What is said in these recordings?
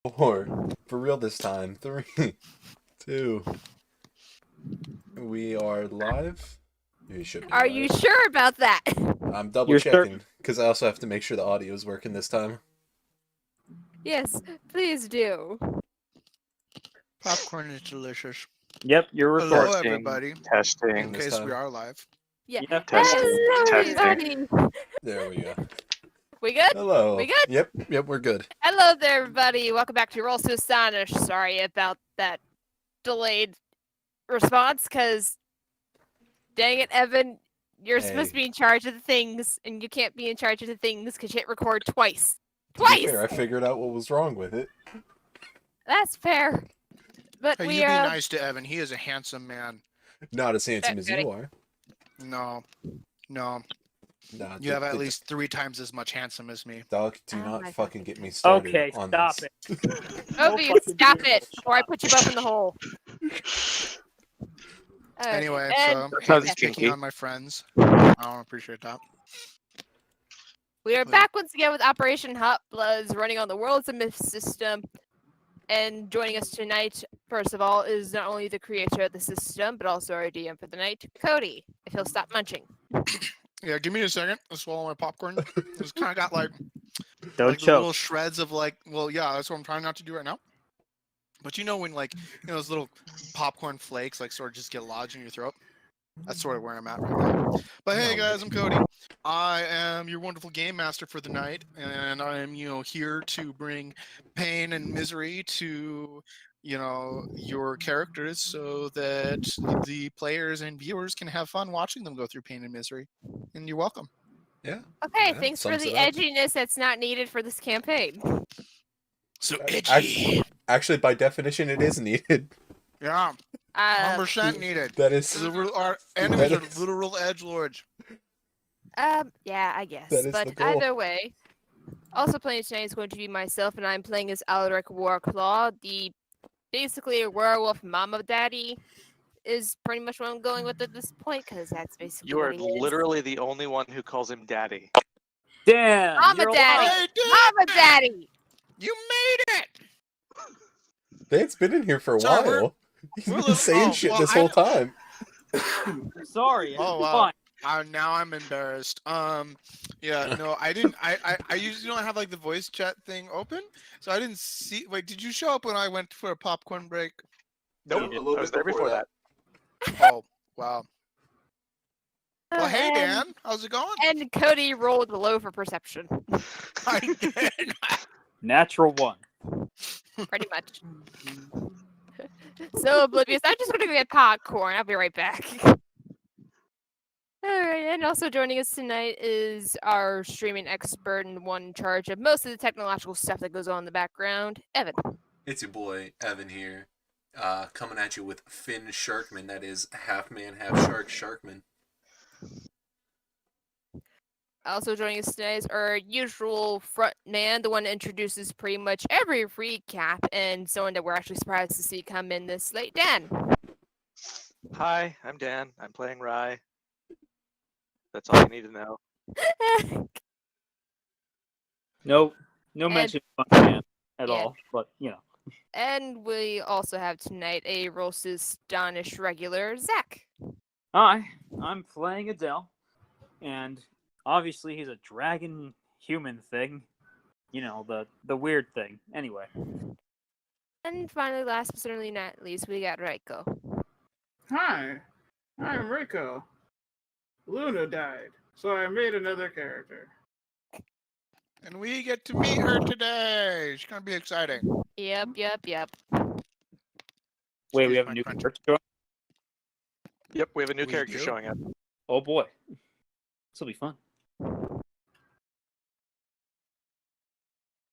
Four. For real this time. Three, two. We are live. We should be Are you live. sure about that? I'm double You're checking because I also have to make sure the audio is working this time. Yes, please do. Popcorn is delicious. Yep, you're Hello, recording. everybody. Testing. In This case time. we are live. Yeah. Yep. Testing. Hello, Testing. everybody. There we go. We good? Hello. We good? Yep, we're good. Hello there, everybody. Welcome back to Roll to Astonish. Sorry about that delayed response, because dang it, Evan, you're supposed to Hey. be in charge of the things, and you can't be in charge of the things because you hit record twice. To be Twice! fair, I figured out what was wrong with it. That's fair. But Hey, we you be are. nice to Evan. He is a handsome man. Not as handsome as Goody. you are. No. Nah, You have at least 3 times as much handsome as me. Dog, do Oh not my fucking God. get me started Okay, on stop this. it. Obi, fucking stop beautiful. it, or I put you both in the hole. Okay, Anyway, and so sounds Haley's picking kinky. on my friends. I don't appreciate that. we are Wait. back once again with Operation Hotbloods, running on the Worlds of Myth system. And joining us tonight, first of all, is not only the creator of the system, but also our DM for the night, Cody, if he'll stop munching. Yeah, give me a second to swallow my popcorn. It's kind of got like Don't the little choke. shreds of like, well, yeah, that's what I'm trying not to do right now. But you know when like, those little popcorn flakes like sort of just get lodged in your throat? That's sort of where I'm at right now. But hey No. guys, I'm Cody. I am your wonderful game master for the night, and I am, here to bring pain and misery to, your characters so that the players and viewers can have fun watching them go through pain and misery. And you're welcome. Yeah. Okay, Yeah, thanks for sums the it up. edginess that's not needed for this campaign. So Actually, by definition, it is needed. Yeah, 100% needed. That is. Our enemies That are is- literal edgelords. Yeah, I guess. That is But the goal. either way, also playing tonight is going to be myself, and I'm playing as Alaric Warclaw, basically a werewolf mama daddy. Is pretty much what I'm going with at this point, because that's basically You are what he is. literally the only one who calls him daddy. Damn. Mama you're daddy. I did Mama it! daddy! You made it! Dan's been in here for a Sorry, while. He's we're been little- saying oh, shit well, this I whole don't- time. Sorry. Oh, it's wow. fine. Now I'm embarrassed. Yeah, no, I didn't. I usually don't have like the voice chat thing open, so I didn't see. Wait, did you show up when I went for a popcorn break? Nope, A little I was bit there before before that. Oh, wow. Well, hey And- Dan, how's it going? And Cody rolled low for perception, I did. Natural one. pretty much. So oblivious. I'm just gonna go get popcorn. I'll be right back. Alright, and also joining us tonight is our streaming expert and one in charge of most of the technological stuff that goes on in the background, Evan. It's your boy Evan here, coming at you with Finn Sharkman. That is half man, half shark. Sharkman. Also joining us tonight is our usual front man, the one that introduces pretty much every recap, and someone that we're actually surprised to see come in this late, Dan. Hi, I'm Dan. I'm playing Rye. That's all you need to know. No And- mention of Buckingham at Yeah. all. But And we also have tonight a Roast Astonish regular, Zach. Hi, I'm playing Adele, and obviously he's a dragon human thing. The weird thing. Anyway. And finally, last but certainly not least, we got Raiko. Hi, I'm Rico. Luna died, so I made another character. And we get to meet her today. It's gonna be exciting. Yep. Wait, Excuse we have a my new crunch. character. Yep, we have a new We character do? showing up. Oh boy. This will be fun.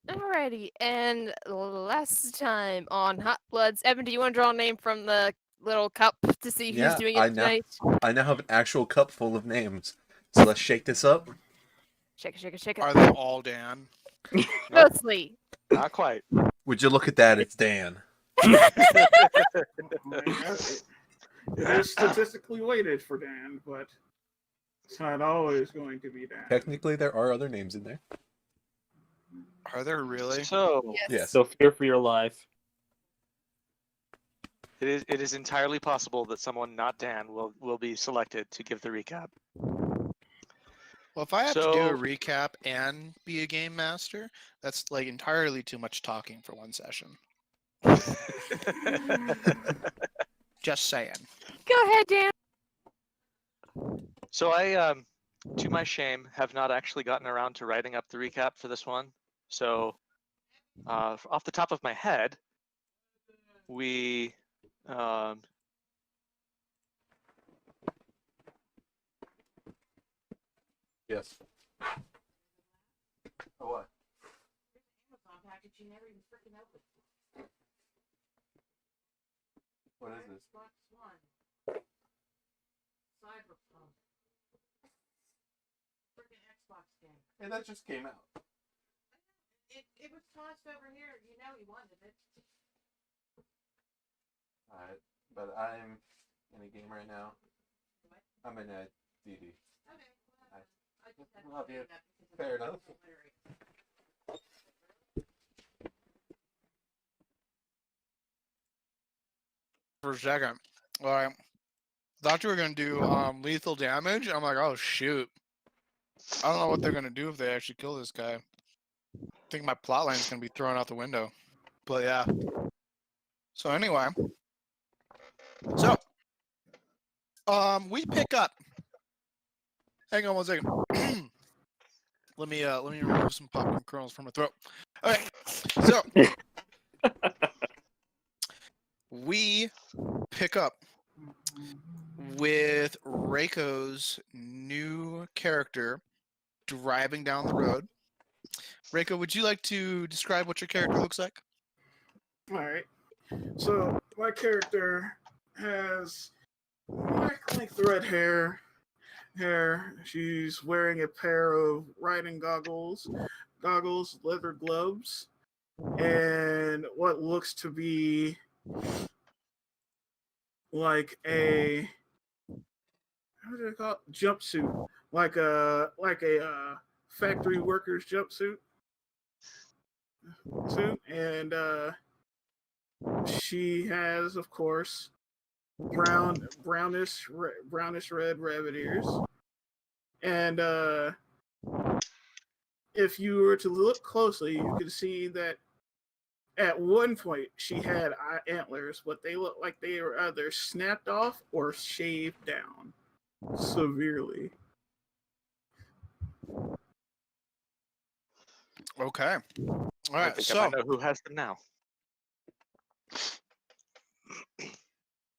Alrighty, and last time on Hot Bloods, Evan, do you want to draw a name from the little cup to see who's Yeah, doing I it know. tonight? I now have an actual cup full of names. So let's shake this up. Shake it. Are they all Dan? Mostly. Not quite. Would you look at that? It's Dan. It is statistically weighted for Dan, but it's not always going to be Dan. Technically, there are other names in there. Are there really? So Yes. So fear for your life. it is entirely possible that someone not Dan will be selected to give the recap. Well, if I have to do a So- recap and be a game master, that's like entirely too much talking for one session. Just saying. Go ahead, Dan. So I, to my shame, have not actually gotten around to writing up the recap for this one. So, off the top of my head, we, Yes. Oh, what? What is this? Hey, that just came out. It was tossed over here. You know he wanted it. Alright, but I'm in a game right now. I'm in a DD. Okay. I I just had love to you. say that because of Fair the enough. vocabulary. For a second. All right. Thought you were gonna do lethal damage. I'm like, oh shoot. I don't know what they're gonna do if they actually kill this guy. I think my plotline is gonna be thrown out the window. But yeah. So anyway. So we pick up. Hang on one second. let me remove some popcorn kernels from my throat. Okay. So we pick up with Reiko's new character driving down the road. Reiko, would you like to describe what your character looks like? All right. So my character has like red hair. She's wearing a pair of riding goggles, leather gloves, and what looks to be like a how do they call it? Jumpsuit, like a factory worker's jumpsuit. And she has, of course, brownish red rabbit ears. And if you were to look closely, you could see that at one point she had antlers, but they look like they were either snapped off or shaved down severely. Okay. All I right. think I So might know who has them now.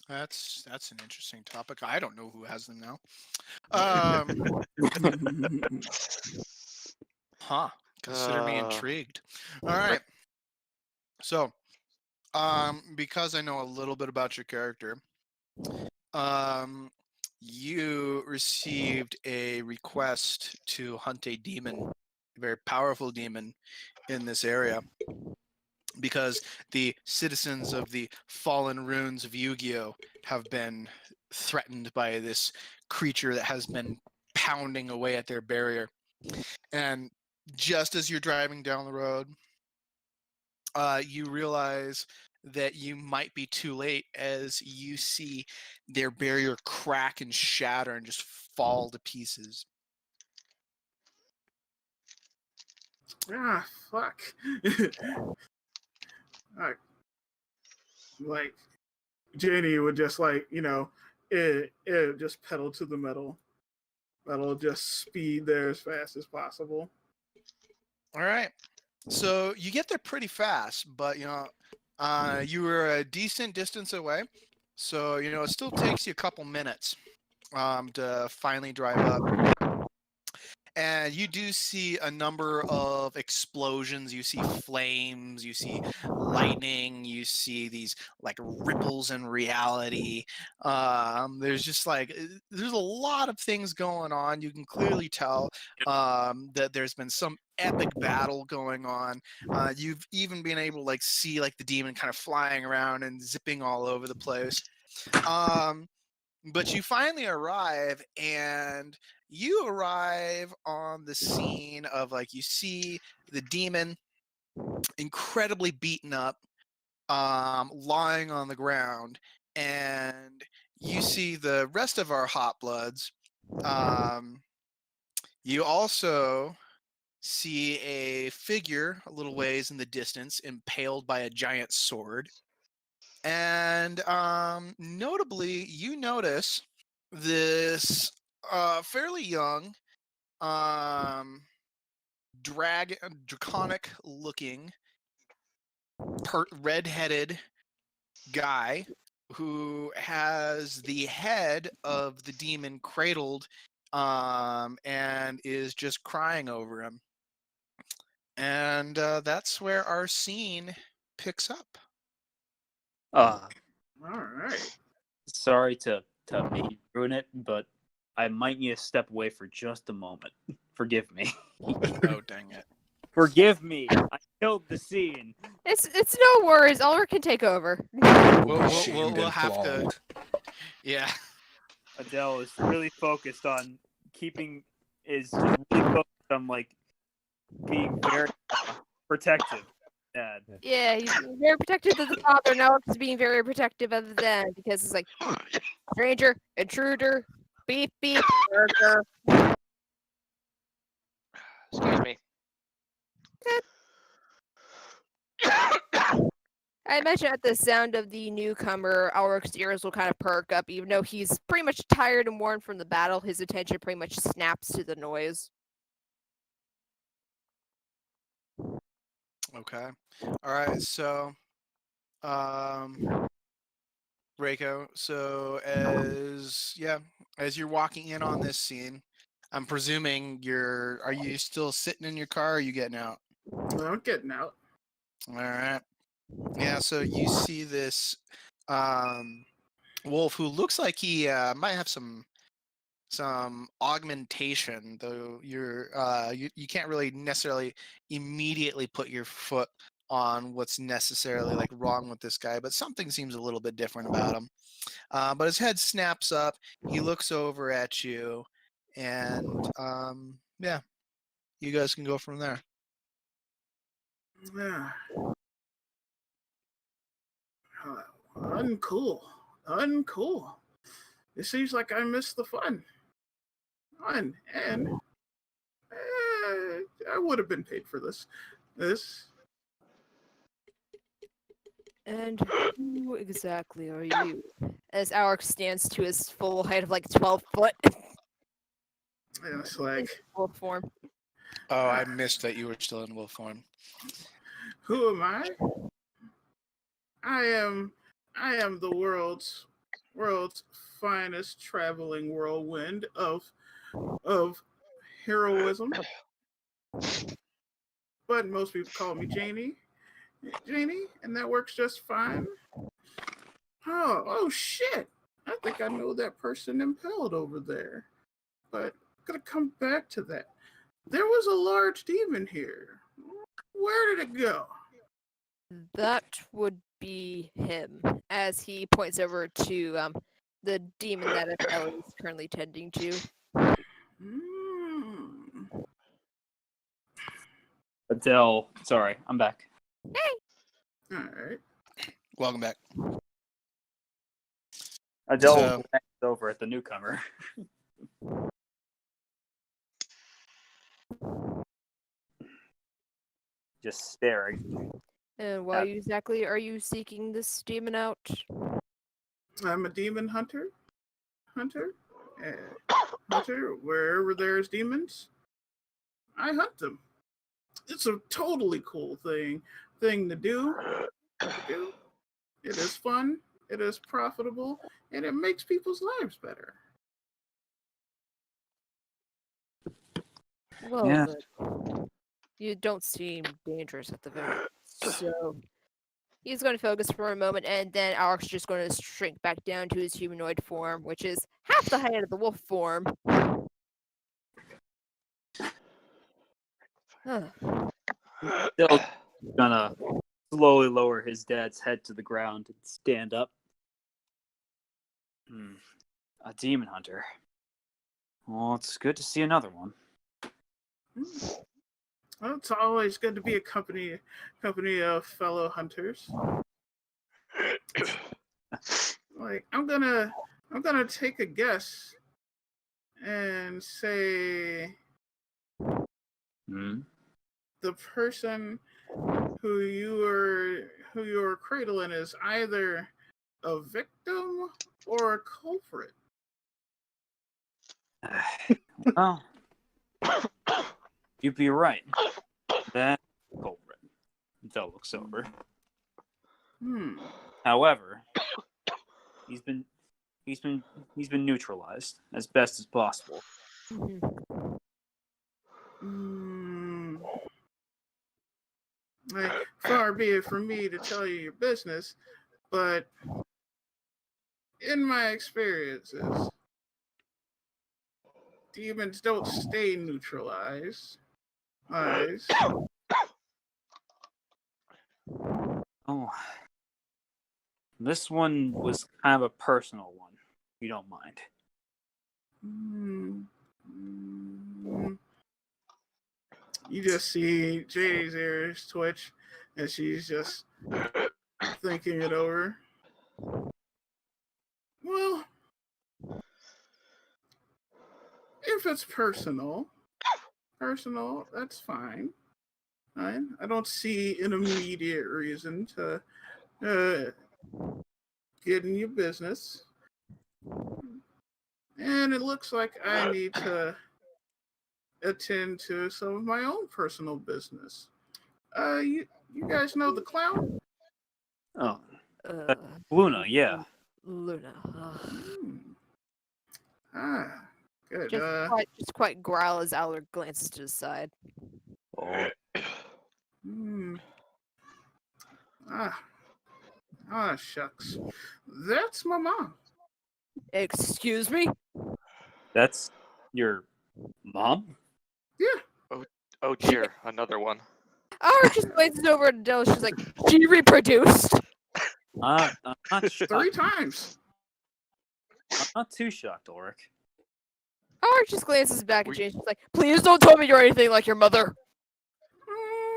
that's an interesting topic. I don't know who has them now. Huh. Consider me intrigued. All right. So, because I know a little bit about your character, you received a request to hunt a demon, a very powerful demon in this area, because the citizens of the fallen ruins of Yu-Gi-Oh have been threatened by this creature that has been pounding away at their barrier. And just as you're driving down the road, you realize that you might be too late as you see their barrier crack and shatter and just fall to pieces. Ah, fuck. Like Jenny would just it just pedal to the metal. That'll just speed there as fast as possible. All right. So you get there pretty fast, but you were a decent distance away. So it still takes you a couple minutes to finally drive up. And you do see a number of explosions. You see flames, you see lightning, you see these like ripples in reality. There's just there's a lot of things going on. You can clearly tell that there's been some epic battle going on. You've even been able to see the demon kind of flying around and zipping all over the place. But you finally arrive, and you arrive on the scene of you see the demon incredibly beaten up, lying on the ground, and you see the rest of our Hotbloods. You also see a figure a little ways in the distance, impaled by a giant sword. And notably, you notice this fairly young, draconic looking, red-headed guy who has the head of the demon cradled, and is just crying over him. And that's where our scene picks up. Uh, All right. sorry to maybe ruin it, but I might need to step away for just a moment. Forgive me. Oh, dang it. Forgive me. I killed the scene. It's no worries. Ulrich can take over. We'll have to. Yeah. Adele is really focused on is just really focused on like being very protective. Dad. Yeah, he's being very protective of the father. Now Ulrich's being very protective of the dad because it's like stranger, intruder, beep beep, burger. Excuse me. I imagine at the sound of the newcomer, Ulrich's ears will kind of perk up, even though he's pretty much tired and worn from the battle. His attention pretty much snaps to the noise. Okay. All right. So, Reiko. So as you're walking in on this scene, I'm presuming are you still sitting in your car? Or are you getting out? Well, I'm getting out. All right. Yeah. So you see this wolf who looks like he might have some augmentation, though you can't really necessarily immediately put your foot on what's necessarily like wrong with this guy, but something seems a little bit different about him. But his head snaps up, he looks over at you, and yeah, you guys can go from there. Yeah. Uncool. Uncool. It seems like I missed the fun. And I would have been paid for this. And who exactly are you? As Alec stands to his full height of like 12 foot. And it's like, Wolf form. Oh, I missed that you were still in wolf form. who am I? I am the world's finest traveling whirlwind of heroism. But most people call me Janie, and that works just fine. Oh shit! I think I know that person impaled over there, but I'm gonna come back to that. There was a large demon here. Where did it go? That would be him, as he points over to the demon that Estelle is currently tending to. Hmm. Adele, sorry, I'm back. All right. Welcome back. Adele So- glanced over at the newcomer. Just staring. And why exactly are you seeking this demon out? I'm a demon hunter. Hunter, wherever there's demons, I hunt them. It's a totally cool thing to do. It is fun. It is profitable, and it makes people's lives better. Well, Yeah. then, you don't seem dangerous at the very least. So he's going to focus for a moment, and then Alec's just going to shrink back down to his humanoid form, which is half the height of the wolf form. Adele's gonna slowly lower his dad's head to the ground and stand up. A demon hunter. Well, it's good to see another one. Well, it's always good to be a company of fellow hunters. Like I'm gonna take a guess and say Hmm? the person who you're cradling is either a victim or a culprit. Well, you'd be right. That culprit. They'll look sober. Hmm. However, he's been he's been he's been neutralized as best as possible. Hmm. Like, far be it from me to tell you your business, but in my experiences, demons don't stay neutralized. Eyes. Oh, this one was kind of a personal one. If you don't mind. Hmm. Hmm. You just see Jay's ears twitch, and she's just thinking it over. Well, if it's personal, that's fine. I don't see an immediate reason to get in your business. And it looks like I need to attend to some of my own personal business. You guys know the clown? Oh, Uh, Luna, yeah. Luna. Hmm. Ah, good. Just quite growl as Allard glances to the side. Oh, Hmm. Ah, shucks. That's my mom. Excuse me? that's your mom? Yeah. Oh dear, another one. Allard just glances over at Adele. She's like, she reproduced. I'm not 3 shocked. times. I'm not too shocked, Ulrich. Allard just glances back Were at you- Jane. She's like, please don't tell me you're anything like your mother.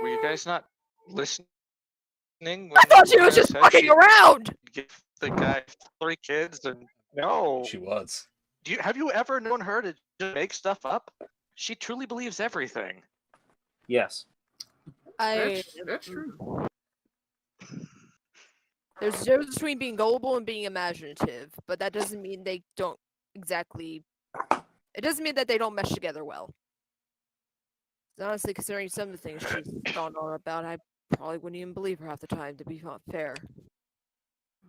Were you guys not listening when I thought she was Luna just said fucking she'd around. give the guy 3 kids? And no, She was. have you ever known her to just make stuff up? She truly believes everything. Yes. That's true. There's a difference between being gullible and being imaginative, but that doesn't mean they don't exactly. It doesn't mean that they don't mesh together well. Honestly, considering some of the things she's gone on about, I probably wouldn't even believe her half the time, to be fair.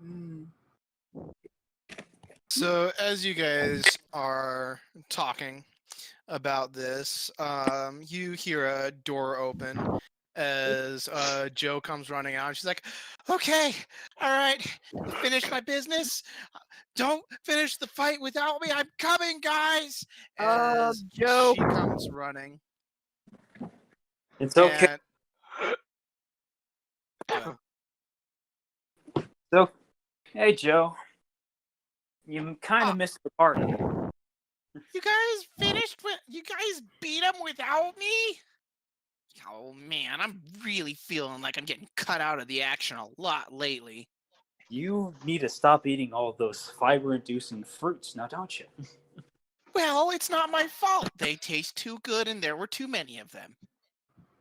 Hmm. So as you guys are talking about this, you hear a door open as Joe comes running out. She's like, "Okay, all right, finish my business. Don't finish the fight without me. I'm coming, guys." As Joe. she comes running, It's okay. and So, hey, Joe. You kind of missed the party. you guys finished with you guys beat him without me? Oh man, I'm really feeling like I'm getting cut out of the action a lot lately. You need to stop eating all those fiber-inducing fruits now, don't you? Well, it's not my fault. They taste too good and there were too many of them.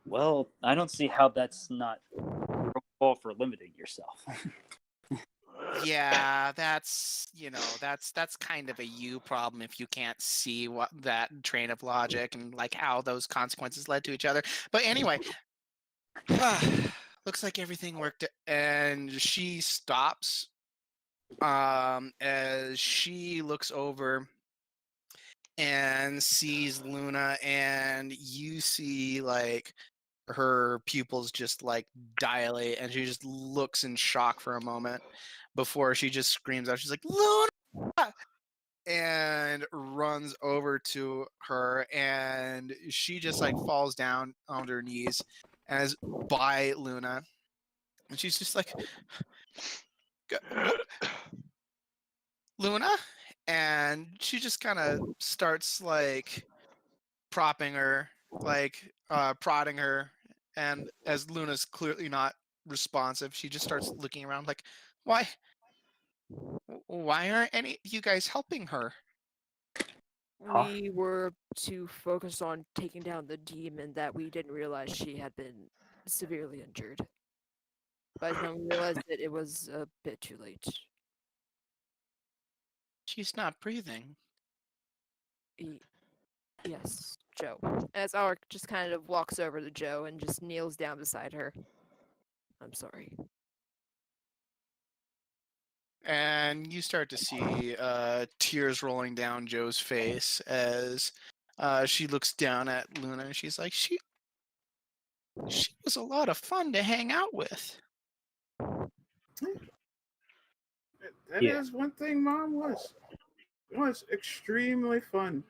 Well, I don't see how that's not your own fault for limiting yourself. Yeah, that's kind of a you problem if you can't see what that train of logic and like how those consequences led to each other. But anyway, looks like everything worked and she stops as she looks over and sees Luna, and you see like her pupils just like dilate and she just looks in shock for a moment before she just screams out. She's like, "Luna!" and runs over to her, and she just like falls down on her knees as by Luna, and she's just like, "Luna?" and she just kind of starts like propping her like prodding her, and as Luna's clearly not responsive, she just starts looking around like, why aren't any of you guys helping her? Huh? We were too focused on taking down the demon that we didn't realize she had been severely injured. By the time we realized it, it was a bit too late. She's not breathing. Yes, Joe. As Alec just kind of walks over to Joe and just kneels down beside her. I'm sorry. And you start to see tears rolling down Joe's face as she looks down at Luna, and she's like, she was a lot of fun to hang out with. That Yeah. is one thing Mom was. It was extremely fun.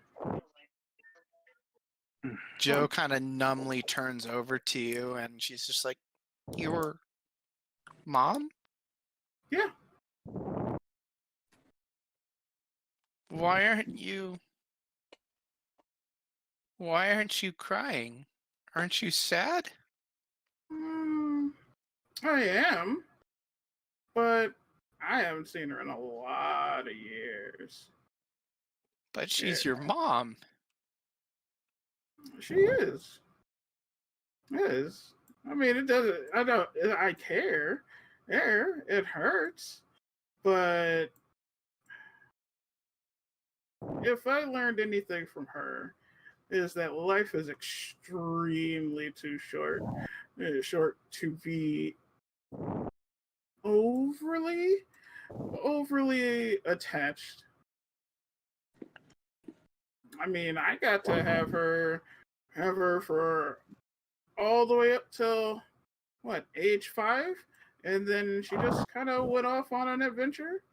Joe kind of numbly turns over to you, and she's just like, your mom? Yeah. Why aren't you crying? Aren't you sad? I am, but I haven't seen her in a lot of years. But she's Yeah. your mom. She is. Is. I mean, it doesn't. I don't. I care. There, it hurts, but if I learned anything from her, is that life is extremely too short. Short to be overly attached. I mean, I got to have her for all the way up till what, age 5, and then she just kind of went off on an adventure.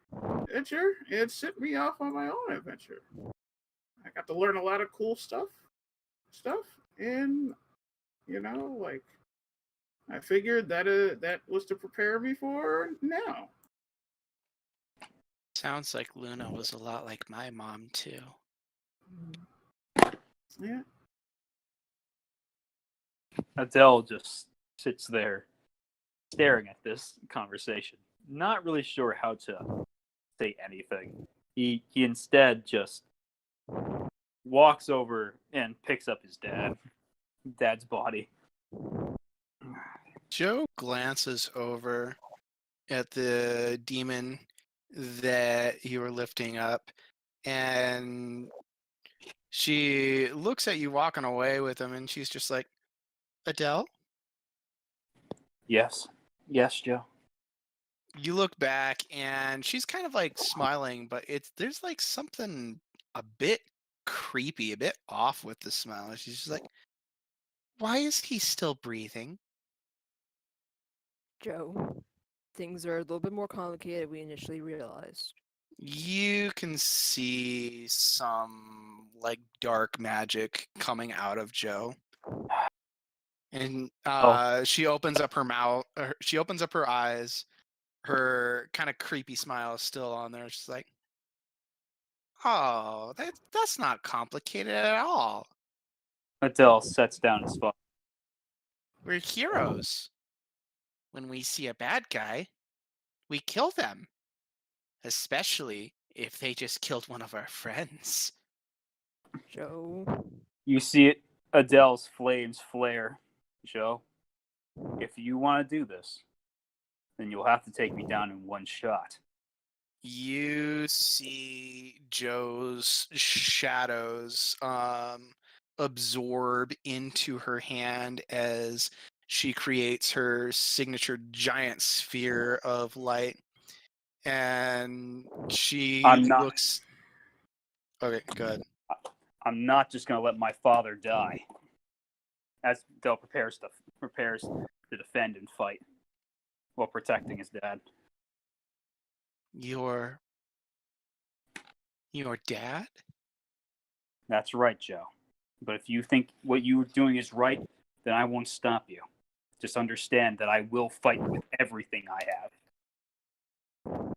It sent me off on my own adventure. I got to learn a lot of cool stuff, and like I figured that was to prepare me for now. Sounds like Luna was a lot like my mom, too. Yeah. Adele just sits there staring at this conversation, not really sure how to say anything. He instead just walks over and picks up his dad's body. Joe glances over at the demon that you were lifting up, and she looks at you walking away with him, and she's just like, Adele? Yes, Joe. You look back, and she's kind of like smiling, but there's like something a bit creepy, a bit off with the smile. She's just like, why is he still breathing? Joe, things are a little bit more complicated than we initially realized. You can see some like dark magic coming out of Joe. And she opens up her mouth, she opens up her eyes, her kind of creepy smile is still on there. She's like, oh, that's not complicated at all. Adele sets down his phone. We're heroes. When we see a bad guy, we kill them. Especially if they just killed one of our friends. Joe, You see it, Adele's flames flare. Joe, if you want to do this, then you'll have to take me down in one shot. You see Joe's shadows absorb into her hand as she creates her signature giant sphere of light. And she I'm not- looks. Okay, good. I'm not just going to let my father die. As Adele prepares to defend and fight while protecting his dad. Your dad? That's right, Joe. But if you think what you're doing is right, then I won't stop you. Just understand that I will fight with everything I have.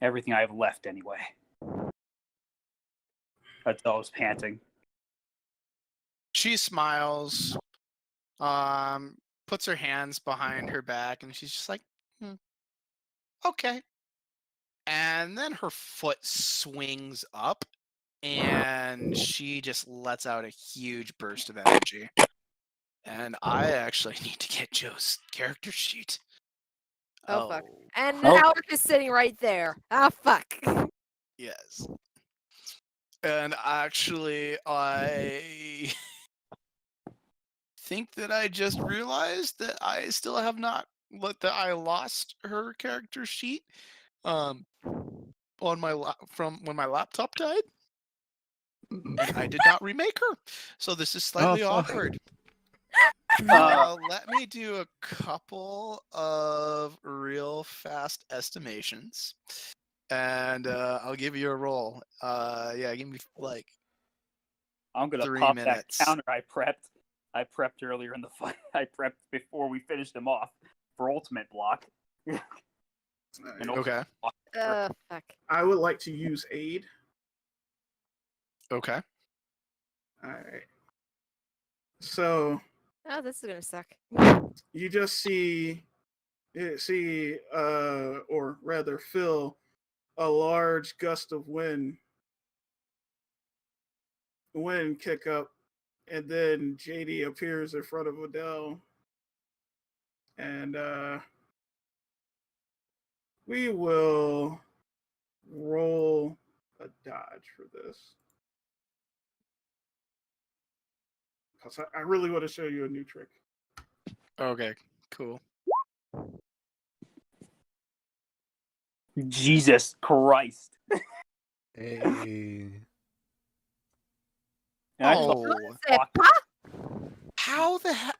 Everything I have left, anyway. Adele is panting. she smiles, puts her hands behind her back, and she's just like, okay. And then her foot swings up, and she just lets out a huge burst of energy. And I actually need to get Joe's character sheet. Oh, fuck. Oh, And Oh. Alec is sitting right there. Ah, fuck. yes. And actually, I think that I just realized that I still have not that I lost her character sheet on my from when my laptop died, and I did not remake her. So this is slightly fuck. awkward. Let me do a couple of real fast estimations, and I'll give you a roll. Yeah, give me like I'm gonna 3 pop minutes. that counter I prepped. I prepped earlier in the fight. I prepped before we finished him off for ultimate block. An ultimate Okay. block. Fuck. I would like to use aid. Okay. All right. So Oh, this is gonna suck. you just see, or rather, feel a large gust of wind kick up, and then JD appears in front of Odell, and we will roll a dodge for this. Because I really want to show you a new trick. Okay. Cool. Jesus Christ. Hey. And I just Oh, block- how the hell?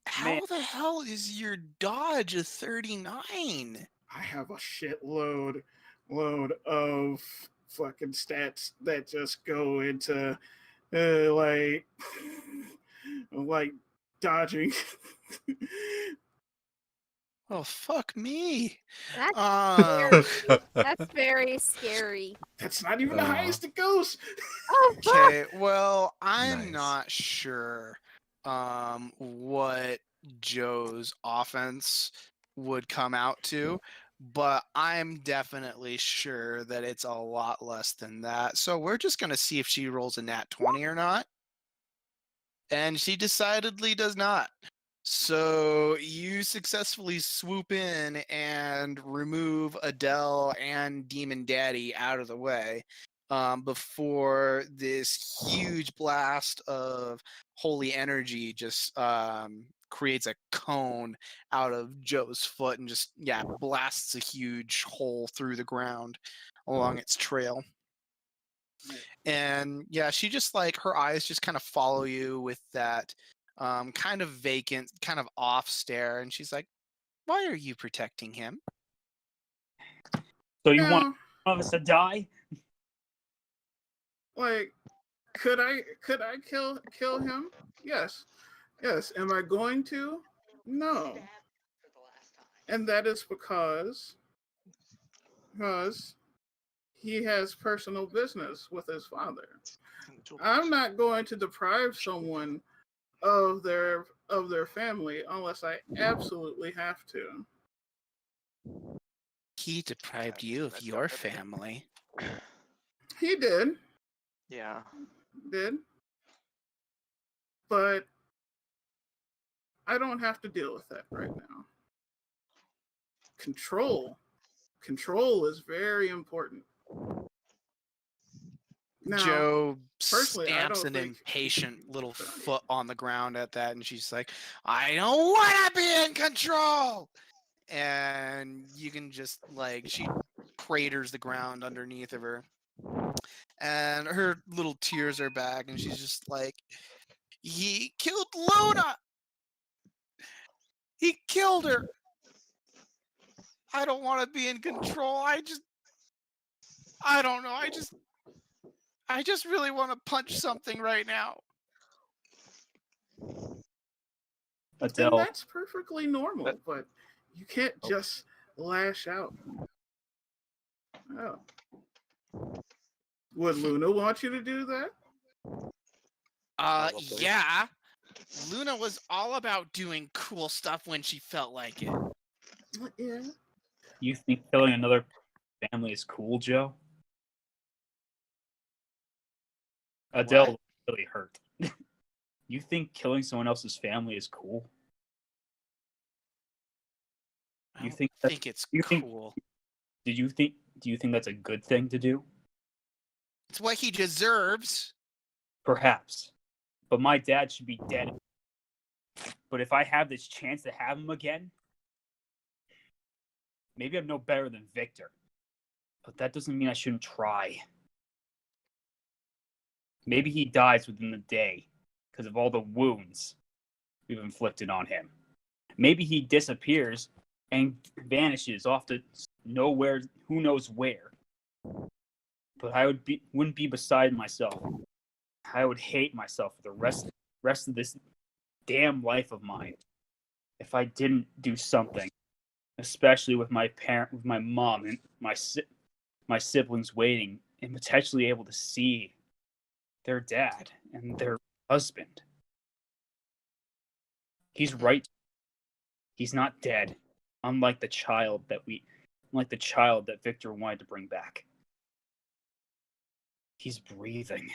How Man. the hell is your dodge a 39? I have a shitload of fucking stats that just go into like like dodging. Oh, fuck me. That's Um, That's very scary. That's not even the highest it goes. Oh, fuck. okay, well, I'm Nice. not sure what Joe's offense would come out to, but I'm definitely sure that it's a lot less than that. So we're just going to see if she rolls a nat 20 or not. And she decidedly does not. So you successfully swoop in and remove Adele and Demon Daddy out of the way before this huge blast of holy energy just creates a cone out of Joe's foot and just, blasts a huge hole through the ground along its trail. And she just like her eyes just kind of follow you with that kind of vacant, kind of off stare, and she's like, "Why are you protecting him?" So you Yeah, want one of us to die? like, could I kill him? Yes. Am I going to? No. And that is because he has personal business with his father. I'm not going to deprive someone of their family unless I absolutely have to. He deprived you of your family. He did, Yeah. but I don't have to deal with that right now. Control is very important. Now, Joe personally, I stamps don't an think impatient he- little foot on the ground at that, and she's like, "I don't want to be in control." And you can just like she craters the ground underneath of her, and her little tears are back, and she's just like, "He killed Luna. He killed her. I don't want to be in control. I don't know. I just really want to punch something right now." And Adele. that's perfectly normal, but you can't just lash out. Oh. Would Luna want you to do that? Probably. Yeah. Luna was all about doing cool stuff when she felt like it. Yeah. You think killing another family is cool, Joe? Adele What? really hurt. You think killing someone else's family is cool? I You don't think that's think it's you think cool. do you think that's a good thing to do? It's what he deserves. Perhaps. But my dad should be dead. But if I have this chance to have him again, maybe I'm no better than Victor. But that doesn't mean I shouldn't try. Maybe he dies within the day because of all the wounds we've inflicted on him. Maybe he disappears and vanishes off to nowhere, who knows where. But I wouldn't be beside myself. I would hate myself for the rest of this damn life of mine if I didn't do something, especially with my mom and my siblings waiting and potentially able to see their dad and their husband. He's right. He's not dead, unlike the child that Victor wanted to bring back. He's breathing.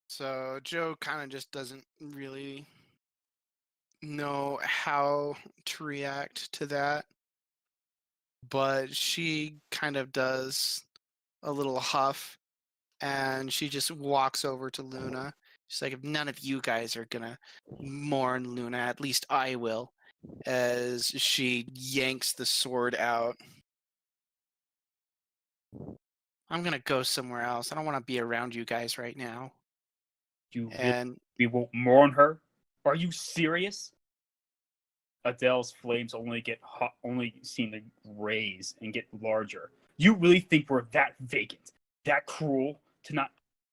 So Joe kind of just doesn't really know how to react to that. But she kind of does a little huff and she just walks over to Luna. She's like, if none of you guys are gonna mourn Luna, at least I will. As she yanks the sword out. I'm gonna go somewhere else. I don't want to be around you guys right now. And We won't mourn her? Are you serious? Adele's flames only seem to raise and get larger. You really think we're that vacant, that cruel, to not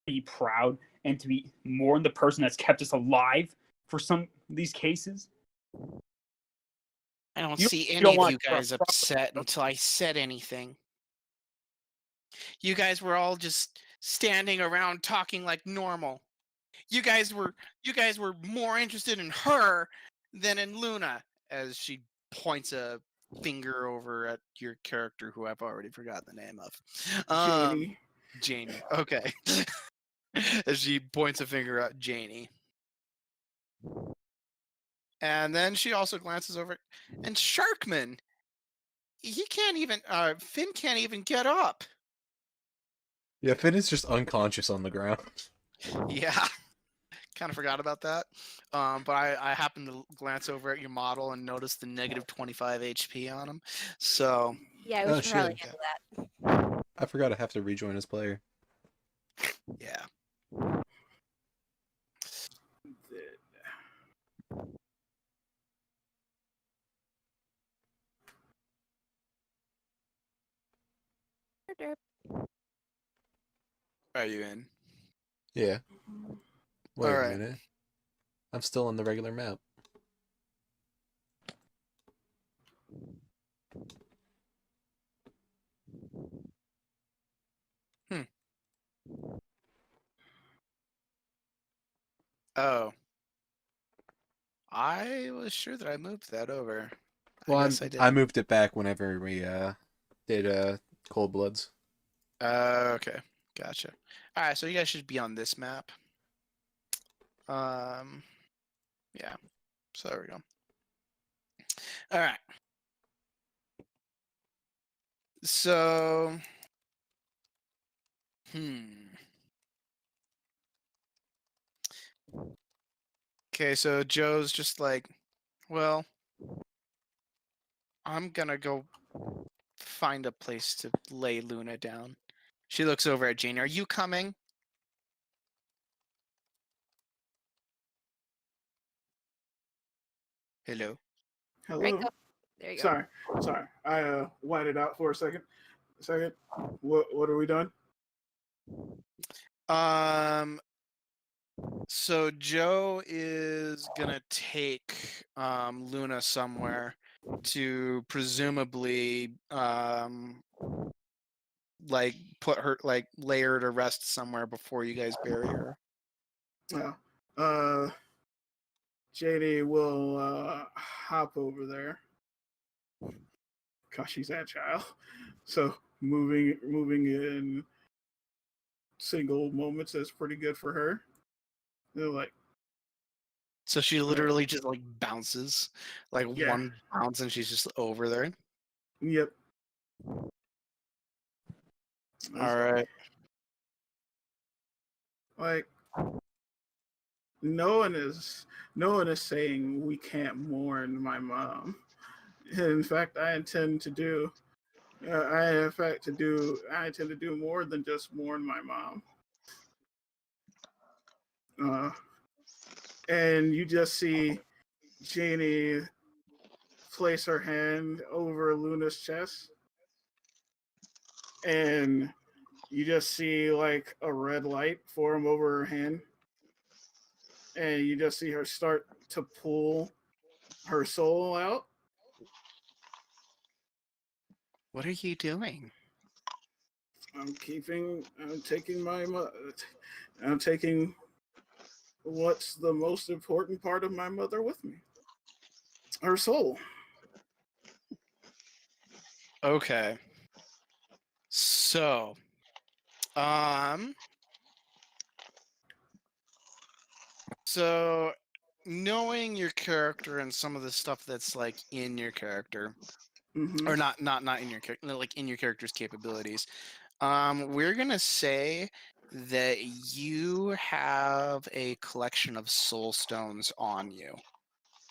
be proud and to be mourn the person that's kept us alive for some of these cases? I don't You see any don't of want you guys upset until I said anything. You guys were all just standing around talking like normal. You guys were more interested in her than in Luna, as she points a finger over at your character who I've already forgotten the name of. Janie. Janie. Okay. As she points a finger at Janie. And then she also glances over and Sharkman. He can't even Finn can't even get up. Yeah, Finn is just unconscious on the ground. Yeah. Kind of forgot about that. But I happened to glance over at your model and notice the negative 25 HP on him. So Yeah, we Oh, should probably shit. handle that. I forgot I have to rejoin as player. yeah. Are you in? Yeah. Wait a Alright. minute. I'm still on the regular map. Oh. I was sure that I moved that over. Well, I guess I I didn't. moved it back whenever we did Cold Bloods. Okay. Gotcha. Alright, so you guys should be on this map. Yeah. So there we go. Alright. So Okay, so Joe's just like, well, I'm gonna go find a place to lay Luna down. She looks over at Jane. Are you coming? Hello. Hello. Rank up. There you go. Sorry. I whited out for a second. What are we doing? So Joe is gonna take Luna somewhere to presumably like put her, like lay her to rest somewhere before you guys bury her. Yeah. JD will hop over there because she's agile. So moving in single moments is pretty good for her. They're like, So she literally just like bounces, like Yeah. one bounce, and she's just over there. yep. All right. Like no one is saying we can't mourn my mom. In fact, I intend to do more than just mourn my mom. And you just see Janie place her hand over Luna's chest, and you just see like a red light form over her hand, and you just see her start to pull her soul out. What are you doing? I'm taking what's the most important part of my mother with me. Her soul. Okay. So, so knowing your character and some of the stuff that's like in your character, or not in your character, like in your character's capabilities, we're gonna say that you have a collection of soul stones on you.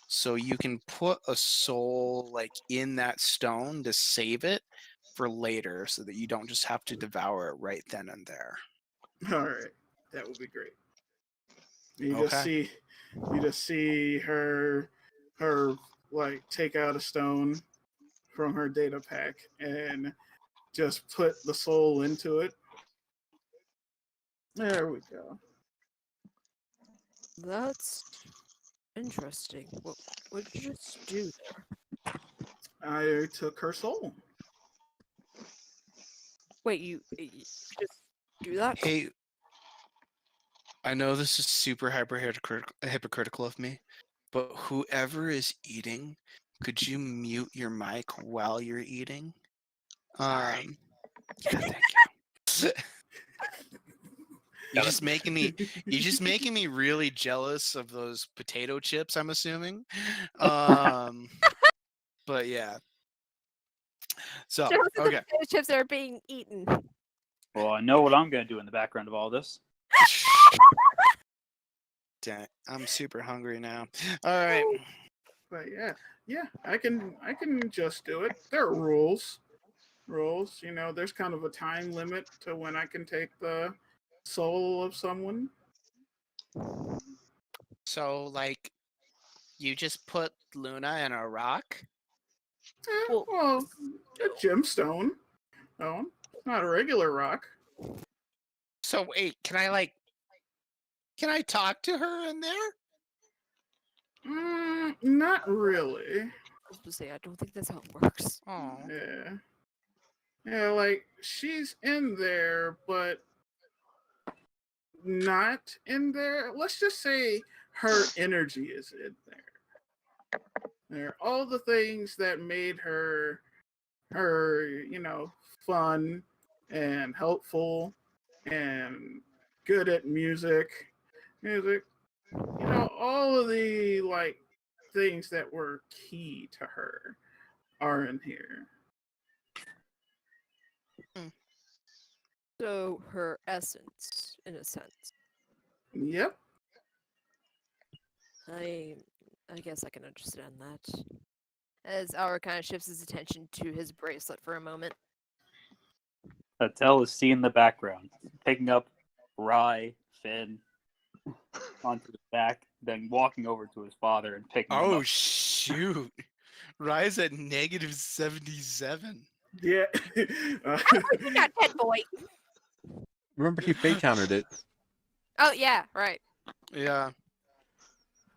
So you can put a soul like in that stone to save it for later so that you don't just have to devour it right then and there. All right, that would be great. You Okay. just see her like take out a stone from her data pack and just put the soul into it. There we go. That's interesting. What did you just do there? I took her soul. Wait, you just do that? Hey, I know this is super hypocritical of me, but whoever is eating, could you mute your mic while you're eating? Sorry. Yeah, thank you. You're just making me really jealous of those potato chips, I'm assuming. But yeah. So, Show us the okay. potato chips that are being eaten. Well, I know what I'm going to do in the background of all this. Dang, I'm super hungry now. All right. But yeah, I can just do it. There are rules. You know, there's kind of a time limit to when I can take the soul of someone. So, like, you just put Luna in a rock? Well, a gemstone. No, not a regular rock. So wait, can I talk to her in there? Not really. I was supposed to say, I don't think that's how it works. Oh. Yeah, like she's in there, but not in there. Let's just say her energy is in there. There are all the things that made her, you know, fun and helpful and good at music. You know, all of the like things that were key to her are in here. So her essence, in a sense. Yep. I guess I can understand that. As Aura kind of shifts his attention to his bracelet for a moment. Attell is seen in the background, picking up Rye, Finn onto his back, then walking over to his father and picking him Oh up. shoot. Rise at negative 77. Yeah. You got dead boy. Remember, he fake countered it. Oh yeah, right. Yeah.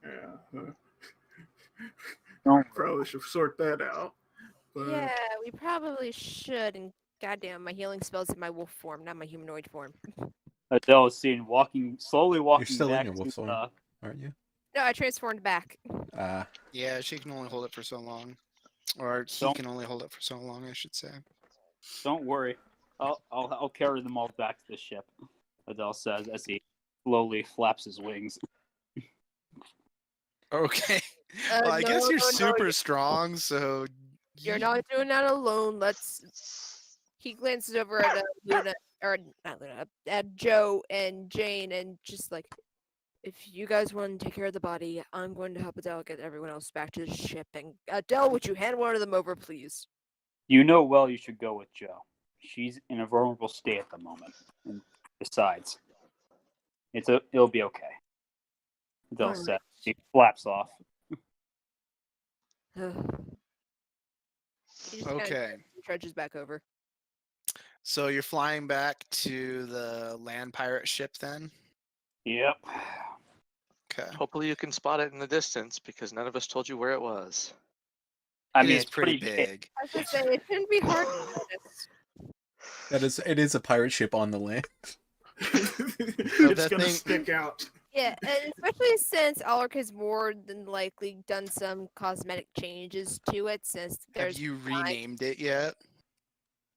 Yeah. Don't worry. Probably should sort that out. But Yeah, we probably should. And goddamn, my healing spell's in my wolf form, not my humanoid form. Adele is seen slowly You're walking still in back your wolf to form, aren't you? No, I transformed back. Yeah, she can only hold it for so long, or he Don't- can only hold it for so long, I should say. Don't worry. I'll carry them all back to the ship, Adele says as he slowly flaps his wings. Okay. Well, I guess No, you're no, no, super strong, so You're not doing that alone. He glances over at Luna, or not Luna, at Joe and Jane, and just like, if you guys want to take care of the body, I'm going to help Adele get everyone else back to the ship. And Adele, would you hand one of them over, please? You know well you should go with Joe. She's in a vulnerable state at the moment. And besides, it'll be okay. Adele Alright. says. He flaps off. He just kinda Okay. trudges back over. So you're flying back to the land pirate ship then? Yep. Okay. Hopefully you can spot it in the distance because none of us told you where it was. I It mean, is it's pretty big. big. I was gonna say, it shouldn't be hard to notice. It is a pirate ship on the land. it's that gonna thing- stick out. Yeah, and especially since Alric has more than likely done some cosmetic changes to it, since Have there's you renamed it yet?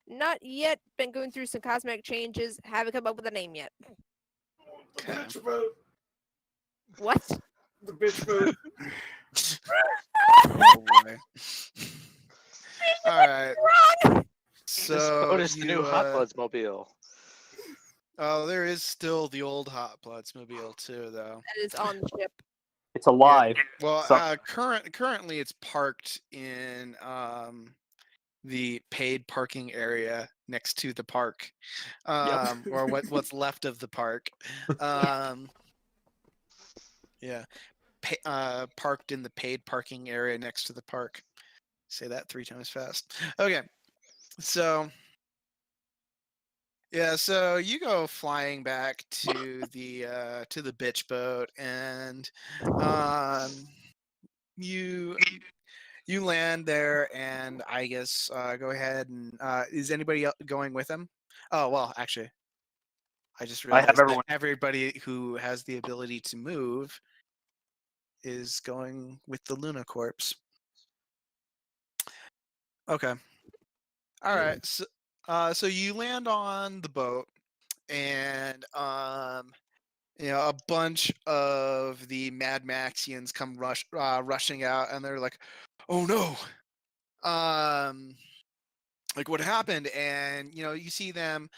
not yet been going through some cosmetic changes, haven't come up with a name yet. The Okay. bitch boat. What? The bitch boat. Oh boy. All right. So this boat is the new you, Hotbloods mobile. Oh, there is still the old Hotbloods mobile too, though. That is on the ship. It's alive. Well, So- currently it's parked in the paid parking area next to the park, or what's left of the park. Yeah, parked in the paid parking area next to the park. Say that 3 times fast. Okay, so yeah, so you go flying back to the bitch boat, and you land there, and I guess go ahead and is anybody going with him? Oh well, actually, I just I realized have that everyone. everybody who has the ability to move is going with the Luna Corpse. Okay. All right. So you land on the boat, and a bunch of the Mad Maxians come rushing out, and they're like, "Oh no!" Like what happened? And you see them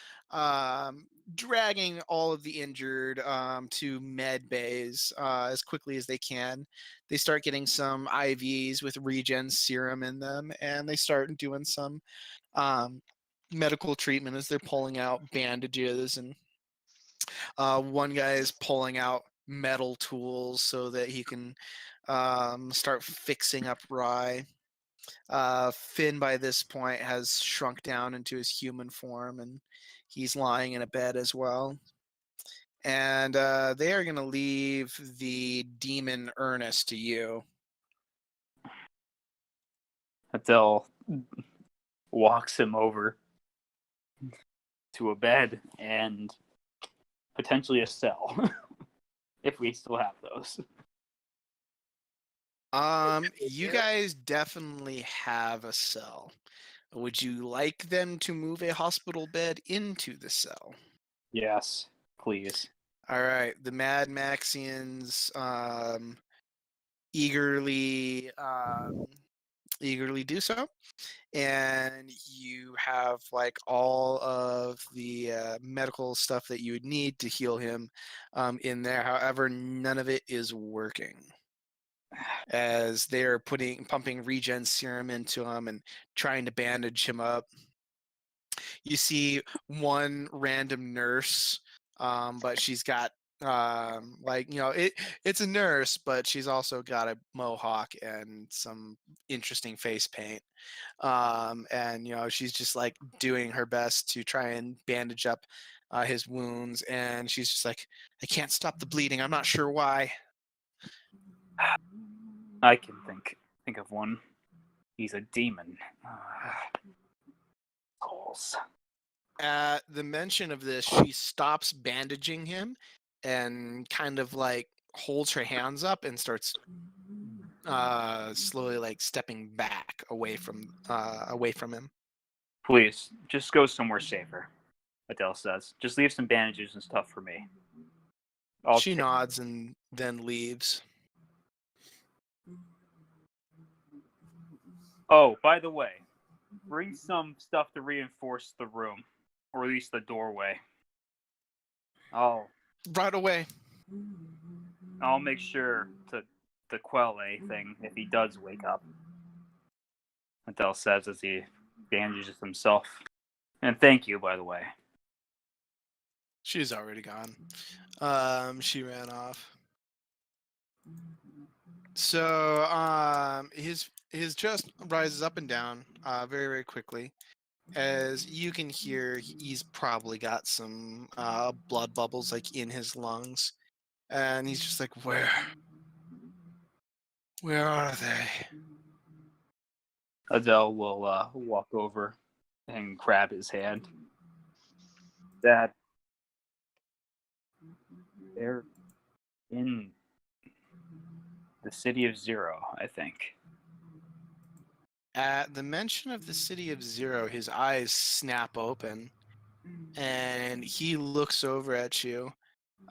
dragging all of the injured to med bays as quickly as they can. They start getting some IVs with regen serum in them, and they start doing some medical treatment as they're pulling out bandages, and one guy is pulling out metal tools so that he can start fixing up Rye. Finn by this point has shrunk down into his human form, and he's lying in a bed as well. And they are going to leave the demon Earnest to you. Adele walks him over to a bed and potentially a cell, if we still have those. You guys definitely have a cell. Would you like them to move a hospital bed into the cell? Yes, please. All right, the Mad Maxians eagerly do so, and you have like all of the medical stuff that you would need to heal him in there. However, none of it is working, as they're pumping regen serum into him and trying to bandage him up. You see one random nurse, but she's got it's a nurse, but she's also got a mohawk and some interesting face paint. And she's just like doing her best to try and bandage up his wounds, and she's just like, I can't stop the bleeding. I'm not sure why. I can think. think of one. He's a demon. Souls. At the mention of this, she stops bandaging him and kind of like holds her hands up and starts slowly like stepping back away from him. Please, just go somewhere safer, Adele says. Just leave some bandages and stuff for me. She nods and then leaves. Oh, by the way, bring some stuff to reinforce the room, or at least the doorway. Right away. I'll make sure to quell anything if he does wake up. Adele says as he bandages himself. And thank you, by the way. She's already gone. She ran off. So his chest rises up and down very, very quickly. As you can hear, he's probably got some blood bubbles like in his lungs. And he's just like, where are they? Adele will walk over and grab his hand. Dad, they're in the city of Zero, I think. At the mention of the city of Zero, his eyes snap open and he looks over at you.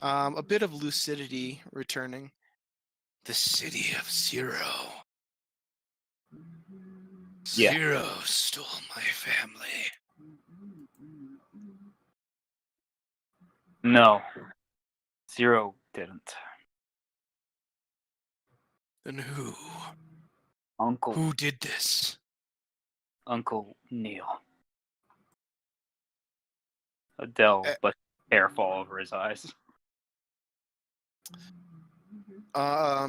A bit of lucidity returning. The city of Zero. Yeah. Zero stole my family. No, Zero didn't. Then who? Uncle Who did this? Uncle Neil. Adele let hair fall over his eyes.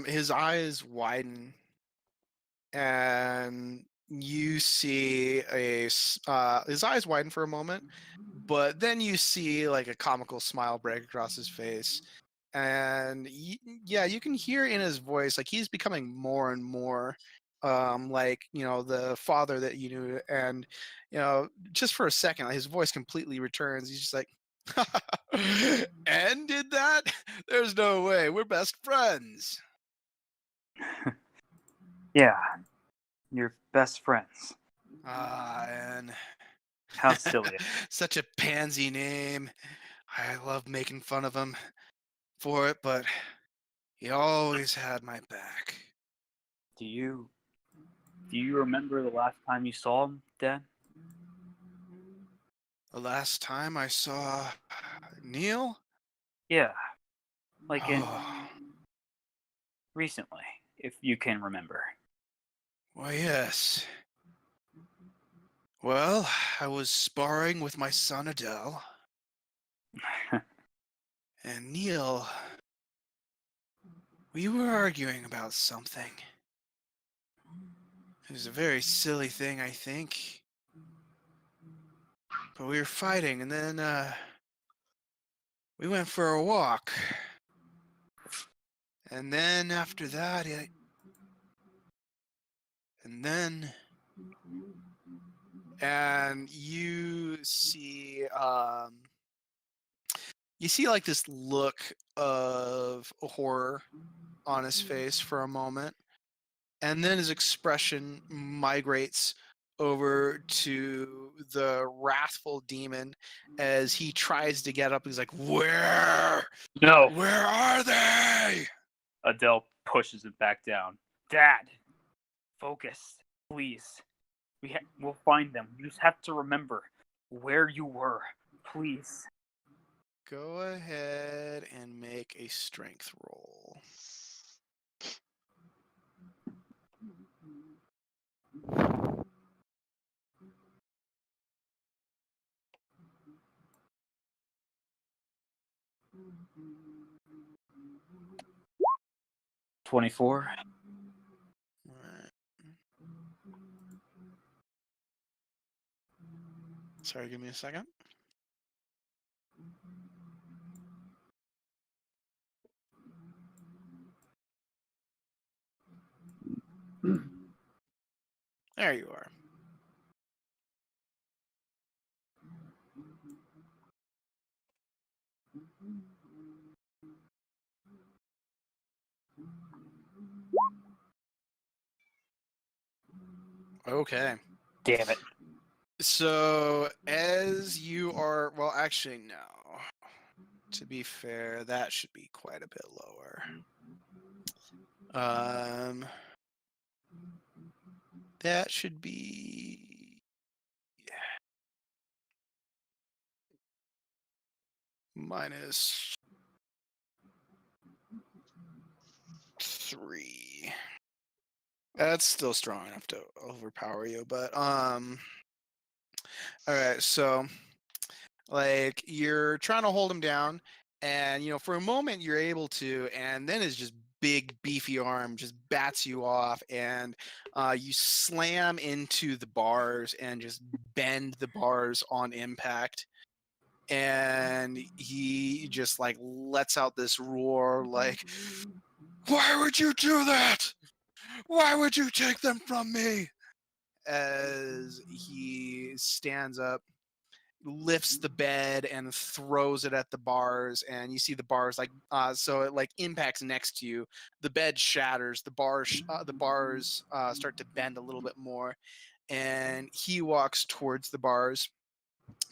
His eyes widen, and you see his eyes widen for a moment, but then you see like a comical smile break across his face, and you can hear in his voice like he's becoming more and more like the father that you knew, and just for a second his voice completely returns. He's just like, and did that? There's no way. We're best friends. Yeah, you're best friends. And How silly. such a pansy name. I love making fun of him for it, but he always had my back. Do you remember the last time you saw him, Dad? The last time I saw Neil? Yeah, like in Oh, recently, if you can remember. well, yes. Well, I was sparring with my son Adele, and Neil, we were arguing about something. It was a very silly thing, I think. But we were fighting, and then we went for a walk. And then after that, and you see like this look of horror on his face for a moment, and then his expression migrates over to the wrathful demon as he tries to get up. He's like, where are they? Adele pushes it back down. Dad, focus, please. We'll find them. You just have to remember where you were, please. Go ahead and make a strength roll. $24. Alright. Sorry, give me a second. There you are. Okay. Damn it. So as you are, well, actually, no. To be fair, that should be quite a bit lower. That should be -3. That's still strong enough to overpower you, but all right, so like you're trying to hold him down, and for a moment you're able to, and then his just big beefy arm just bats you off, and you slam into the bars and just bend the bars on impact, and he just like lets out this roar like, "Why would you do that? Why would you take them from me?" As he stands up, lifts the bed and throws it at the bars, and you see the bars like so it like impacts next to you. The bed shatters, the bars start to bend a little bit more, and he walks towards the bars,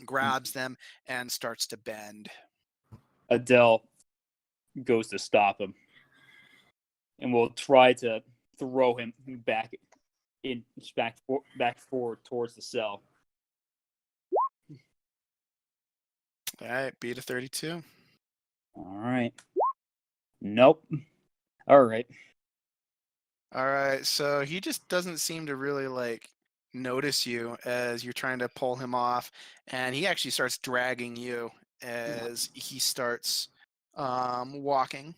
grabs them, and starts to bend. Adele goes to stop him, and will try to throw him back forward towards the cell. All right, beat a 32. All right. Nope. All right. All right, so he just doesn't seem to really like notice you as you're trying to pull him off, and he actually starts dragging you as he starts walking.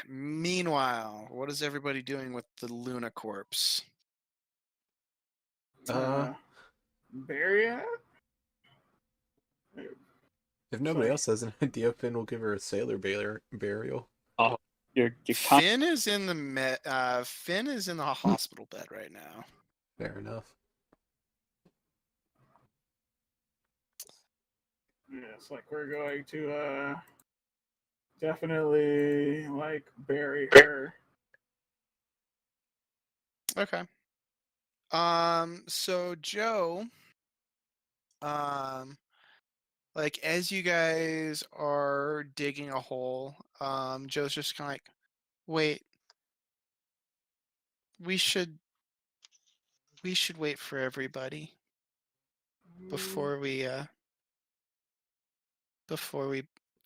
Meanwhile, what is everybody doing with the Luna corpse? Bury it? If nobody Sorry. else has an idea, Finn will give her a sailor burial. You're Finn is in the hospital bed right now. Fair enough. Yeah, it's like we're going to definitely like bury her. Okay. So Joe, like as you guys are digging a hole, Joe's just kind of like, wait, we should wait for everybody before we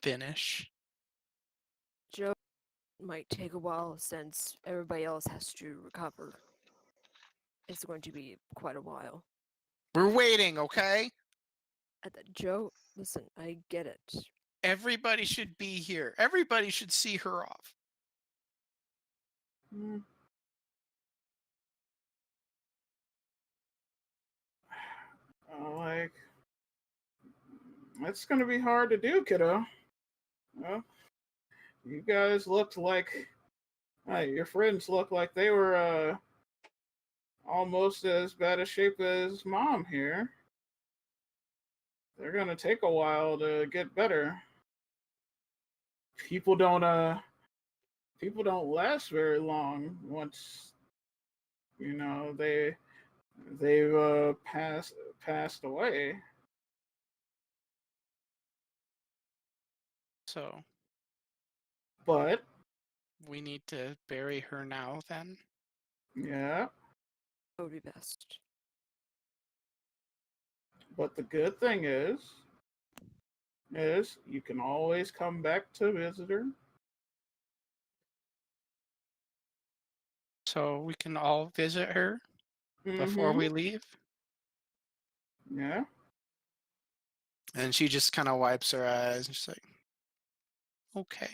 finish. Joe might take a while since everybody else has to recover. It's going to be quite a while. We're waiting, okay? Joe, listen, I get it. Everybody should be here. Everybody should see her off. Like, it's gonna be hard to do, kiddo. Well, you guys looked like, your friends looked like they were almost as bad a shape as Mom here. They're gonna take a while to get better. People don't last very long once they've passed away. So But we need to bury her now then. yeah, That would be best. but the good thing is you can always come back to visit her. So we can all visit her before we leave. Yeah. And she just kind of wipes her eyes and she's like, okay.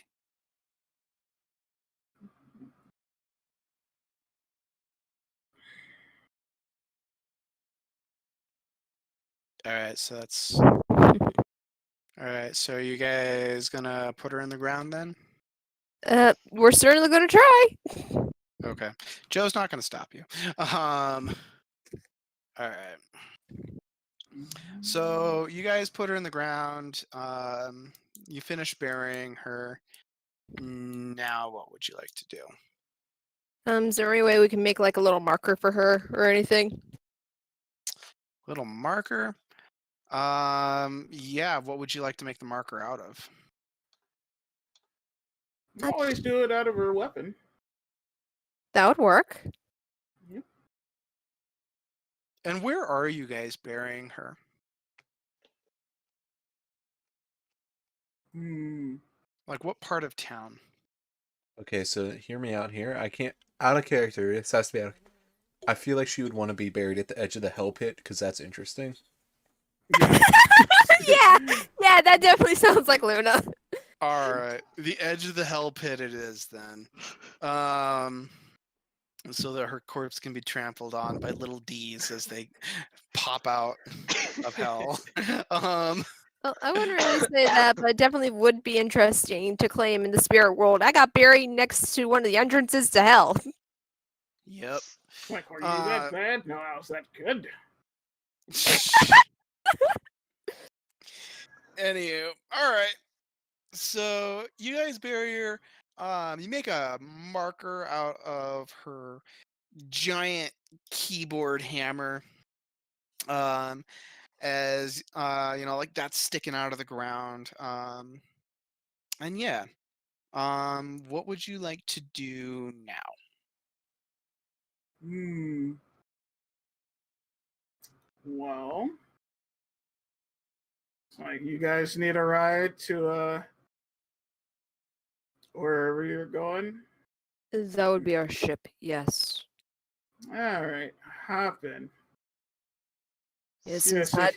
All right, so that's all right. So are you guys gonna put her in the ground then? We're certainly going to try. Okay. Joe's not going to stop you. All right. So you guys put her in the ground. You finish burying her. Now, what would you like to do? Is there any way we can make like a little marker for her or anything? Little marker. Yeah. What would you like to make the marker out of? You always do it out of her weapon. That would work. And where are you guys burying her? Like what part of town? Okay, so hear me out here. I can't out of character. This has to be out. I feel like she would want to be buried at the edge of the hell pit because that's interesting. Yeah, that definitely sounds like Luna. All right, the edge of the hell pit it is then. So that her corpse can be trampled on by little D's as they pop out of hell. Well, I wouldn't really say that, but it definitely would be interesting to claim in the spirit world. I got buried next to one of the entrances to hell. Yep. Like, are you that bad? No, I was that good. Anywho, all right. So you guys bury her. You make a marker out of her giant keyboard hammer. As like that's sticking out of the ground. And yeah. What would you like to do now? Well, it's like you guys need a ride to wherever you're going. That would be our ship, yes. All right, hop in. Yeah, Yes, since I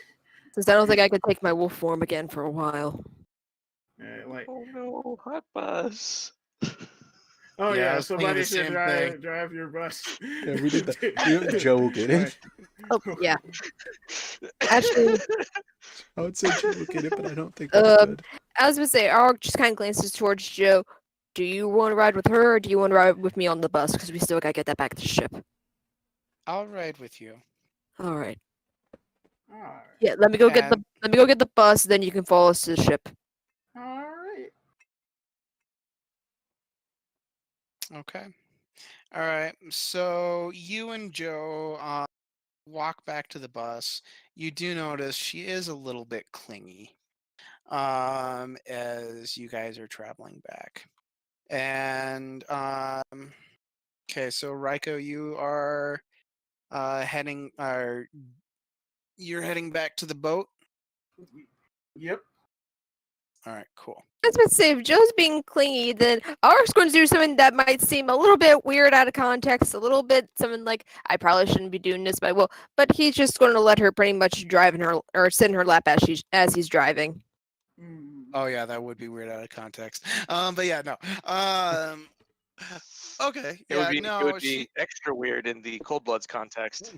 don't think I could take my wolf form again for a while. like, Oh no, hot bus. oh Yeah, I yeah, was thinking somebody the should same thing. drive your bus. Yeah, we did that. Joe will get it. Oh, yeah. Actually, I would say Joe will get it, but I don't think that's good. I was gonna say, Ark just kind of glances towards Joe. Do you want to ride with her, or do you want to ride with me on the bus? Because we still gotta get that back to the ship. I'll ride with you. All right. All right. Yeah, let me go get the bus. Then you can follow us to the ship. All right. Okay. All right. So you and Joe walk back to the bus. You do notice she is a little bit clingy as you guys are traveling back. And okay, so Raiko, you are you're heading back to the boat. Yep. All right, cool. I was about to say, if Joe's being clingy, then Ark's going to do something that might seem a little bit weird out of context, a little bit something like, I probably shouldn't be doing this, but I will. But he's just going to let her pretty much drive in her, or sit in her lap as he's driving. Oh yeah, that would be weird out of context. But yeah, no. Okay. It would be extra weird in the Cold Bloods context.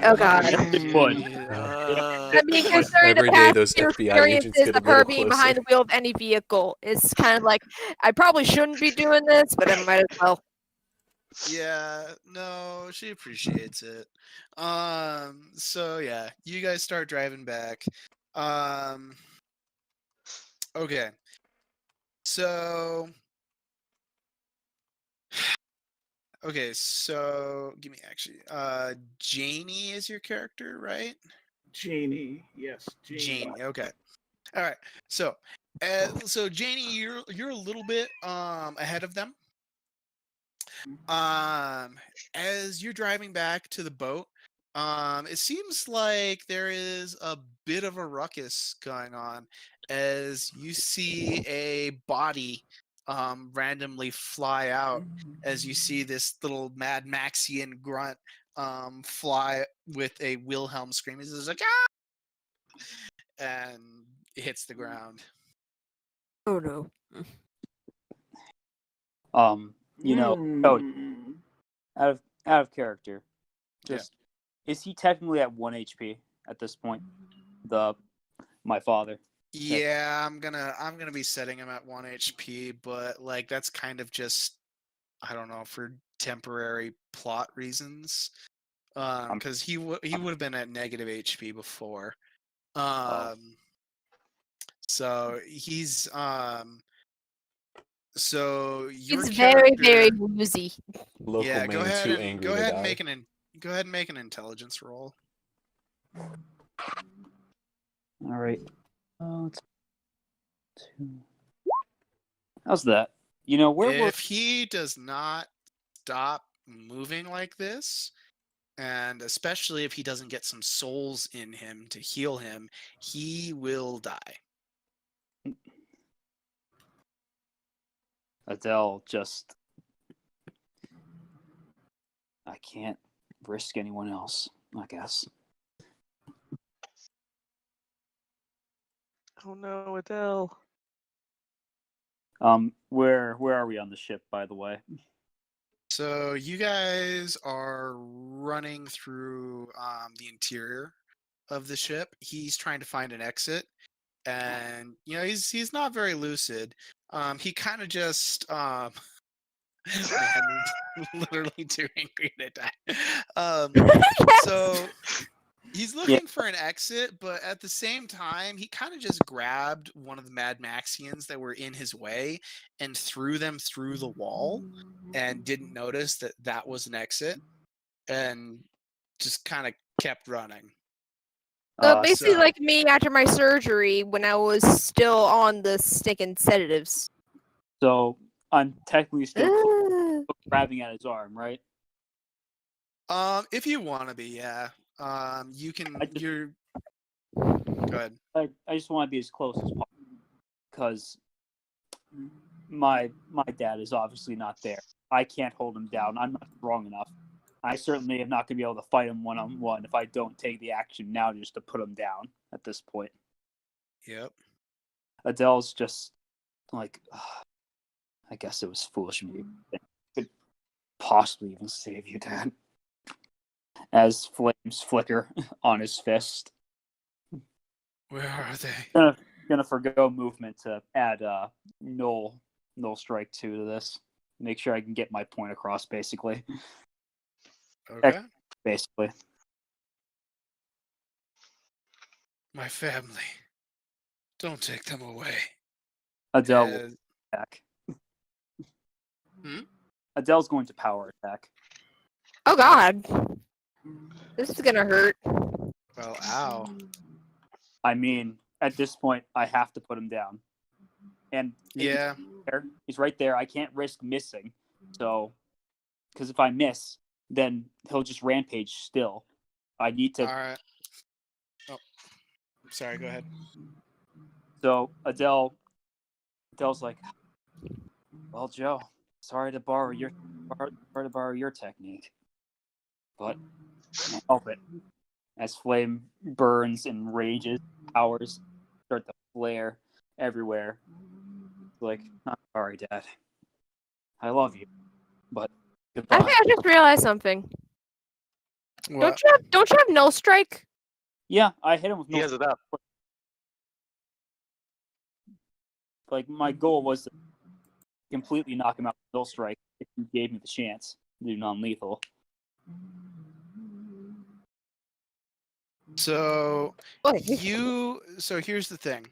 Oh god. It would. I mean, considering Every the day past those few FBI agents experiences get a of her little being closer. behind the wheel of any vehicle, it's kind of like, I probably shouldn't be doing this, but I might as well. Yeah, no, she appreciates it. So yeah, you guys start driving back. Okay. So give me Janie is your character, right? Janie, yes. Janie, okay. All right. So Janie, you're a little bit ahead of them. As you're driving back to the boat, it seems like there is a bit of a ruckus going on as you see a body randomly fly out as you see this little Mad Maxian grunt fly with a Wilhelm scream. He's like, ah! And it hits the ground. Oh no. Out of character. Is he technically at 1 HP at this point? My father. Yeah, I'm gonna be setting him at 1 HP, but like that's kind of just, I don't know, for temporary plot reasons. Because he would have been at negative HP before. So he's so your He's very, very character- woozy. Local yeah. man Go ahead too and angry go to ahead die. and make an intelligence roll. All right. Let's 2. How's that? You know, where were If he does not stop moving like this, and especially if he doesn't get some souls in him to heal him, he will die. Adele just... I can't risk anyone else, I guess. Oh no, Adele. Where are we on the ship, by the way? So you guys are running through the interior of the ship. He's trying to find an exit, and he's not very lucid. He kind of just man, literally too angry to die. So he's looking for an exit, but at the same time, he kind of just grabbed one of the Mad Maxians that were in his way and threw them through the wall, and didn't notice that that was an exit, and just kind of kept running. So basically, so- like me after my surgery when I was still on the stinking sedatives. So I'm technically still Ugh. grabbing at his arm, right? If you want to be, yeah. You can. I just- You're. Go ahead. I just want to be as close as possible because my dad is obviously not there. I can't hold him down. I'm not strong enough. I certainly am not going to be able to fight him one-on-one if I don't take the action now just to put him down at this point. Yep. Adele's just like, I guess it was foolish of me. I could possibly even save you, Dad. As flames flicker on his fist. Where are they? Gonna forgo movement to add null strike 2 to this. Make sure I can get my point across, basically. Okay. Basically. My family. Don't take them away. Adele will As- attack. Hmm? Adele's going to power attack. Oh God, this is gonna hurt. Well, ow. I mean, at this point, I have to put him down. And Yeah. he's right there. I can't risk missing. So, because if I miss, then he'll just rampage still. I need to. All right. Oh, sorry. Go ahead. So Adele's like, well, Joe, sorry to borrow your technique, but I can't help it. As flame burns and rages, powers start to flare everywhere. Like, I'm sorry, Dad. I love you, but I goodbye. think I just realized something. What? Don't you have null strike? Yeah, I hit him with He no. has it up. Like, my goal was to completely knock him out with null strike if he gave me the chance to do non-lethal. So Boy, So here's the thing.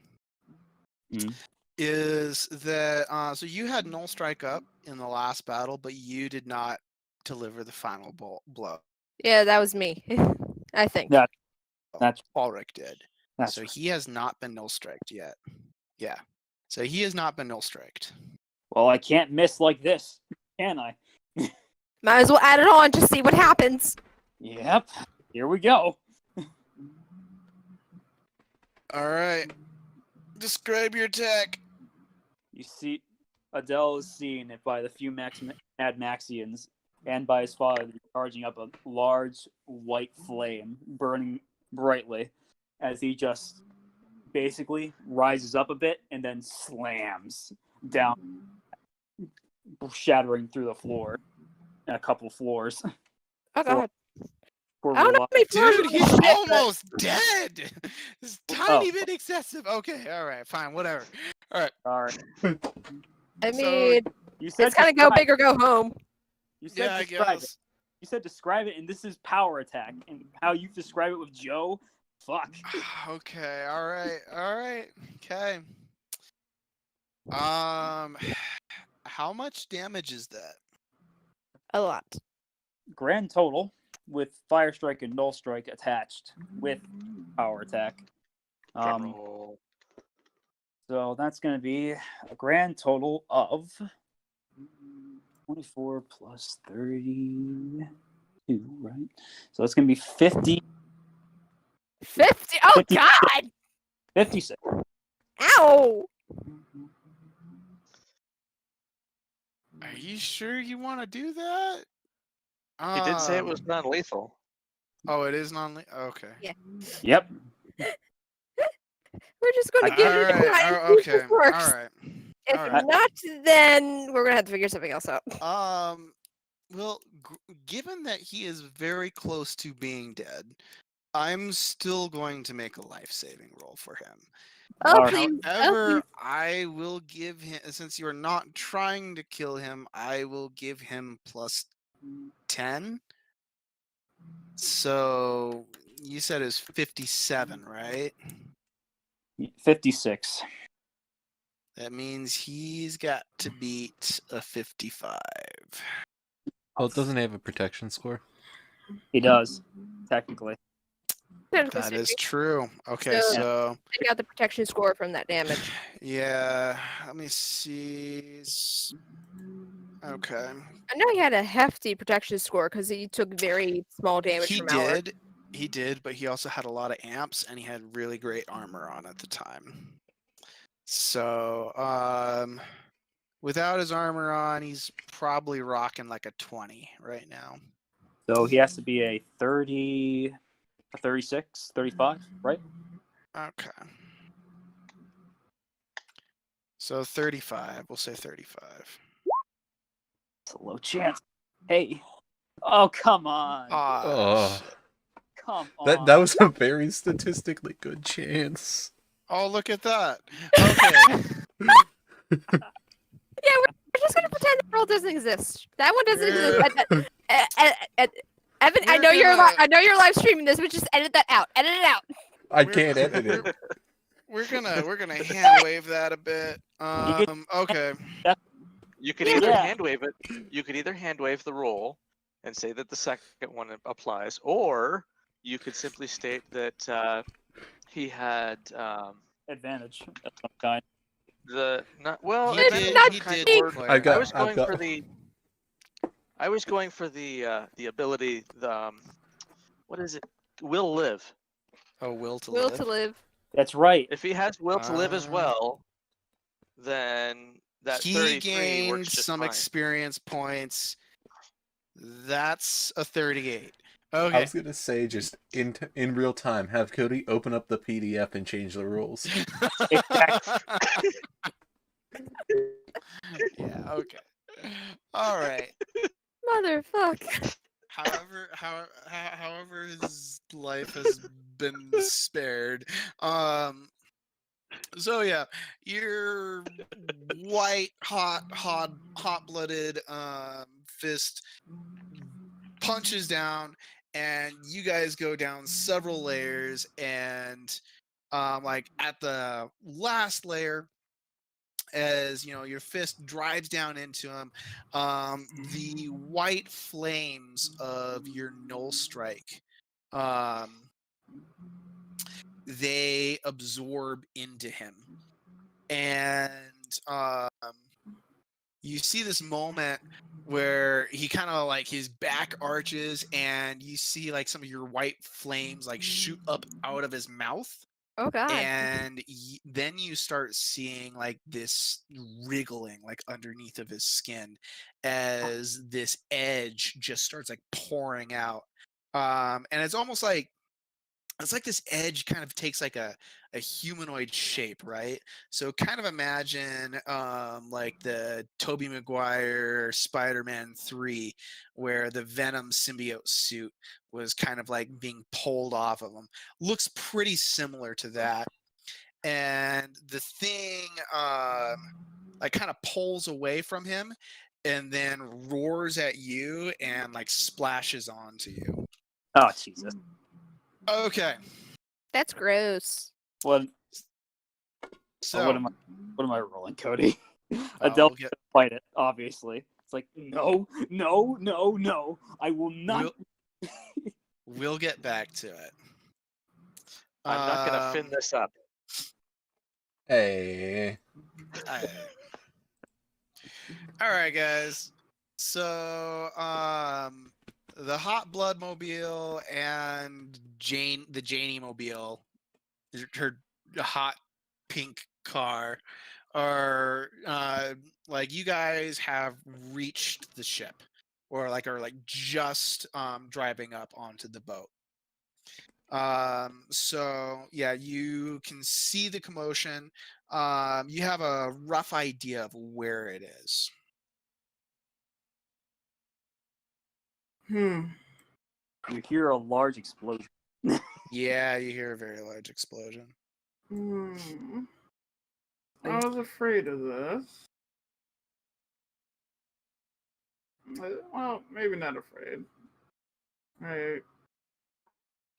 Mhm. Is that so you had null strike up in the last battle, but you did not deliver the final blow. yeah, that was me. I think. Yeah. That's Ulrich did. that's So he has not been null striked yet. Yeah. So he has not been null striked. well, I can't miss like this, can I? Might as well add it on to see what happens. Yep. Here we go. All right. Describe your attack. You see, Adele is seen by the few Mad Maxians and by his father charging up a large white flame, burning brightly, as he just basically rises up a bit and then slams down, shattering through the floor, and a couple floors. Oh God. For I don't know how many floors Dude, are he's on it, but- almost dead. It's tiny bit excessive. Okay, all right, fine, whatever. All right. All right. I So, mean, You said it's kind of go big or go home. You said Yeah, I describe it. guess. You said describe it, and this is power attack, and how you describe it with Joe. Fuck. Okay. All right. All right. Okay. How much damage is that? A lot. Grand total with Fire Strike and Null Strike attached with power attack. Drum roll. So that's going to be a grand total of 24 plus 32, right? So that's going to be 50. 50. Oh 50. God! 56. Ow! Are you sure you want to do that? He did say it was non-lethal. Oh, it is non-lethal. Okay. Yep. We're just going to I- give it a Alright, try and see if okay. this works. Alright. If Alright. not, then we're gonna have to figure something else out. Well, given that he is very close to being dead, I'm still going to make a life-saving roll for him. Oh, Alright. please. However, Oh, I will give him, since you are not trying to kill him, I will give him plus 10. So you said it's 57, right? 56. That means he's got to beat a 55. Well, doesn't he have a protection score? He does, technically. That is true. Okay, So- so Take out the protection score from that damage. yeah, let me see. Okay. I know he had a hefty protection score because he took very small damage He from Allard. did. He did, but he also had a lot of amps and he had really great armor on at the time. So, without his armor on, he's probably rocking like a 20 right now. So he has to be a 30, a 36, 35, right? Okay. So 35. We'll say 35. It's a low chance. Hey. Oh, come on. Oh. Shit. Come on. That was a very statistically good chance. Oh, look at that. Okay. Yeah, we're just gonna pretend the world doesn't exist. That one doesn't exist. Evan, I We're know you're gonna- I know you're live streaming this, but just edit that out. Edit it out. I We're- can't edit it. We're gonna hand wave that a bit. could- Okay. You could Yeah. either Yeah. hand wave it. You could either hand wave the roll and say that the second one applies, or you could simply state that he had Advantage of some kind. the not well. He advantage did- is he kind of did word. declare. I've got- I was I've going got- for the. I was going for the ability the what is it? Will live. Oh, will to Will live. to live. That's right. If he has will to live as well, then that He 33 gained works just some fine. experience points. That's a 38. I Okay. was gonna say, just in real time, have Cody open up the PDF and change the rules. Yeah. Okay. All right. Motherfuck. However, his life has been spared. So yeah, your white, hot-blooded fist punches down, and you guys go down several layers, and like at the last layer, as you know, your fist drives down into him, the white flames of your null strike, they absorb into him, and you see this moment where he kind of like his back arches, and you see like some of your white flames like shoot up out of his mouth. Oh God. And then you start seeing like this wriggling like underneath of his skin as this edge just starts like pouring out, and it's almost like this edge kind of takes like a humanoid shape, right? So kind of imagine like the Tobey Maguire Spider-Man 3, where the Venom symbiote suit was kind of like being pulled off of him. Looks pretty similar to that. And the thing like kind of pulls away from him, and then roars at you and like splashes onto you. Oh Jesus! Okay, That's gross. What? so What am I rolling, Cody? we'll Adele get fight it. Obviously, it's like no, no, no, no. I will not. we'll get back to it. I'm not gonna fin this up. Hey. All right, guys. So, the Hot Blood Mobile and the Janie Mobile, her hot pink car, are like you guys have reached the ship, or like are like just driving up onto the boat. So yeah, you can see the commotion. You have a rough idea of where it is. Hmm. You hear a large explosion. Yeah, you hear a very large explosion. Hmm. I was afraid of this. Well, maybe not afraid. Right.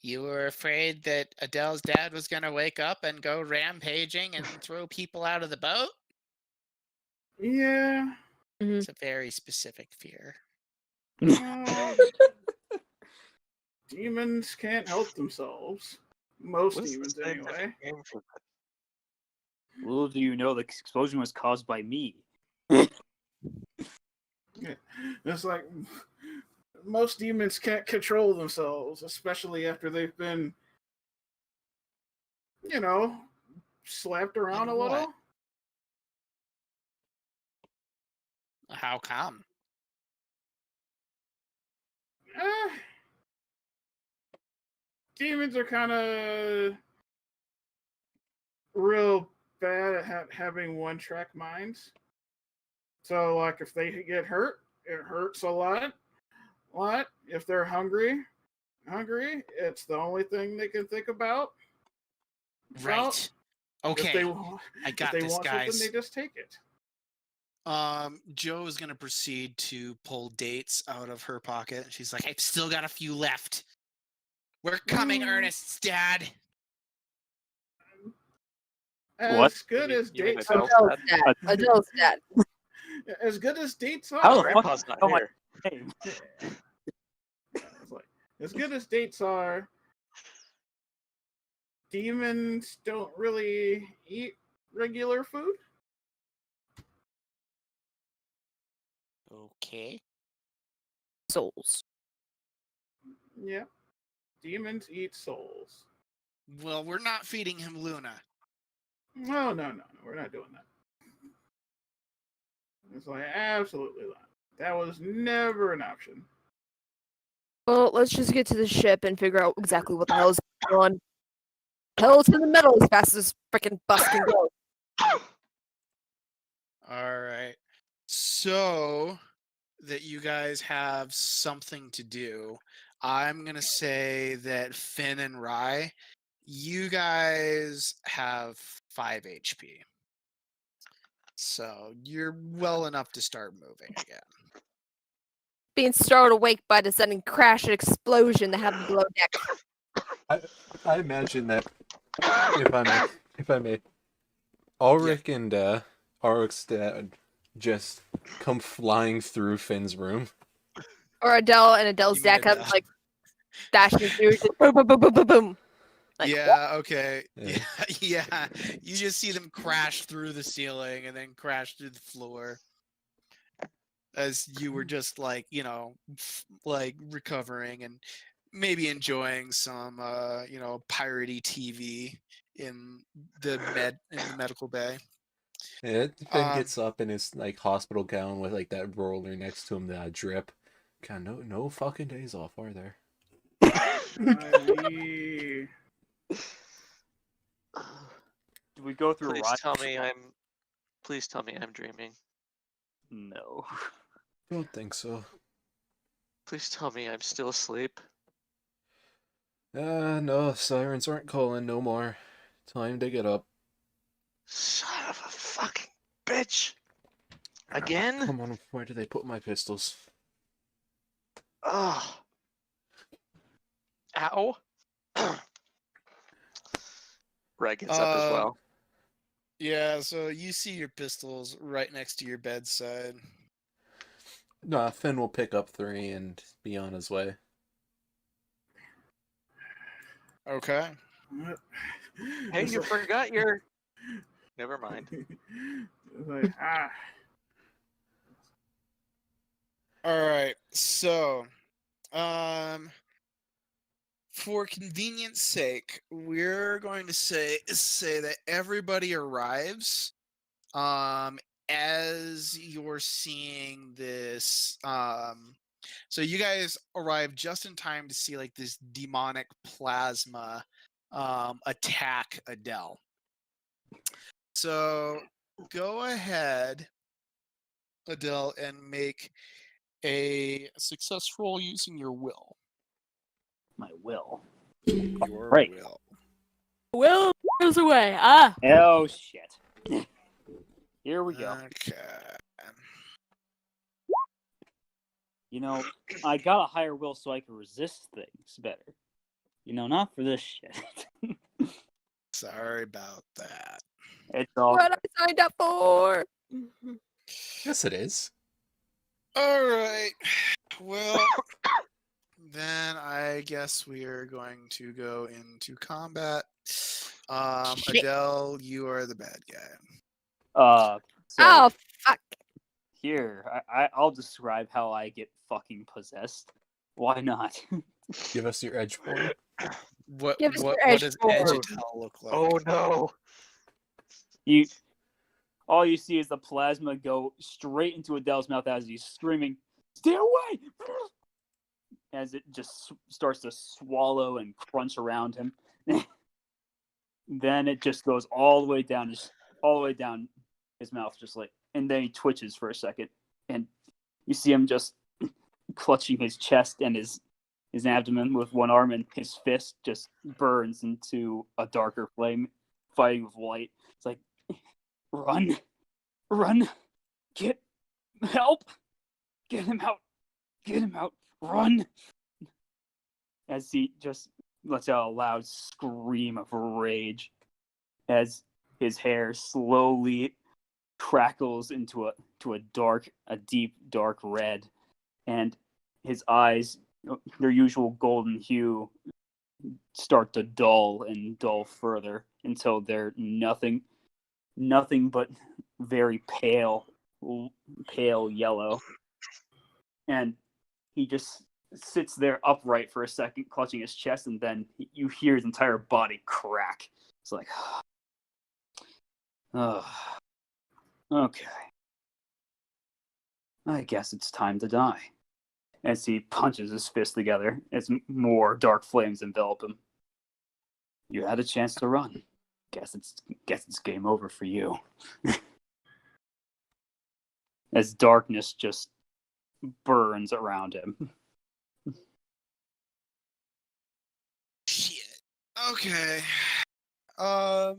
You were afraid that Adele's dad was going to wake up and go rampaging and throw people out of the boat? Yeah. It's a very specific fear. Well, demons can't help themselves. Most What is demons, the scientific anyway. name for that? Little do you know, the explosion was caused by me. It's like most demons can't control themselves, especially after they've been, slapped around a What? little. How come? Eh, demons are kind of real bad at having one-track minds. So, like, if they get hurt, it hurts a lot. If they're hungry, it's the only thing they can think about. Right. If Okay. they I if got they this, want guys. something, they just take it. Joe is going to proceed to pull dates out of her pocket. She's like, I've still got a few left. We're coming, Ernest's dad. What? As good as You mean dates Adele's are, dad? Adele's dad. as good as dates How the are, fuck Grandpa's not know my here. name? it's like, as good as dates are, demons don't really eat regular food. Okay. Souls. Yeah, demons eat souls. Well, we're not feeding him Luna. No, we're not doing that. It's like absolutely not. That was never an option. Well, let's just get to the ship and figure out exactly what the hell is going on. Hell to the metal as fast as freaking bus can go. All right. So that you guys have something to do, I'm going to say that Finn and Rye, you guys have 5 HP. So you're well enough to start moving again. Being startled awake by the sudden crash and explosion that happened below deck. I imagine that if I may, Ulrich and Ulrich's dad just come flying through Finn's room. Or Adele and Adele's You mean dad comes Adele. like dashing through, just boom, boom, boom, boom, boom, boom. Like, Yeah, okay. Yeah. Yeah. You just see them crash through the ceiling and then crash through the floor. As you were just like, like recovering and maybe enjoying some piratey TV in the medical bay. Yeah, Finn Um, gets up in his like hospital gown with like that roller next to him, that drip. God, no fucking days off, are there? Aye. Do we go through Please Ryan? tell me I'm dreaming. No. Don't think so. Please tell me I'm still asleep. No, sirens aren't calling no more. Time to get up. Son of a fucking bitch. Again? Come on, where do they put my pistols? Ugh. Ow. Reg gets up as well. Yeah, so you see your pistols right next to your bedside. Nah, Finn will pick up 3 and be on his way. Okay. Hey, It's you like- forgot your. Never mind. it's like, All right. So, for convenience sake, we're going to say that everybody arrives as you're seeing this so you guys arrive just in time to see like this demonic plasma attack Adele. So go ahead, Adele, and make a success roll using your will. My will. Your Right. will. Will goes away. Ah. Oh shit. Here we go. Okay. You know, I got a higher will so I can resist things better. You know, not for this shit. Sorry about that. It's all What I signed up for. Yes, it is. All right. Well, then I guess we are going to go into combat. Shit. Adele, you are the bad guy. so Oh fuck. here, I'll describe how I get fucking possessed. Why not? Give us your edge form. What Give us what, your what edge does form. Edge Adele look like? Oh no. All you see is the plasma go straight into Adele's mouth as he's screaming, "Stay away!" As it just starts to swallow and crunch around him. Then it just goes all the way down his mouth, just like, and then he twitches for a second, and you see him just clutching his chest and his abdomen with one arm, and his fist just burns into a darker flame, fighting with light. It's like, run, get help, get him out, run! As he just lets out a loud scream of rage, as his hair slowly crackles into a deep dark red, and his eyes, their usual golden hue, start to dull and dull further until they're nothing but very pale yellow. And he just sits there upright for a second, clutching his chest, and then you hear his entire body crack. It's like, okay. I guess it's time to die. As he punches his fist together, as more dark flames envelop him. You had a chance to run. Guess it's game over for you. As darkness just burns around him. Shit. Okay. All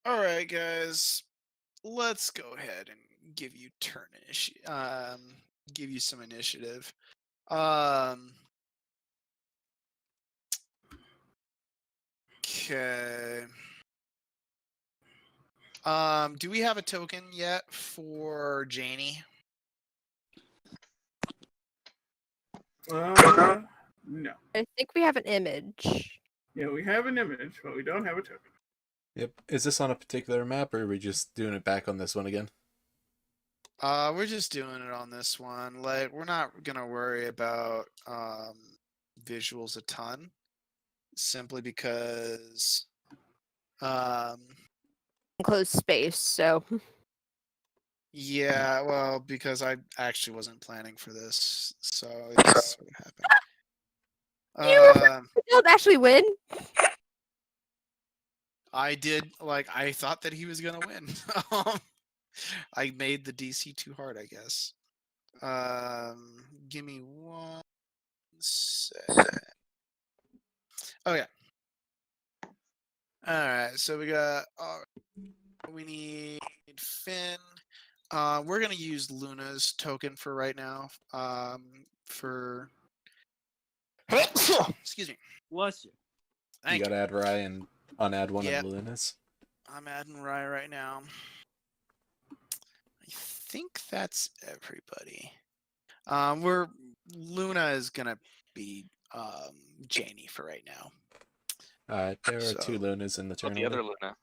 right, guys. Let's go ahead and give you give you some initiative. Okay. Do we have a token yet for Janie? no. I think we have an image. Yeah, we have an image, but we don't have a token. Yep. Is this on a particular map, or are we just doing it back on this one again? We're just doing it on this one. Like, we're not gonna worry about visuals a ton, simply because Enclosed space, so yeah, well, because I actually wasn't planning for this, so it just sort of happened. don't actually win. I did, like, I thought that he was gonna win. I made the DC too hard, I guess. Give me 1 sec. Oh yeah. All right, so we got We need Finn. We're gonna use Luna's token for right now. For excuse me. Bless you. You Thank gotta you. add Rye and unadd one Yep. of Luna's. I'm adding Rye right now. I think that's everybody. We're Luna is gonna be Janie for right now. There are two So- Lunas in the Oh, the tournament. other Luna.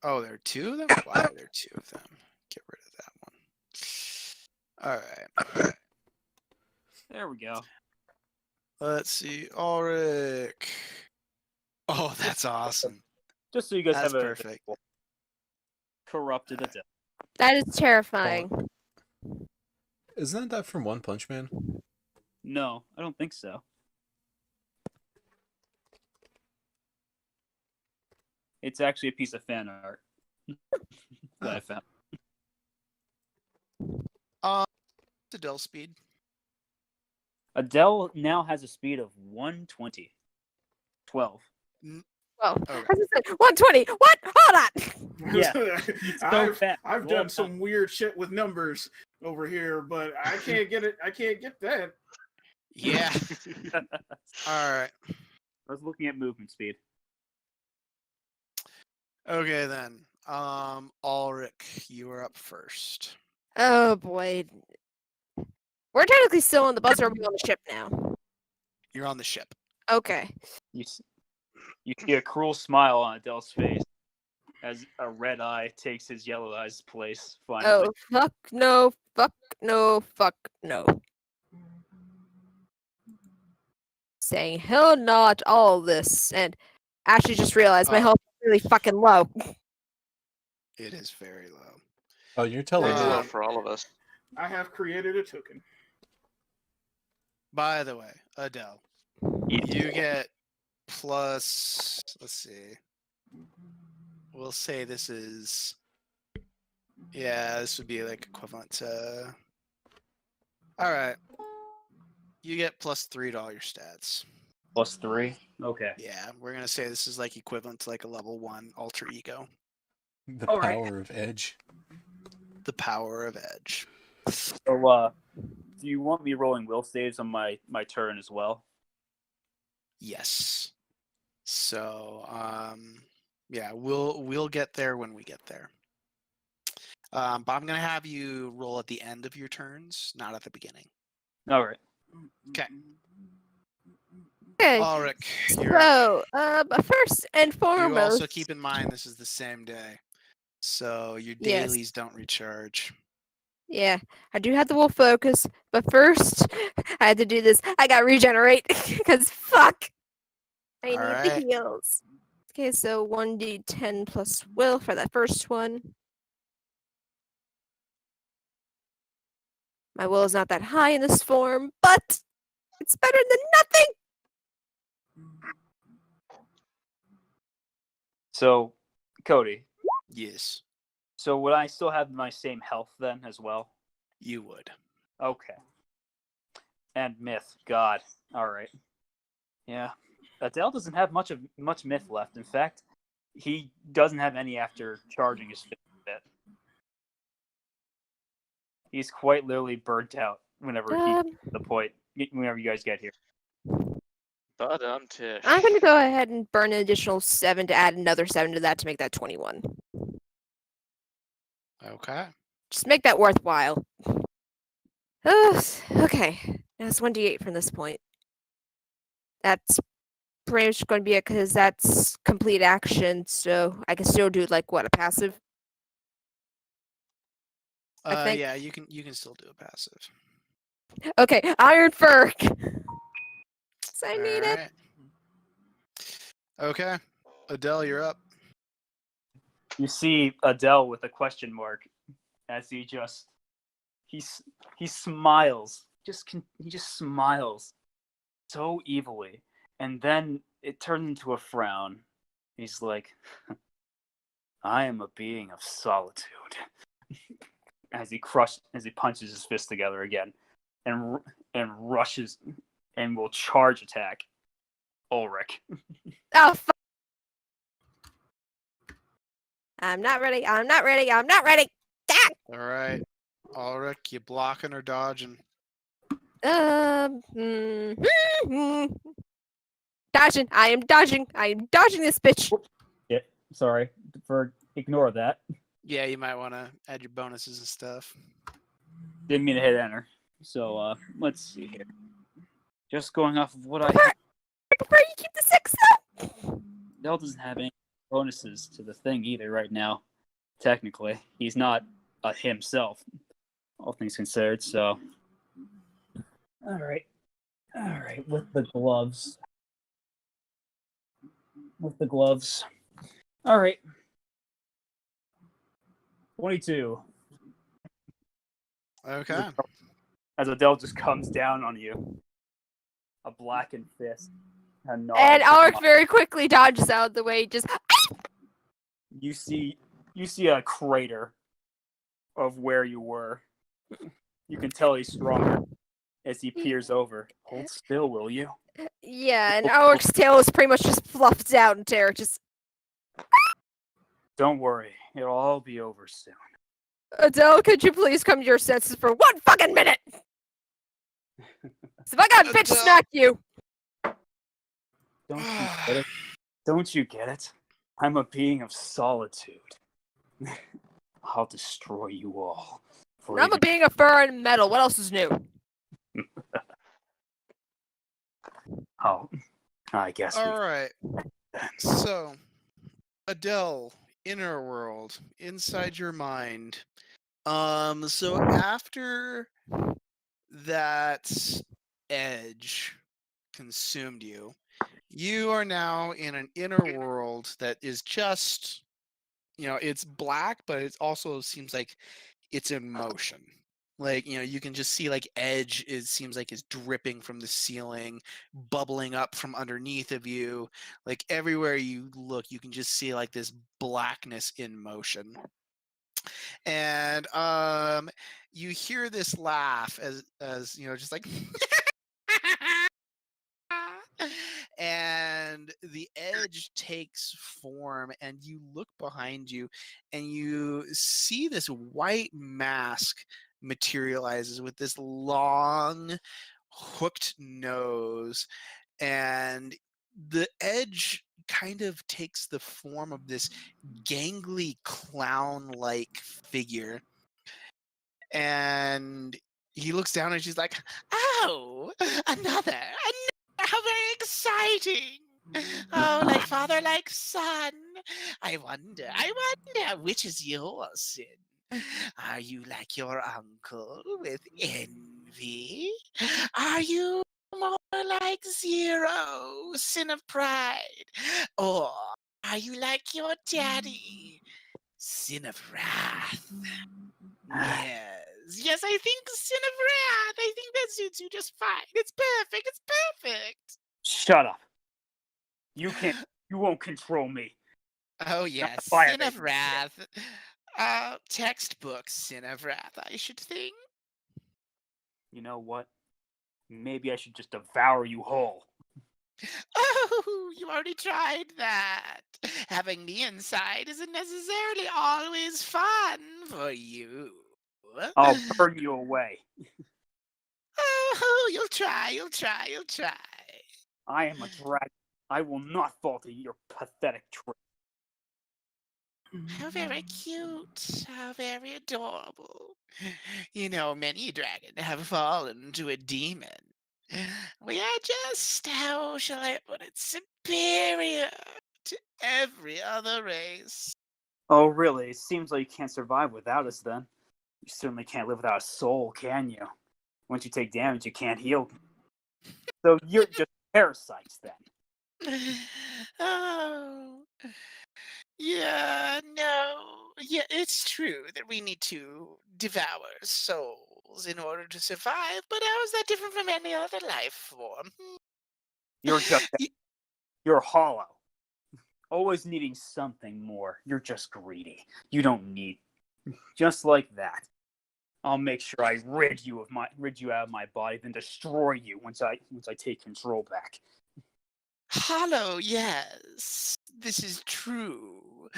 Oh, there are two of them? Why are there two of them? Get rid of that one. Alright. There we go. Let's see. Ulrich. Oh, that's awesome. Just so you guys That's have a perfect. corrupted Adele. That is terrifying. Isn't that from One Punch Man? No, I don't think so. It's actually a piece of fan art that I found. Adele speed. Adele now has a speed of 120. 12. Well, Okay. as I said, 120. What? Hold on. Yeah, It's so I've, fast. I've Roll done up. some weird shit with numbers over here, but I can't get it. I can't get that. Yeah. Alright. I was looking at movement speed. Okay then. Ulrich, you are up first. Oh boy. We're technically still on the bus, or are we on the ship now? You're on the ship. Okay. You see a cruel smile on Adele's face as a red eye takes his yellow eye's place. Finally, Oh, fuck no, fuck no, fuck no. Saying hell not all this, and actually just realized my Oh. health is really fucking low. It is very low. Oh, you're telling Very me. low for all of us. I have created a token. By the way, Adele, you get plus. Let's see. We'll say this is. Yeah, this would be like equivalent to. All right. You get +3 to all your stats. +3. Okay. Yeah, we're gonna say this is like equivalent to like a level 1 alter ego. The All right. power of Edge. The power of Edge. So, do you want me rolling will saves on my turn as well? Yes. So, yeah, we'll get there when we get there. But I'm gonna have you roll at the end of your turns, not at the beginning. All right. Okay. Okay. Ulrich, you're up. So, but first and You foremost, also keep in mind this is the same day, so your Yes. dailies don't recharge. yeah, I do have the wolf focus, but first I had to do this. I got regenerate because fuck, I need the Alright. heals. Okay, so 1d10 plus will for that first one. My will is not that high in this form, but it's better than nothing. So, Cody. Yes, So would I still have my same health then as well? you would. Okay. And myth, God. All right. Yeah. Adele doesn't have much myth left. In fact, he doesn't have any after charging his fifth bit. He's quite literally burnt out whenever he the point. Whenever you guys get here. But Tish. I'm going to go ahead and burn an additional 7 to add another 7 to that to make that 21. Okay. Just make that worthwhile. Okay, now it's 1d8 from this point. That's pretty much going to be it because that's complete action, so I can still do like what, a passive? I think. Yeah, you can still do a passive. Okay, Iron Fur. So I need it. Alright. Okay. Adele, you're up. You see Adele with a question mark as he smiles. He just smiles so evilly, and then it turns into a frown. He's like, "I am a being of solitude." as he punches his fist together again, and rushes and will charge attack Ulrich. Oh, fuck. I'm not ready. I'm not ready. I'm not ready. Ah! All right, Ulrich, you blocking or dodging? Dodging. I am dodging. I am dodging this bitch. Yeah, sorry ignore that. Yeah, you might want to add your bonuses and stuff. Didn't mean to hit enter. So let's see here. Just going off of what I Prefer you keep the 6 though. Dell doesn't have any bonuses to the thing either right now. Technically, he's not himself, all things considered. So, all right, with the gloves, All right, 22. Okay. As Adele just comes down on you, a blackened fist. And Alric very quickly dodges out of the way. Just You see a crater of where you were. You can tell he's stronger as he peers over. Hold still, will you? yeah, and Alric's tail is pretty much just fluffed out and Terra just. Don't worry, it'll all be over soon. Adele, could you please come to your senses for 1 fucking minute? So if I got bitch Adele. smack you. Don't you get it? Don't you get it? I'm a being of solitude. I'll destroy you all. For I'm a even- being of fur and metal. What else is new? Oh, I guess. All right. So, Adele, inner world, inside your mind. So after that edge consumed you, you are now in an inner world that is just, it's black, but it also seems like it's in motion. Like, you can just see like edge seems like is dripping from the ceiling, bubbling up from underneath of you. Like everywhere you look, you can just see like this blackness in motion. And you hear this laugh as just like and the edge takes form, and you look behind you and you see this white mask materializes with this long hooked nose, and the edge kind of takes the form of this gangly clown-like figure. And he looks down and she's like, "Oh, another, how very exciting. Oh, like father, like son. I wonder, which is your sin? Are you like your uncle with envy? Are you more like Zero, sin of pride? Or are you like your daddy, sin of wrath?" Yes, I think sin of wrath. I think that suits you just fine. It's perfect. It's perfect. Shut up. You won't control me. Oh yes, fire sin of baby. wrath. Textbook sin of wrath, I should think. You know what? Maybe I should just devour you whole. Oh, you already tried that. Having me inside isn't necessarily always fun for you. I'll burn you away. Oh, you'll try. I am a dragon. I will not fall to your pathetic trick. How very cute. How very adorable. Many dragons have fallen to a demon. We are just, how shall I put it, superior to every other race. Oh, really? It seems like you can't survive without us then. You certainly can't live without a soul, can you? Once you take damage, you can't heal. So you're just parasites then. Oh. Yeah, no. Yeah, it's true that we need to devour souls in order to survive, but how is that different from any other life form? You're just Y- you're hollow. Always needing something more. You're just greedy. You don't need just like that. I'll make sure I rid you out of my body, then destroy you once I take control back. Hollow, yes. This is true.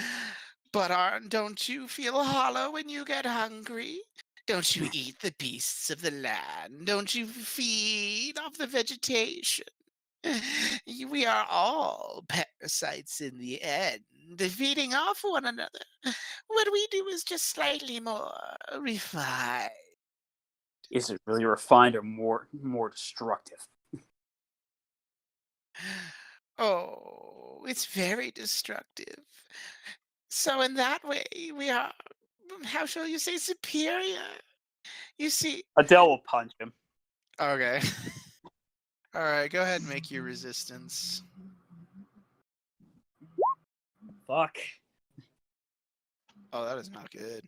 But don't you feel hollow when you get hungry? Don't you eat the beasts of the land? Don't you feed off the vegetation? We are all parasites in the end, feeding off one another. What we do is just slightly more refined. Is it really refined or more destructive? Oh, it's very destructive. So in that way, we are, how shall you say, superior. You see, Adele will punch him. okay. All right, go ahead and make your resistance. Fuck. Oh, that is not good.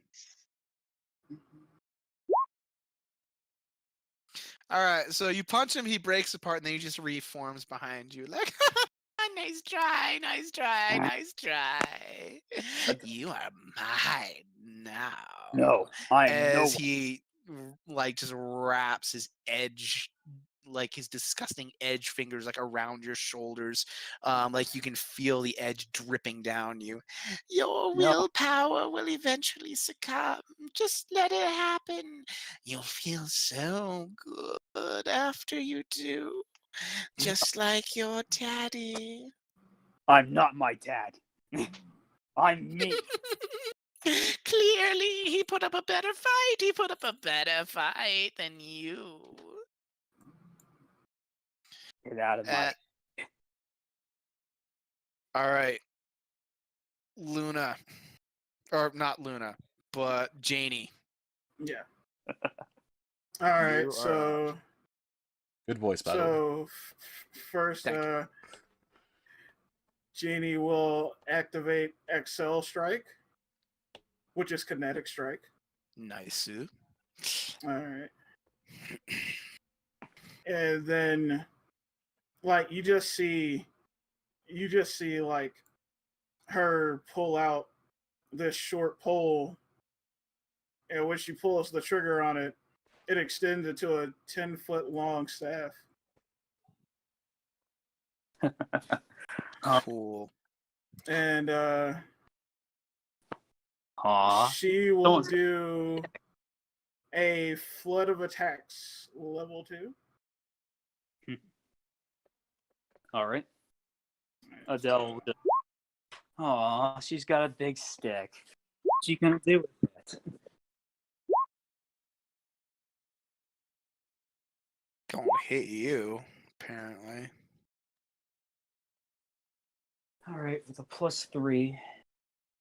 All right, so you punch him, he breaks apart, and then he just reforms behind you. Like, nice try, nice try, nice try. You are mine now. No, I am no As he like just wraps his edge, like his disgusting edge fingers, like around your shoulders, like you can feel the edge dripping down you. Your No. willpower will eventually succumb. Just let it happen. You'll feel so good after you do, just like your daddy. I'm not my dad. I'm me. Clearly, he put up a better fight. He put up a better fight than you. Get out of my. All right, Luna, or not Luna, but Janie. Yeah. All right. You are So up. Good voice, by the way. so first, Thank you. Genie will activate Excel Strike, which is Kinetic Strike. Nice. All right. And then, like, you just see like her pull out this short pole, and when she pulls the trigger on it, it extends into a 10-foot long staff. Cool. And Aw. she will Someone's- do a flood of attacks, level 2. All right. Adele will just. Aw, she's got a big stick. She can do with it. Gonna hit you, apparently. All right, with a +3.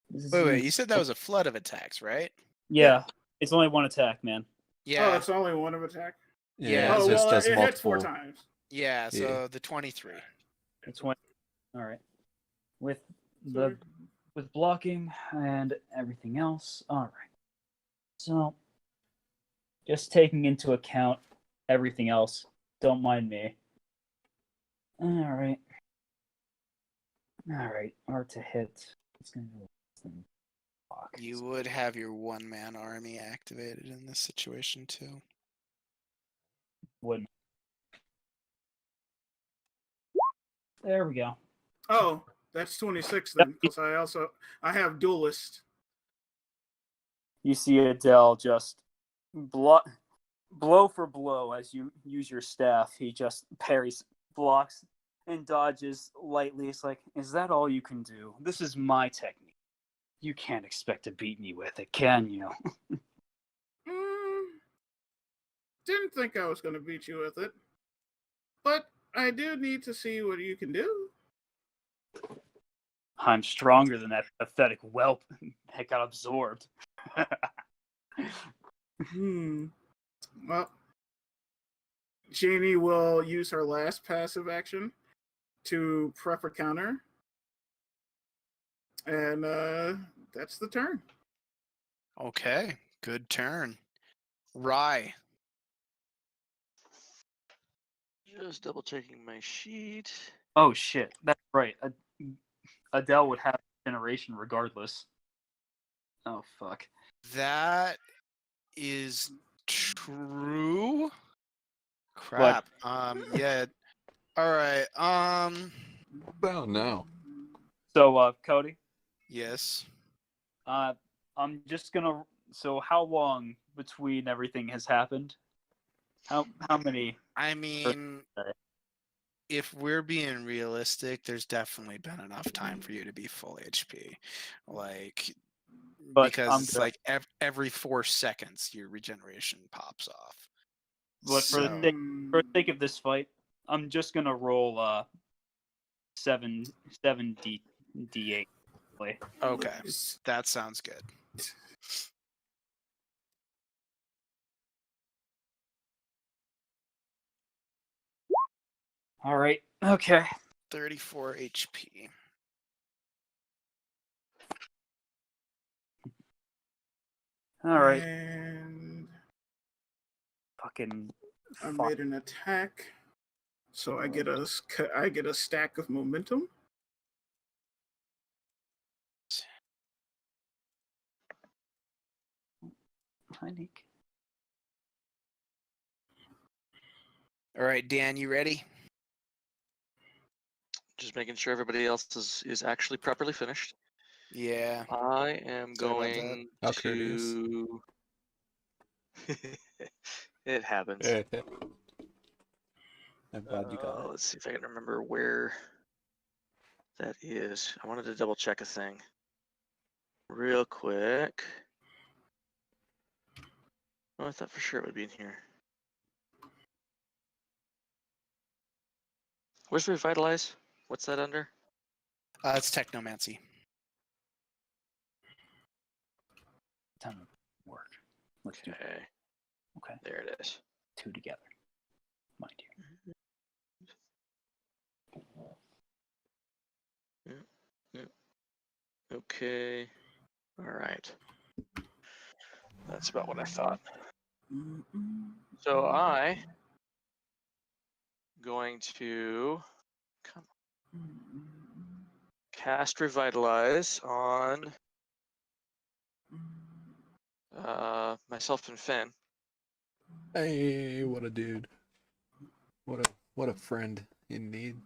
This is Wait, you said that was a flood of attacks, right? Yeah, it's only one attack, man. Oh, Yeah. it's only one of attack. Yeah, it Oh just well, does it hits 4 multiple. times. Yeah, so Yeah. the 23. It's one. All right, with Sorry. with blocking and everything else. All right. So, just taking into account everything else, don't mind me. All right. All right. R to hit. It's gonna be less than block. You would have your one-man army activated in this situation too. Wouldn't. There we go. Oh, that's 26 then, because I have duelist. You see Adele just blow for blow as you use your staff. He just parries, blocks, and dodges lightly. It's like, is that all you can do? This is my technique. You can't expect to beat me with it, can you? Didn't think I was going to beat you with it, but I do need to see what you can do. I'm stronger than that pathetic whelp that got absorbed. Well, Janie will use her last passive action to prep a counter. And that's the turn. Okay, good turn. Rye. Just double checking my sheet. Oh shit, that's right. Adele would have generation regardless. Oh fuck. That is true. Crap. Yeah. All right. Well, no. So Cody, Yes. I'm just gonna. So, how long between everything has happened? How many? I mean, if we're being realistic, there's definitely been enough time for you to be full HP. Like, But because I'm it's gonna- like every 4 seconds your regeneration pops off. But for the So, sake, for the sake of this fight, I'm just gonna roll 7 d8. okay, that sounds good. All right. Okay. 34 HP. All right. And Fucking. I fuck. made an attack, so I get a stack of momentum. Hi, Nick. All right, Dan, you ready? Just making sure everybody else is actually properly finished. Yeah. I am Sorry about that. going How courteous. to. It happens. I'm glad you got it. Let's see if I can remember where that is. I wanted to double check a thing real quick. Oh, I thought for sure it would be in here. Where's Revitalize? What's that under? It's Technomancy. Time to work. Let's do Okay, okay. there it is. 2 together, mind you. Okay. All right. That's about what I thought. So I going to cast Revitalize on myself and Finn. Hey, what a dude. What a friend in need.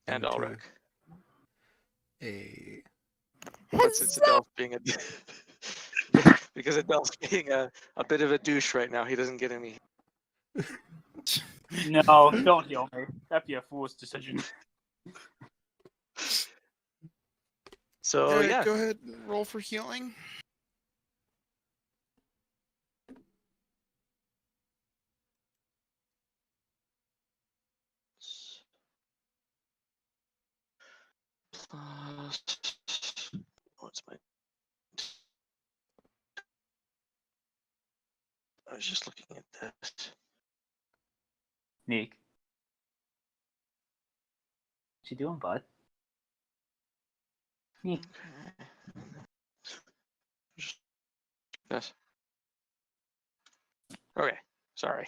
And Number Ulrich. Hey. But since Adele's being a because Adele's being a bit of a douche right now, he doesn't get any. No, don't heal me. That'd be a fool's decision. So All right, yeah, go ahead and roll for healing. plus what's my? I was just looking at this. Nick. What you doing, bud? Nick. Okay. Yes. Okay. Sorry.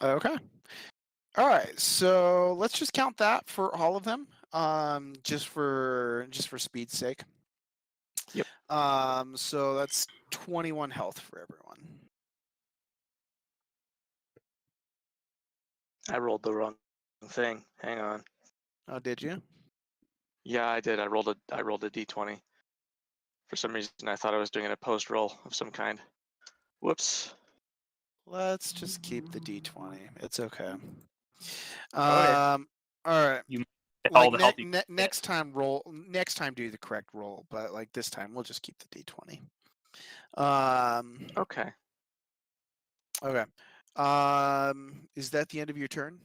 Okay. All right, so let's just count that for all of them, just for speed's sake. Yep. So that's 21 health for everyone. I rolled the wrong thing. Hang on. Oh, did you? Yeah, I did. I rolled a d20. For some reason, I thought I was doing a post roll of some kind. Whoops. Let's just keep the D20. It's okay. Okay. All right. All Like the help you next time do the correct roll, but like this time we'll just keep the D20. Okay. Okay. Is that the end of your turn?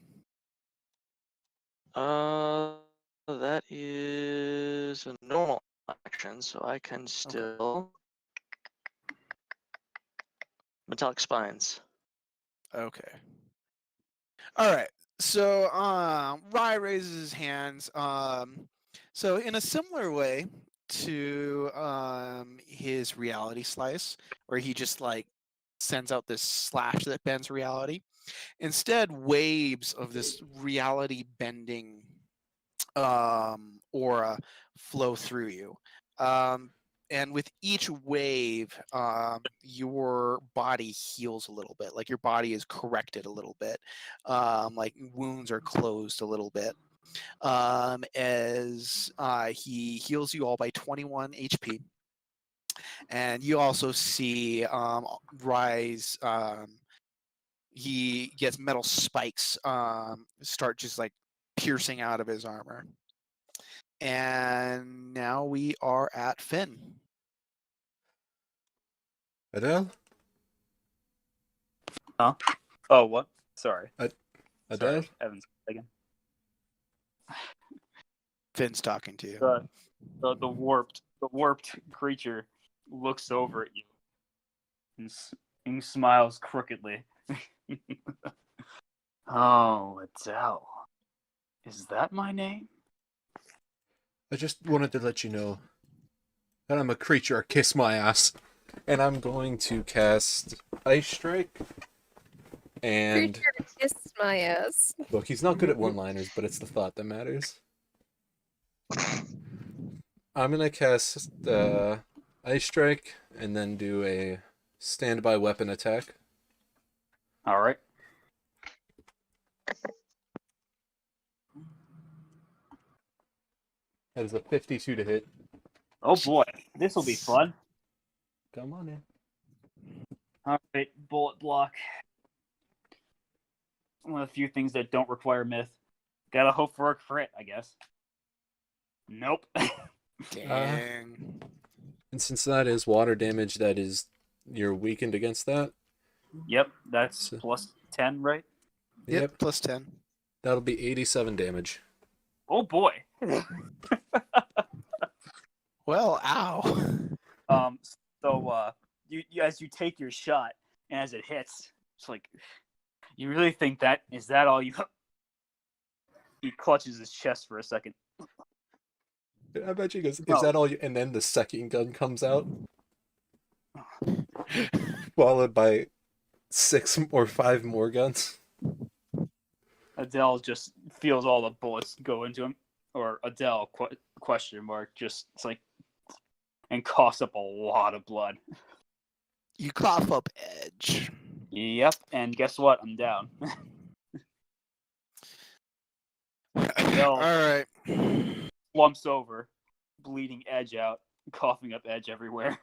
That is a normal action, so I can still metallic spines. Okay. All right. So Rye raises his hands. So in a similar way to his reality slice, where he just like sends out this slash that bends reality, instead waves of this reality bending aura flow through you. And with each wave, your body heals a little bit. Like your body is corrected a little bit. Like wounds are closed a little bit. as he heals you all by 21 HP. And you also see Rise. He gets metal spikes start just like piercing out of his armor. And now we are at Finn. Adele? Huh? Oh, what? Sorry. Adele? Sorry, Evan's again. Finn's talking to you. The warped creature looks over at you and smiles crookedly. Oh, Adele. Is that my name? I just wanted to let you know that I'm a creature, kiss my ass. And I'm going to cast Ice Strike. And Creature kiss my ass. look, he's not good at one-liners, but it's the thought that matters. I'm gonna cast Ice Strike and then do a standby weapon attack. All right. That is a 52 to hit. Oh boy, this will be fun. Come on in. All right, bullet block. One of the few things that don't require myth. Gotta hope for a crit, I guess. Nope. Dang. And since that is water damage, you're weakened against that. Yep, that's plus 10, right? Yep, plus 10. That'll be 87 damage. Oh boy. Well, ow. So you as you take your shot and as it hits, it's like, you really think that is that all you? He clutches his chest for a second. I bet you goes, is No. that all you? And then the second gun comes out, followed by 6 or 5 more guns. Adele just feels all the bullets go into him, or Adele question mark just it's like, and coughs up a lot of blood. You cough up Edge. Yep, and guess what? I'm down. All right. Slumps over, bleeding Edge out, coughing up Edge everywhere.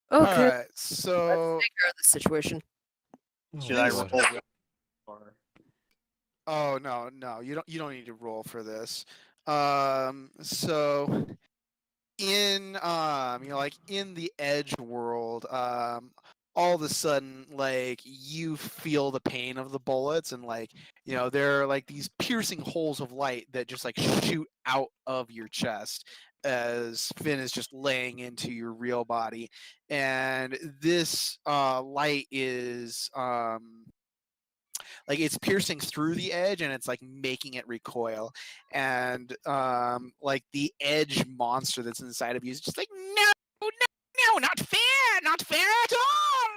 All Okay. right. So, Let's take care of this situation. Should I God. roll? Or oh no, you don't need to roll for this. So in like in the Edge world, all of a sudden, like, you feel the pain of the bullets, and like, there are like these piercing holes of light that just like shoot out of your chest as Finn is just laying into your real body, and this light is like, it's piercing through the Edge, and it's like making it recoil, and like the Edge monster that's inside of you is just like, no, not fair at all.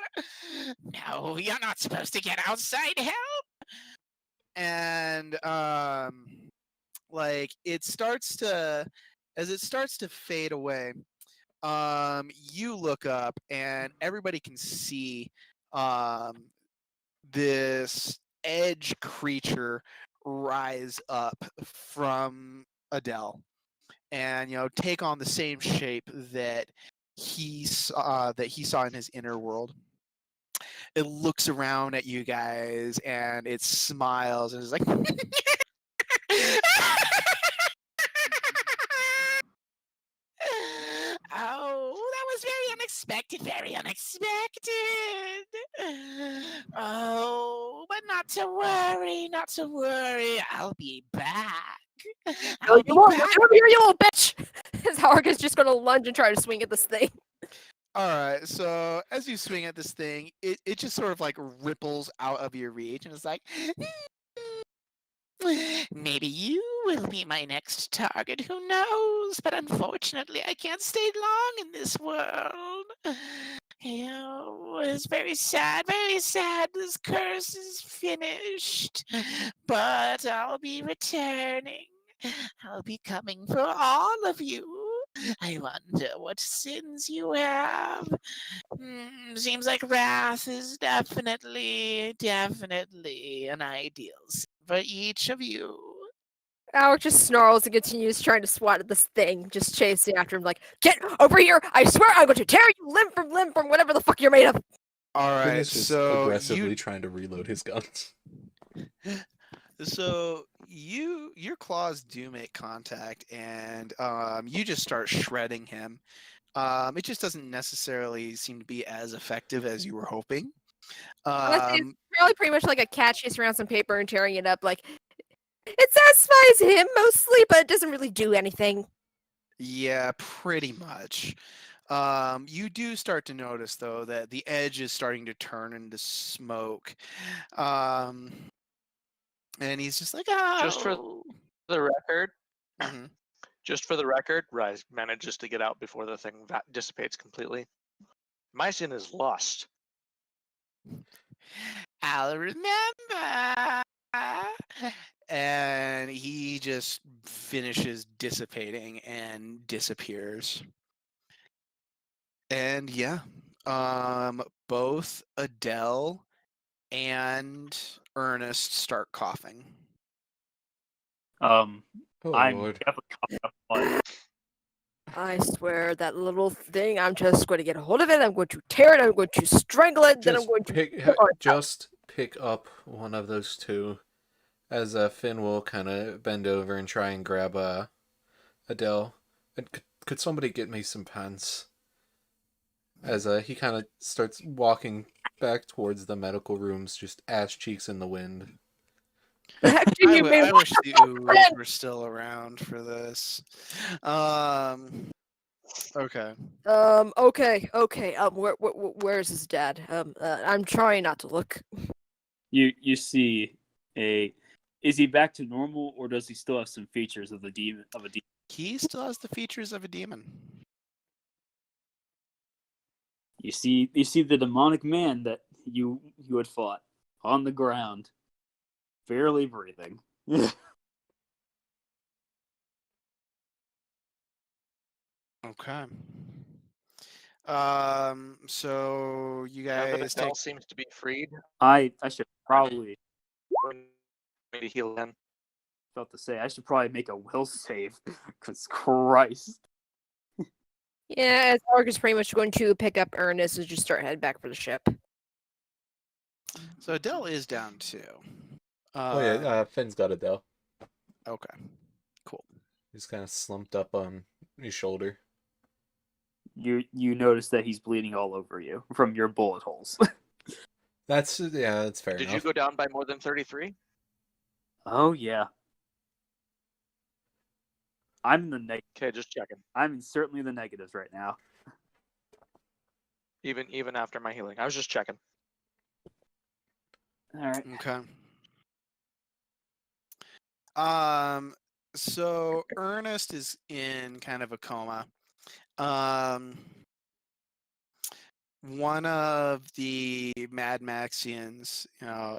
No, you're not supposed to get outside help. And like, as it starts to fade away, you look up and everybody can see this Edge creature rise up from Adele and take on the same shape that he saw in his inner world. It looks around at you guys and it smiles and is like, oh, that was very unexpected, very unexpected. Oh, but not to worry, I'll be back. No, you won't. Come here, you little bitch! His Howard is just gonna lunge and try to swing at this thing. All right, so as you swing at this thing, it just sort of like ripples out of your reach, and it's like, maybe you will be my next target, who knows? But unfortunately, I can't stay long in this world. It's very sad, very sad. This curse is finished. But I'll be returning. I'll be coming for all of you. I wonder what sins you have. Seems like wrath is definitely an ideal sin for each of you. Alec just snarls and continues trying to swat at this thing, just chasing after him, like, get over here! I swear I'm going to tear you limb from whatever the fuck you're made of! All Finn right, is just so aggressively trying to reload his guns. your claws do make contact, and you just start shredding him. It just doesn't necessarily seem to be as effective as you were hoping. Honestly, it's really pretty much like a cat chasing around some paper and tearing it up. Like, it satisfies him mostly, but it doesn't really do anything. Yeah, pretty much. You do start to notice, though, that the edge is starting to turn into smoke. And he's just like, Just for oh. the record, Mhm. just for the record, Rise manages to get out before the thing dissipates completely. My sin is lust. I'll remember. And he just finishes dissipating and disappears. And yeah, both Adele and Ernest start coughing. I'm Oh lord. definitely coughing up blood. I swear, that little thing, I'm just going to get a hold of it, I'm going to tear it, I'm going to strangle it, then I'm going to... Just pick up one of those two, as Finn will kind of bend over and try and grab Adele. And could somebody get me some pants? As he kind of starts walking back towards the medical rooms, just ass cheeks in the wind. Actually, you may I wish the Oohs were still around for this. Okay. Okay. Where's his dad? I'm trying not to look. You see is he back to normal, or does he still have some features of a demon? He still has the features of a demon. You see the demonic man that you had fought on the ground, barely breathing. Okay. So you Now that guys Adele take. seems to be freed, I should probably to heal him. felt to say I should probably make a will save, because Christ. Yeah, as Ark is pretty much going to pick up Ernest and just start heading back for the ship. So Adele is down too. Oh yeah, Finn's got Adele. Okay. Cool. He's kind of slumped up on his shoulder. You notice that he's bleeding all over you from your bullet holes. That's fair Did enough. you go down by more than 33? Oh yeah. I'm in the Okay, just checking. I'm certainly in the negatives right now. Even after my healing, I was just checking. All right. Okay. So Ernest is in kind of a coma. One of the Mad Maxians,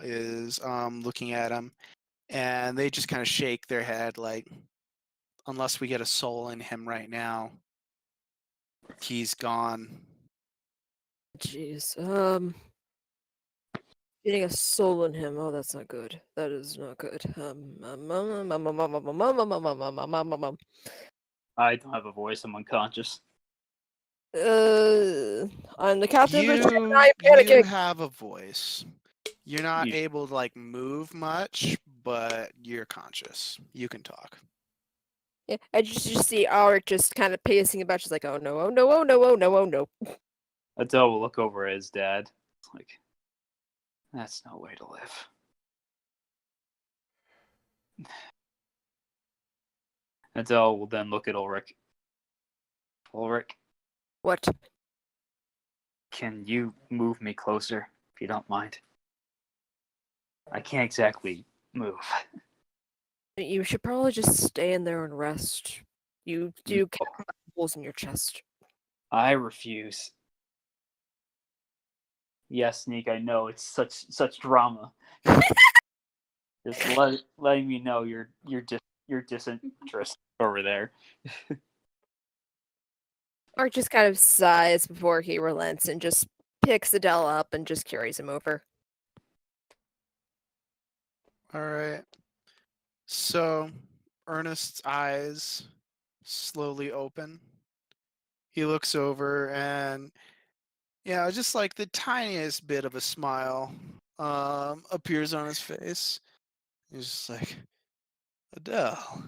is looking at him, and they just kind of shake their head like, unless we get a soul in him right now, he's gone. Jeez. Getting a soul in him. Oh, that's not good. That is not good. I don't have a voice. I'm unconscious. I'm the captain of the ship and I'm You panicking. have a voice. You're not You- able to like move much, but you're conscious. You can talk. Yeah, I just see Alric just kind of pacing about. She's like, oh no, oh no, oh no, oh no, oh no. Adele will look over at his dad. It's like, that's no way to live. Adele will then look at Ulrich. Ulrich, What? can you move me closer, if you don't mind? I can't exactly move. You should probably just stay in there and rest. You do have holes in your chest. I refuse. Yes, Sneak, I know it's such drama. Just letting me know you're disinterested over there. Alric just kind of sighs before he relents and just picks Adele up and just carries him over. All right. So Ernest's eyes slowly open. He looks over and yeah, just like the tiniest bit of a smile appears on his face. He's just like, Adele,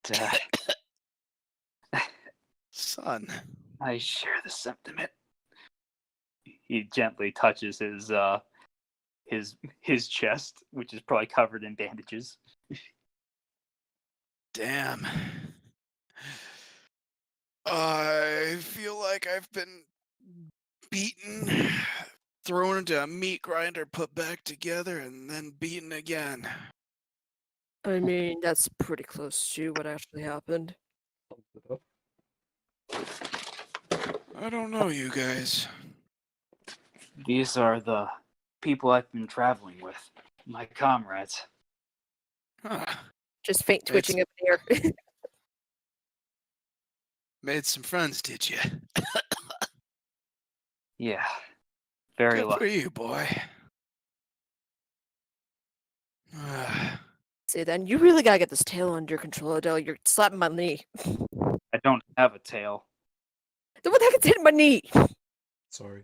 Dad, son. I share the sentiment. He gently touches his chest, which is probably covered in bandages. Damn. I feel like I've been beaten, thrown into a meat grinder, put back together, and then beaten again. I mean, that's pretty close to what actually happened. I don't know, you guys. These are the people I've been traveling with, my comrades. Huh. Just faint It's- twitching up in the air. Made some friends, did you? Yeah, very Good for lucky. you, boy. Say then, you really gotta get this tail under control, Adele. You're slapping my knee. I don't have a tail. Then what the heck is hitting my knee? Sorry.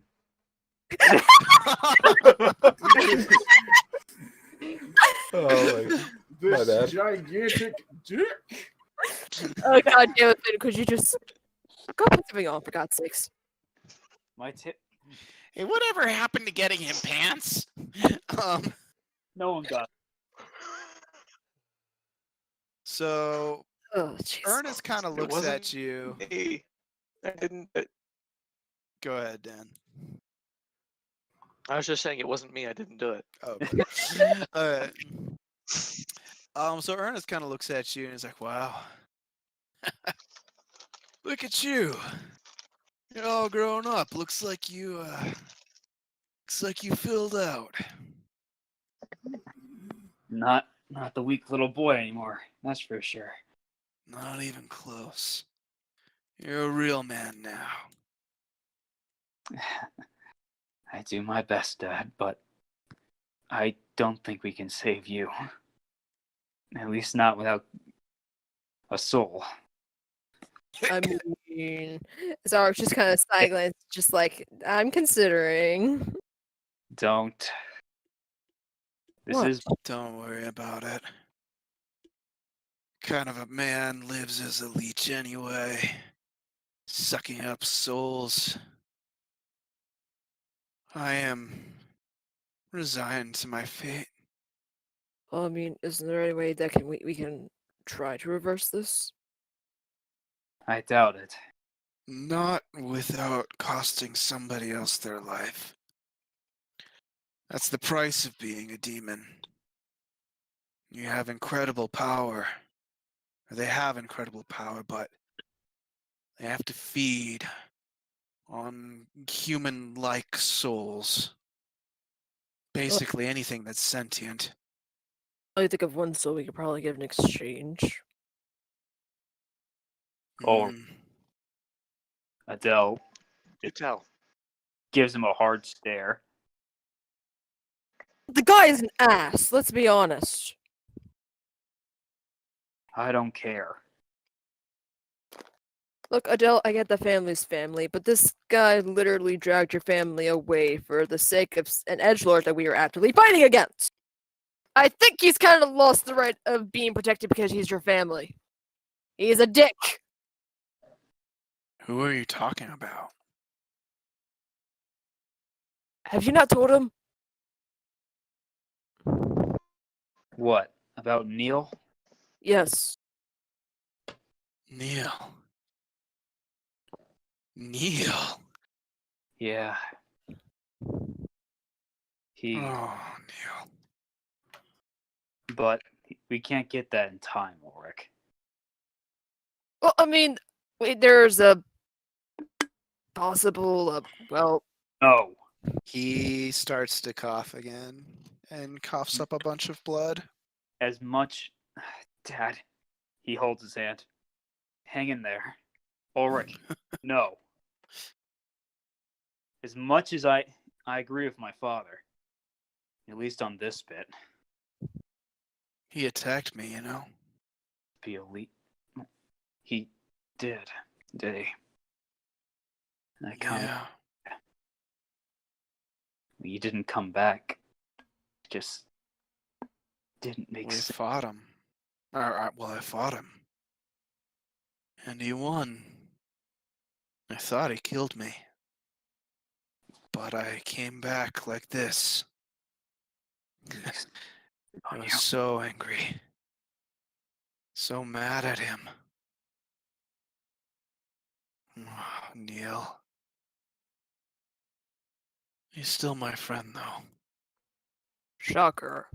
Oh my. This bad. gigantic dick. Oh god damn it, Finn, could you just go put something on for God's sakes? My tip. Hey, whatever happened to getting him pants? No one got. So Oh jeez. Ernest kind of It looks wasn't at you. me. I didn't. Go ahead, Dan. I was just saying it wasn't me. I didn't do it. Oh, okay. So Ernest kind of looks at you and is like, "Wow, look at you! You're all grown up. Looks like you filled out." Not the weak little boy anymore. That's for sure. Not even close. You're a real man now. I do my best, Dad, but I don't think we can save you. At least not without a soul. I mean, Zar's just kind of silent, just like, I'm considering. Don't. This What? is Don't worry about it. Kind of a man lives as a leech anyway, sucking up souls. I am resigned to my fate. I mean, isn't there any way that we can try to reverse this? I doubt it. Not without costing somebody else their life. That's the price of being a demon. You have incredible power. Or they have incredible power, but they have to feed on human-like souls. Basically anything that's sentient. I think of one soul we could probably get in exchange. Oh. Mm. Adele You tell. gives him a hard stare. The guy is an ass, let's be honest. I don't care. Look, Adele, I get the family's family, but this guy literally dragged your family away for the sake of an edgelord that we are actively fighting against. I think he's kind of lost the right of being protected because he's your family. He's a dick. Who are you talking about? Have you not told him? What? About Neil? Yes. Neil. Neil. Yeah. He. Oh, Neil. But we can't get that in time, Ulrich. Well, I mean, there's a possible, well, No. He starts to cough again and coughs up a bunch of blood. As much. Dad. He holds his hand. Hang in there. Ulrich. No. As much as I agree with my father, at least on this bit. He attacked me, you know. be a lead. He did he? And I kind of. Yeah. You didn't come back. Just didn't make We sense. fought him. Well, I fought him. And he won. I thought he killed me. But I came back like this. I was so angry. So mad at him. Neil. He's still my friend, though. Shocker.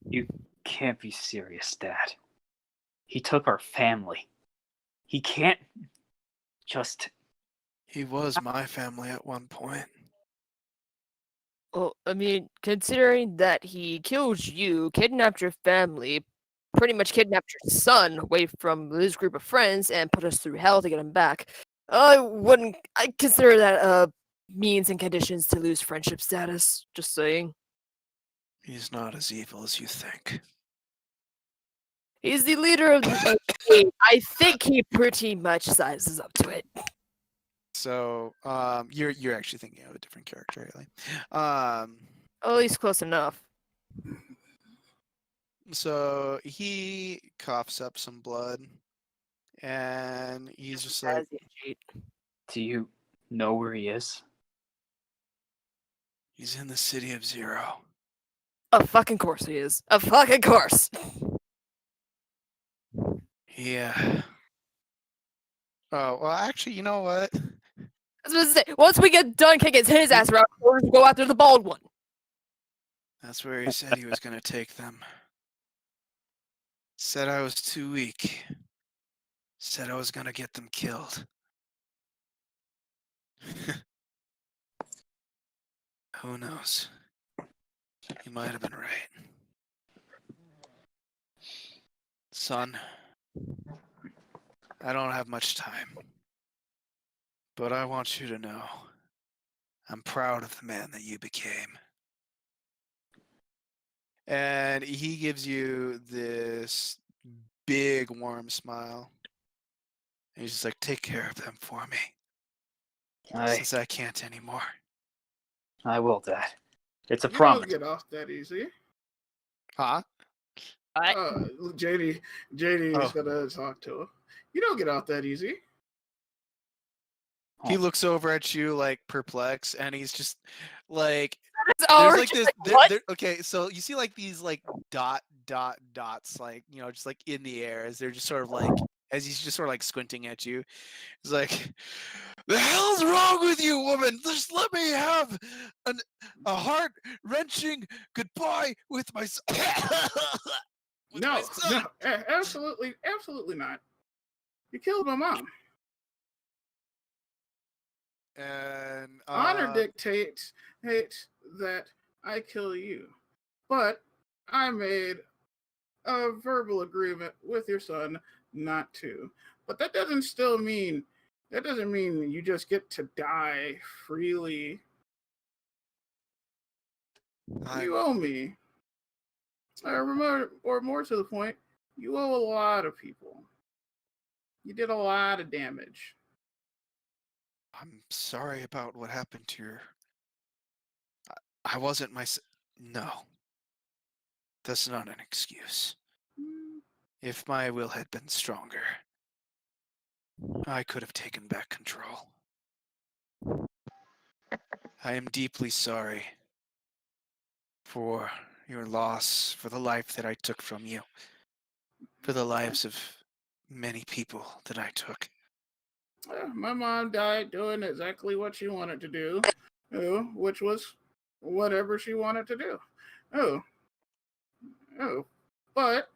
You can't be serious, Dad. He took our family. He can't just. He was my family at one point. Well, I mean, considering that he killed you, kidnapped your family, pretty much kidnapped your son away from his group of friends, and put us through hell to get him back, I consider that means and conditions to lose friendship status. Just saying. He's not as evil as you think. He's the leader of the state. I think he pretty much sizes up to it. So, you're actually thinking of a different character, Haley. At least close enough. So he coughs up some blood, and he's just like, As he cheat. Do you know where he is? he's in the city of Zero. A fucking course he is. A fucking course. Yeah. Oh, well, actually, you know what? I was about to say, once we get done kicking his ass around, we'll just go after the bald one. That's where he said he was going to take them. Said I was too weak. Said I was going to get them killed. Who knows? He might have been right. Son, I don't have much time. But I want you to know I'm proud of the man that you became. And he gives you this big warm smile. And he's just like, take care of them for me. Since I can't anymore. I will, Dad. It's a You promise. don't get off that easy. Huh? JD is Oh. gonna talk to him. You don't get off that easy. He looks over at you like perplexed, and he's just like, It's there's already like this. what? Okay, so you see like these like dots, like, you know, just like in the air as they're just sort of like, as he's just sort of like squinting at you. He's like, the hell's wrong with you, woman? Just let me have a heart wrenching goodbye with my son. No, absolutely not. You killed my mom. And Honor dictates that I kill you, but I made a verbal agreement with your son not to. But that doesn't mean you just get to die freely. You owe me. I remember, or more to the point, you owe a lot of people. You did a lot of damage. I'm sorry about what happened to your. I wasn't my. No. That's not an excuse. If my will had been stronger, I could have taken back control. I am deeply sorry for your loss, for the life that I took from you, for the lives of many people that I took. My mom died doing exactly what she wanted to do, which was whatever she wanted to do. But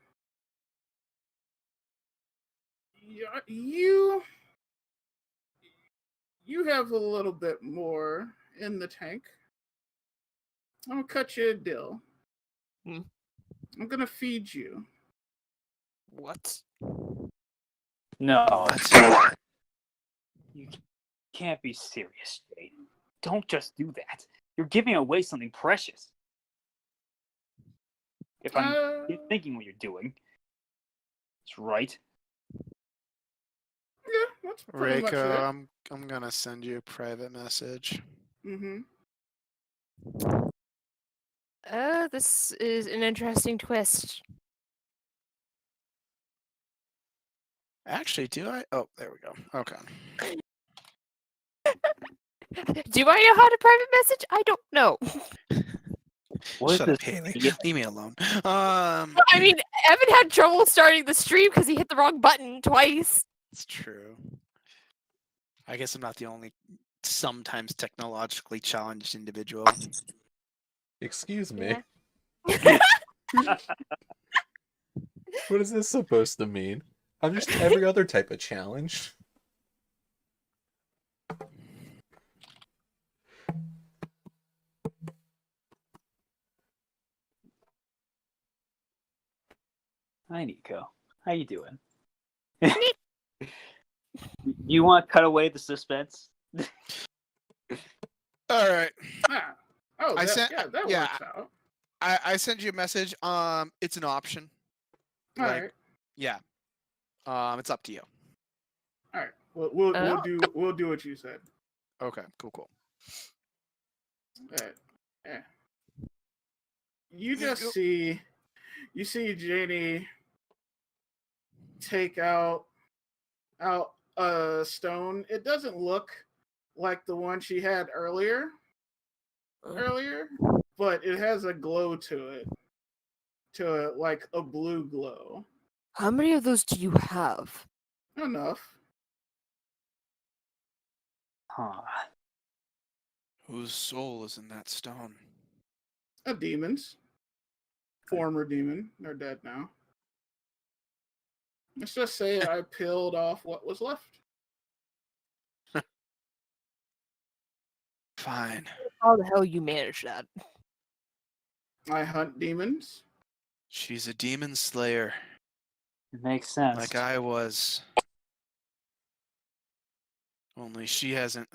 you have a little bit more in the tank. I'm gonna cut you a deal. Hmm. I'm gonna feed you. What? No. You can't be serious, Jade. Don't just do that. You're giving away something precious. If I'm thinking what you're doing, it's right. Yeah, that's pretty much Reiko, it. I'm gonna send you a private message. Mm-hmm. This is an interesting twist. Actually, do I? Oh, there we go. Okay. Do I know how to private message? I don't know. What is Shut this? up, Haley. Yeah. Leave me alone. I mean, Evan had trouble starting the stream because he hit the wrong button twice. It's true. I guess I'm not the only sometimes technologically challenged individual. Excuse me. Yeah. What is this supposed to mean? I'm just every other type of challenge. Hi, Nico. How you doing? You want to cut away the suspense? All right. Ah. Oh, I that, sent- that yeah. works out. I send you a message. It's an option. All Like, right. yeah. It's up to you. All right. We'll Oh. do what you said. Okay. Cool. Yeah. You just see Janie take out a stone. It doesn't look like the one she had earlier, but it has a glow to it, like a blue glow. How many of those do you have? Enough. Huh. Whose soul is in that stone? A demon's. Former demon. They're dead now. Let's just say I peeled off what was left. Fine. How the hell you manage that? I hunt demons. She's a demon slayer, It makes sense. like I was. Only she hasn't.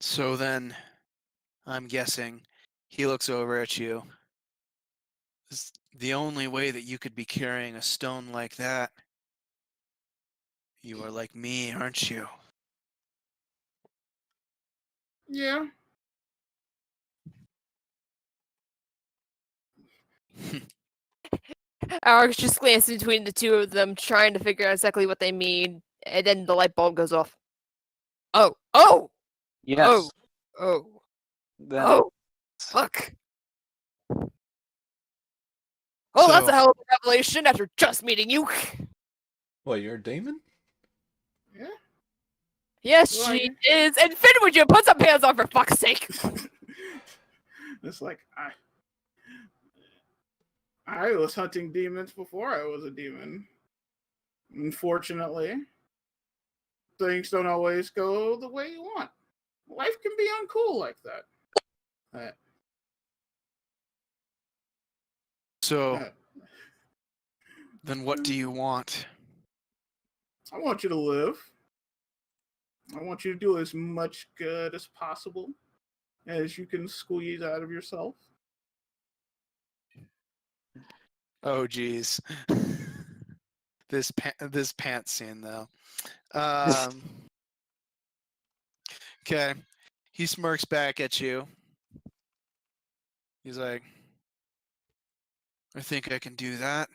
So then, I'm guessing he looks over at you. It's the only way that you could be carrying a stone like that. You are like me, aren't you? Yeah. Alex just glances between the two of them, trying to figure out exactly what they mean, and then the light bulb goes off. Oh! Yes. Oh! Then Oh! Fuck! Oh, that's So- a hell of a revelation after just meeting you. What, you're a demon? Yeah. Yes, Well, she is. And Finn, would you put some pants on for fuck's sake? It's like I was hunting demons before I was a demon. Unfortunately, things don't always go the way you want. Life can be uncool like that. So then, what do you want? I want you to live. I want you to do as much good as possible as you can squeeze out of yourself. Oh, geez. this pants scene though. Okay. He smirks back at you. He's like, I think I can do that.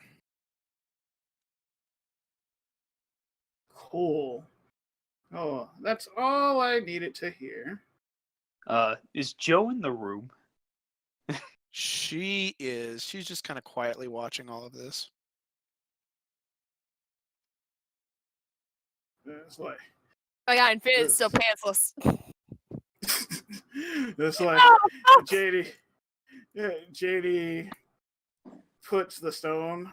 Cool. Oh, that's all I needed to hear. is Joe in the room? She is. She's just kind of quietly watching all of this. It's like Oh my god, and Finn is still pantsless. it's like JD puts the stone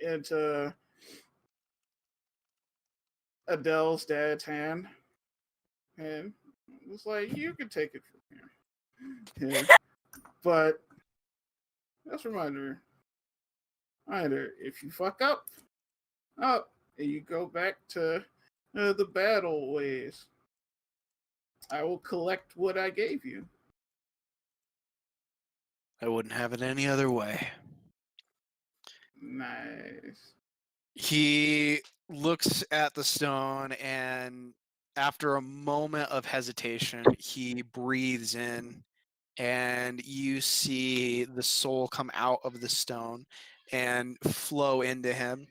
into Adele's dad's hand, and it's like, you can take it from here. Yeah. But just a reminder, if you fuck up, and you go back to the bad old ways, I will collect what I gave you. I wouldn't have it any other way. Nice. He looks at the stone, and after a moment of hesitation, he breathes in, and you see the soul come out of the stone and flow into him.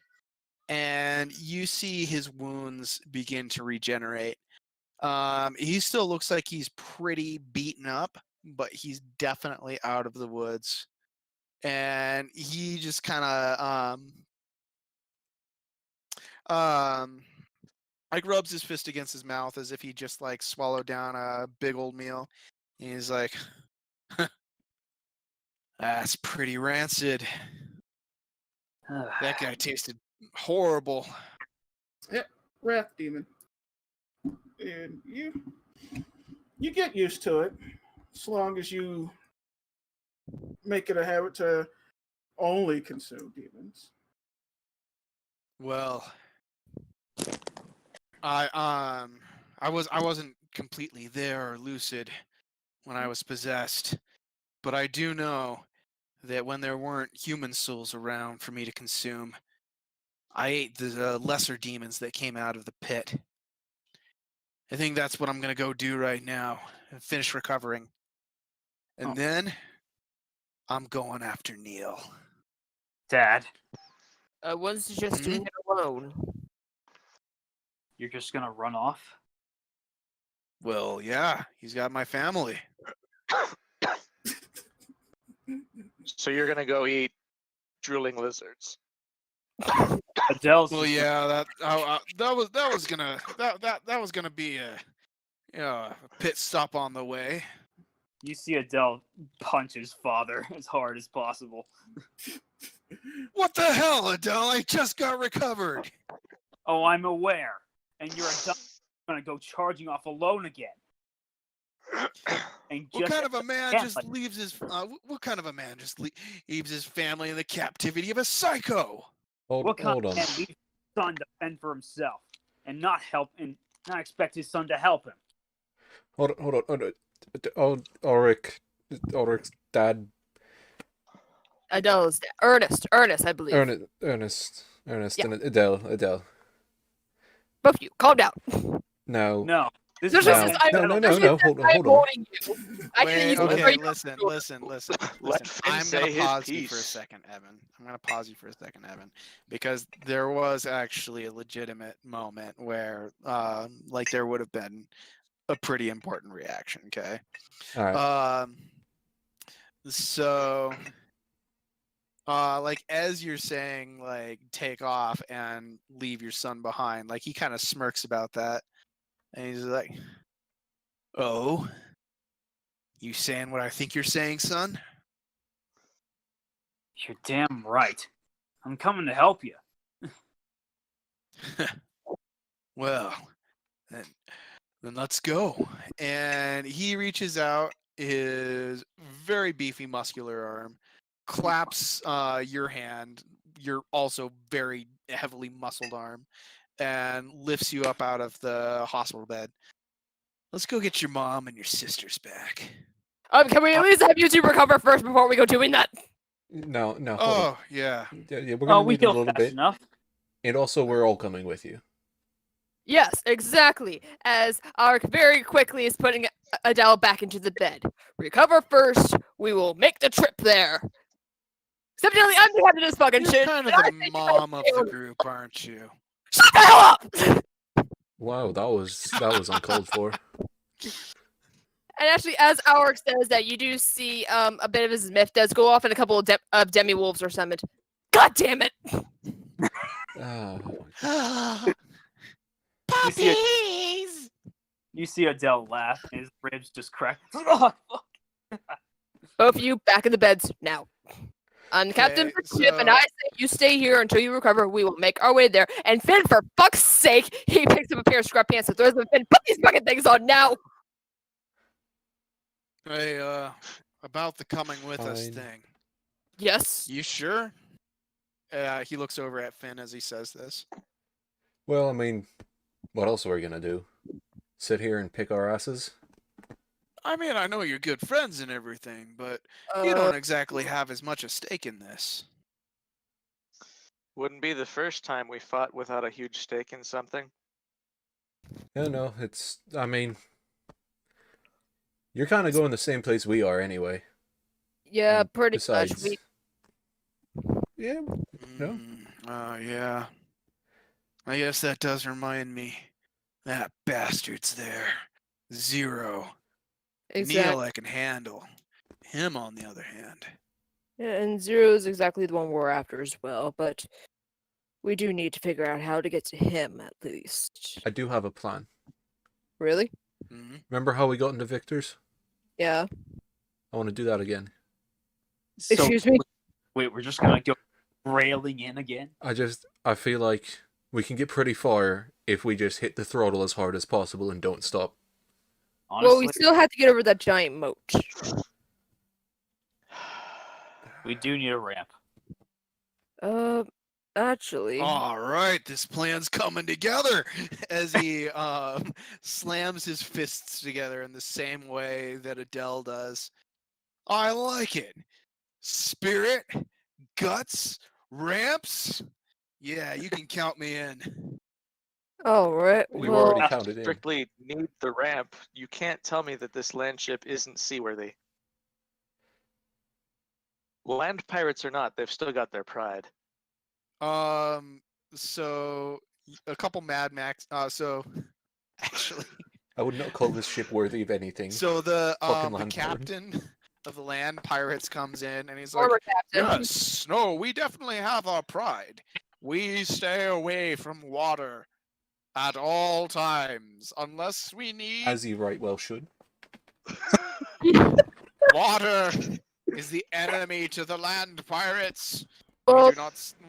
And you see his wounds begin to regenerate. He still looks like he's pretty beaten up, but he's definitely out of the woods. And he just kind of like rubs his fist against his mouth as if he just like swallowed down a big old meal. And he's like, "That's pretty rancid. That guy tasted horrible." Wrath demon. And you get used to it as long as you make it a habit to only consume demons. Well, I wasn't completely there or lucid when I was possessed, but I do know that when there weren't human souls around for me to consume, I ate the lesser demons that came out of the pit. I think that's what I'm gonna go do right now and finish recovering. And then I'm going after Neil. Dad, I wasn't suggesting it alone. you're just gonna run off? Well, yeah, he's got my family. So you're gonna go eat drooling lizards. Adele's Well, just yeah, that was gonna be a pit stop on the way. You see Adele punch his father as hard as possible. What the hell, Adele? I just got recovered. Oh, I'm aware. And you're gonna go charging off alone again. And What just kind of a man yeah, just like- leaves his? What kind of a man just leaves his family in the captivity of a psycho? what kind Hold of on. man leaves his son to fend for himself and not expect his son to help him? Hold on. Oh, Ulrich's dad. Adele's Ernest, I believe. Ernest, Yeah. and Adele. Both of you, calm down. No. No. This There's is just this- I- No. there's just Hold this- on. I'm warning you. I can Wait, use okay, listen. Let Finn I'm say gonna his pause you for a piece. second, Evan. I'm gonna pause you for a second, Evan, because there was actually a legitimate moment where, like, there would have been a pretty important reaction. Okay. All right. So, like, as you're saying, like, take off and leave your son behind, like, he kind of smirks about that, and he's like, "Oh, you saying what I think you're saying, son?" You're damn right. I'm coming to help you. Well, then let's go. And he reaches out his very beefy, muscular arm, claps your hand, your also very heavily muscled arm, and lifts you up out of the hospital bed. Let's go get your mom and your sisters back. Can we at least have you two recover first before we go doing that? No. Hold on. Oh, yeah. Yeah, we're gonna We need a heal little fast bit, enough. and also we're all coming with you. Yes, exactly. As Ark very quickly is putting Adele back into the bed. Recover first. We will make the trip there. Except I'm the head of this fucking You're shit. kind of and I the think mom of the you- group, aren't you? Shut the hell up! Wow, that was uncalled for. And actually, as Auric says that, you do see a bit of his myth does go off, and a couple of demi-wolves are summoned. God damn it! Oh, Puppies! You see Adele laugh, and his ribs just crack. Oh, fuck. Both of you back in the beds now. I'm the captain Okay, for the ship, and so- I say you stay here until you recover. We will make our way there. And Finn, for fuck's sake, he picks up a pair of scrub pants and throws them. Finn, put these fucking things on now. Hey, about the coming with us Fine. thing. Yes. You sure? He looks over at Finn as he says this. well, I mean, what else are we gonna do? Sit here and pick our asses? I mean, I know you're good friends and everything, but you don't exactly have as much a stake in this. Wouldn't be the first time we fought without a huge stake in something. No, I mean, you're kind of going the same place we are anyway. Yeah, And pretty much. besides, yeah, no. Yeah. I guess that does remind me. That bastard's there. Zero. Exactly. Neil I can handle. Him, on the other hand. Yeah, and Zero is exactly the one we're after as well, but we do need to figure out how to get to him at least. I do have a plan. Really? Mm-hmm. Remember how we got into Victor's? Yeah. I want to do that again. So, Excuse me? wait, we're just gonna go railing in again? I feel like we can get pretty far if we just hit the throttle as hard as possible and don't stop. Honestly, Well, we still have to get over that giant moat. we do need a ramp. Actually. All right, this plan's coming together as he slams his fists together in the same way that Adele does. I like it. Spirit, guts, ramps. Yeah, you can count me in. All right. We well, already If counted you in. strictly need the ramp, you can't tell me that this land ship isn't seaworthy. Land pirates or not, they've still got their pride. So a couple Mad Max. So actually, I would not call this ship worthy of anything. so the Fucking land pirate. captain of the land pirates comes in and he's former like, captain. "Yes, no, we definitely have our pride. We stay away from water at all times, unless we need As you right well should. water. Is the enemy to the land pirates. Well,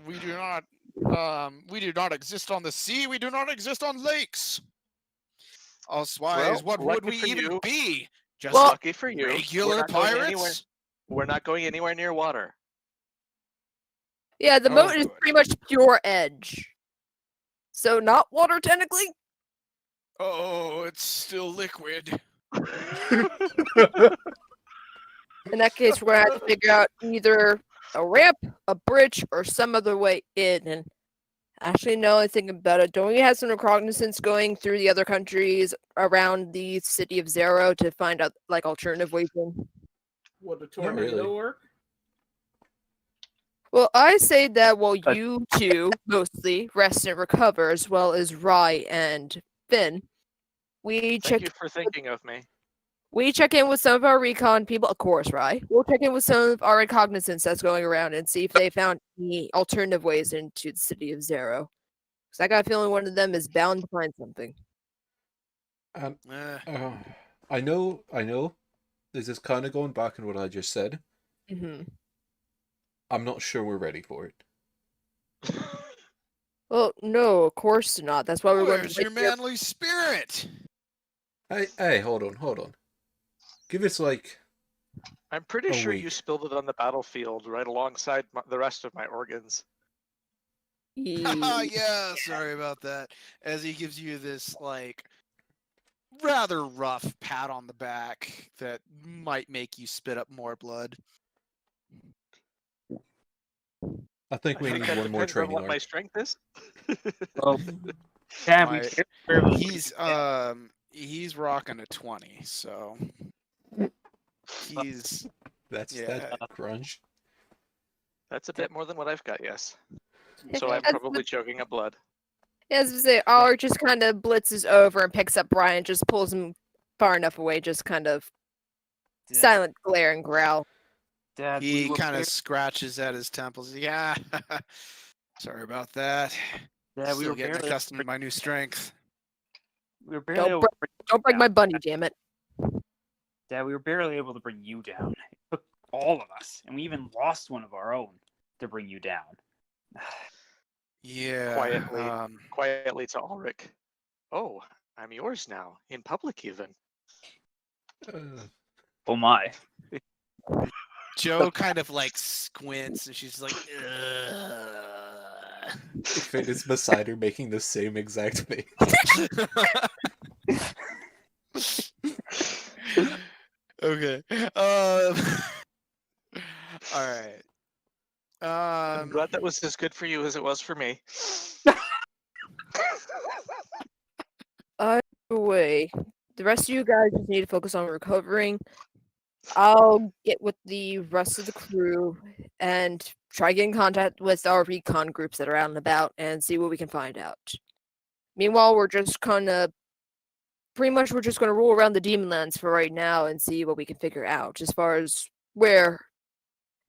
We do not exist on the sea. We do not exist on lakes. Otherwise, Well, what would lucky we for even you. be? Just Well, Lucky for you, regular pirates? we're not going anywhere near water. yeah, the Oh, moat is good. pretty much pure edge. So not water technically. Oh, it's still liquid. In that case, we're gonna have to figure out either a ramp, a bridge, or some other way in. And actually, no, I think about it. Don't we have some reconnaissance going through the other countries around the city of Zero to find out like alternative ways in? Would the Not tornado really. work? Well, I say that while you two mostly rest and recover, as well as Rye and Finn, we Thank check you for thinking of me. in with some of our recon people, of course, Rye. We'll check in with some of our reconnaissance that's going around and see if they found any alternative ways into the city of Zero. Because I got a feeling one of them is bound to find something. I know. This is kind of going back on what I just said. Mm-hmm. I'm not sure we're ready for it. Well, no, of course not. That's why we're going Where's to your manly spirit? Hey, hold on. Give us like I'm pretty A sure week. you spilled it on the battlefield right alongside the rest of my organs. Yeah, sorry about that. As he gives you this like rather rough pat on the back that might make you spit up more blood. I think we I need that one more depends on training what my arc. strength is. Oh, damn, My- we barely He's rocking a 20, so he's That's yeah. that crunch. That's a bit more than what I've got, yes. So I'm That's probably choking up blood. As I say, Aller just kind of blitzes over and picks up Brian, just pulls him far enough away, just kind of silent glare and growl. Dad, He we were kind bar- of scratches at his temples. Yeah, sorry about that. Dad, we Still were getting barely accustomed to my new strength. we were barely able Don't to bring Don't break down. my bunny, damn it. Dad, we were barely able to bring you down. It took all of us, and we even lost one of our own to bring you down. Yeah. Quietly to Ulrich. Oh, I'm yours now, in public even. Oh my. Joe kind of like squints and she's like, ugh. Finn is beside her making the same exact face. Okay. All right. I'm glad glad that was as good for you as it was for me. Either way, the rest of you guys just need to focus on recovering. I'll get with the rest of the crew and try to get in contact with our recon groups that are out and about and see what we can find out. Meanwhile, we're just kind of pretty much we're just going to roll around the demon lands for right now and see what we can figure out as far as where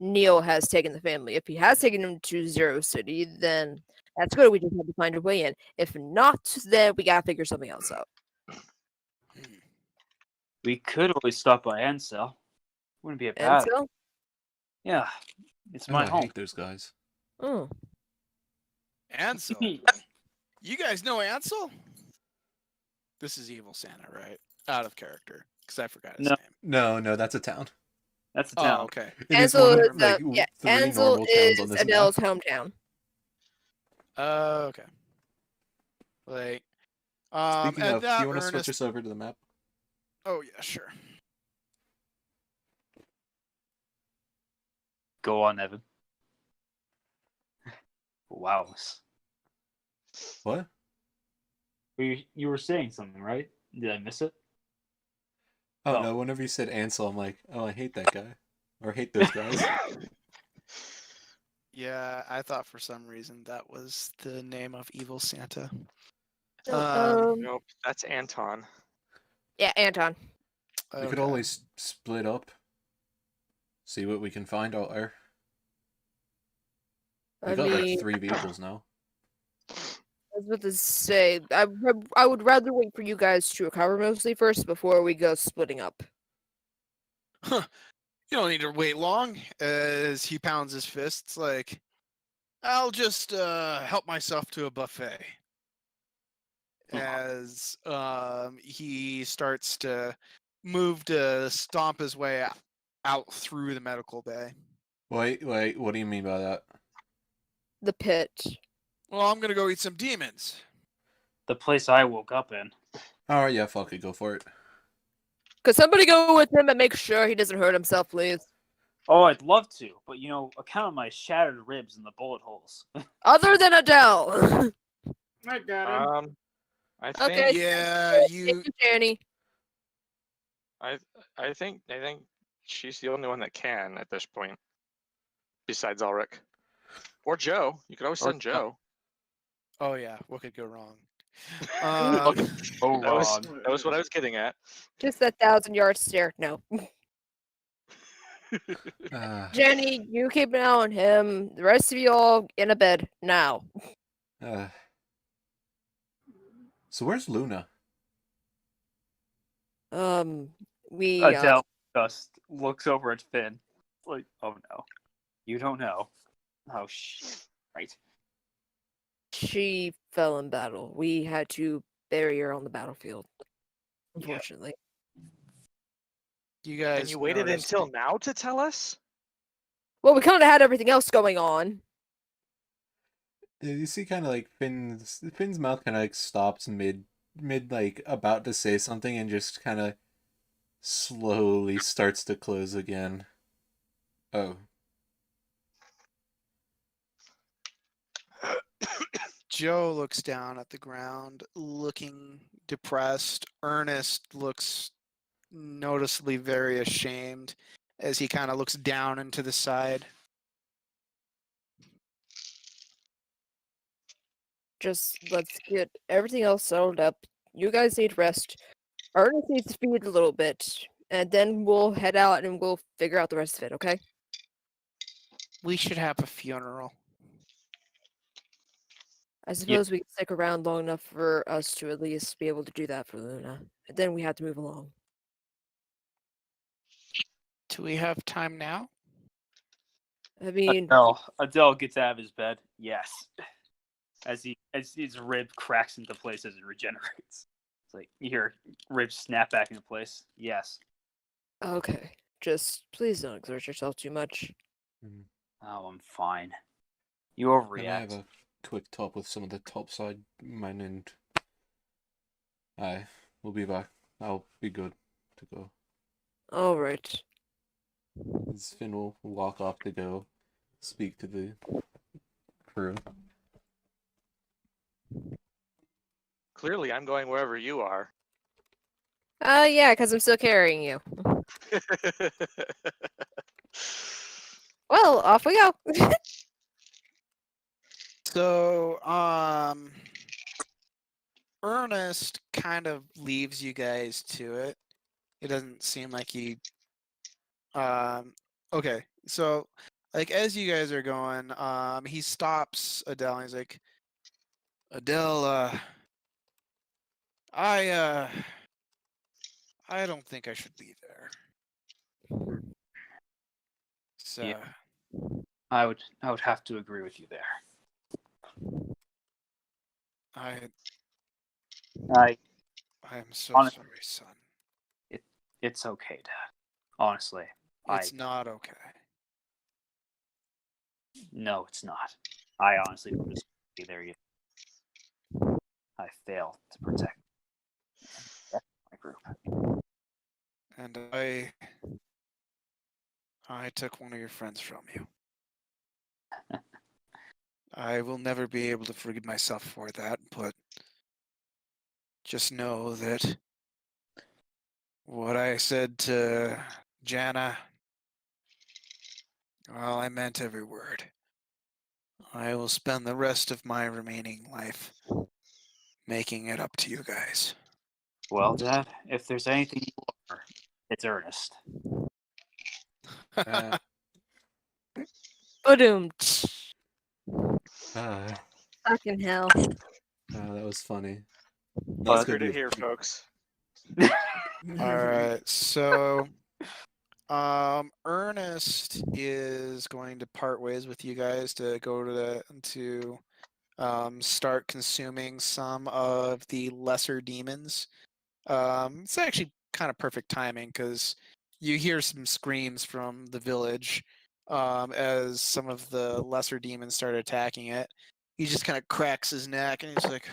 Neil has taken the family. If he has taken them to Zero City, then that's good. We just have to find a way in. If not, then we gotta figure something else out. We could always stop by Ansel. Wouldn't be a And bad. so, Yeah, it's Oh, my I home. hate those guys. oh, Ansel. You guys know Ansel? This is Evil Santa, right? Out of character, because I forgot his No. name. No, that's a town. That's the Oh, town. okay. It is Ansel one is of like yeah, three Ansel normal towns on is this Adele's map. hometown. Okay. Like, Speaking and of, do that you want to switch Ernest. us over to the map? Oh yeah, sure. Go on, Evan. Wow. What? You were saying something, right? Did I miss it? Oh Oh. no, whenever you said Ansel, I'm like, oh, I hate that guy. Or hate those guys. Yeah, I thought for some reason that was the name of Evil Santa. No, Nope, that's Anton. yeah, Anton. We could Okay. always split up. See what we can find out there. We I got mean, like 3 vehicles now. I was about to say, I would rather wait for you guys to recover mostly first before we go splitting up. Huh. You don't need to wait long. As he pounds his fists, like, I'll just help myself to a buffet. As he starts to move to stomp his way out through the medical bay. Wait, what do you mean by that? The pit. Well, I'm gonna go eat some demons. The place I woke up in. Alright, yeah, fuck it, go for it. Could somebody go with him and make sure he doesn't hurt himself, please? Oh, I'd love to, but account of my shattered ribs and the bullet holes. Other than Adele. I got him. I think Okay. Yeah, you. Thank you, Danny. I think she's the only one that can at this point, besides Ulrich or Joe. You could always Or send Joe. Oh yeah, what could go wrong? Oh, That was what I was getting at. Just that 1,000-yard stare. No. Ah, Jenny, you keep an eye on him. The rest of you all in a bed now. ah. So where's Luna? We Adele just looks over at Finn. Like, oh no. You don't know. Oh, right. she fell in battle. We had to bury her on the battlefield. Unfortunately. You guys. And you waited noticed- until now to tell us? Well, we kind of had everything else going on. You see, kind of like Finn's mouth kind of like stops mid like about to say something and just kind of slowly starts to close again. Oh, Joe looks down at the ground, looking depressed. Ernest looks noticeably very ashamed as he kind of looks down into the side. Just let's get everything else settled up. You guys need rest. Ernest needs to feed a little bit. And then we'll head out and we'll figure out the rest of it, okay? We should have a funeral. I suppose we can stick around long enough for us to at least be able to do that for Luna. And then we have to move along. Do we have time now? I mean, Adele gets out of his bed. Yes. As his rib cracks into place as it regenerates. It's like you hear ribs snap back into place. Yes. okay. Just please don't exert yourself too much. Oh, I'm fine. You can I have overreact. a quick talk with some of the topside men and we'll be back. I'll be good to go. All right. Finn will walk off to go speak to the crew. Clearly, I'm going wherever you are. Yeah, because I'm still carrying you. Well, off we go. So, Ernest kind of leaves you guys to it. It doesn't seem like he. Okay, so like as you guys are going, he stops Adele. And he's like, Adele, I don't think I should be there. So Yeah. I would have to agree with you there. I I am so Honest- sorry, son. It's okay, Dad. Honestly, It's not okay. no, it's not. I honestly don't just be there either. I fail to protect my group. And I took one of your friends from you. I will never be able to forgive myself for that, but just know that what I said to Jana, well, I meant every word. I will spend the rest of my remaining life making it up to you guys. Well, Dad, if there's anything you are, it's Earnest. Uh, Boom. uh, Fucking hell. that was funny. But- Heard it here, folks. All right, so Ernest is going to part ways with you guys to go to start consuming some of the lesser demons. It's actually kind of perfect timing because you hear some screams from the village as some of the lesser demons start attacking it. He just kind of cracks his neck and he's like,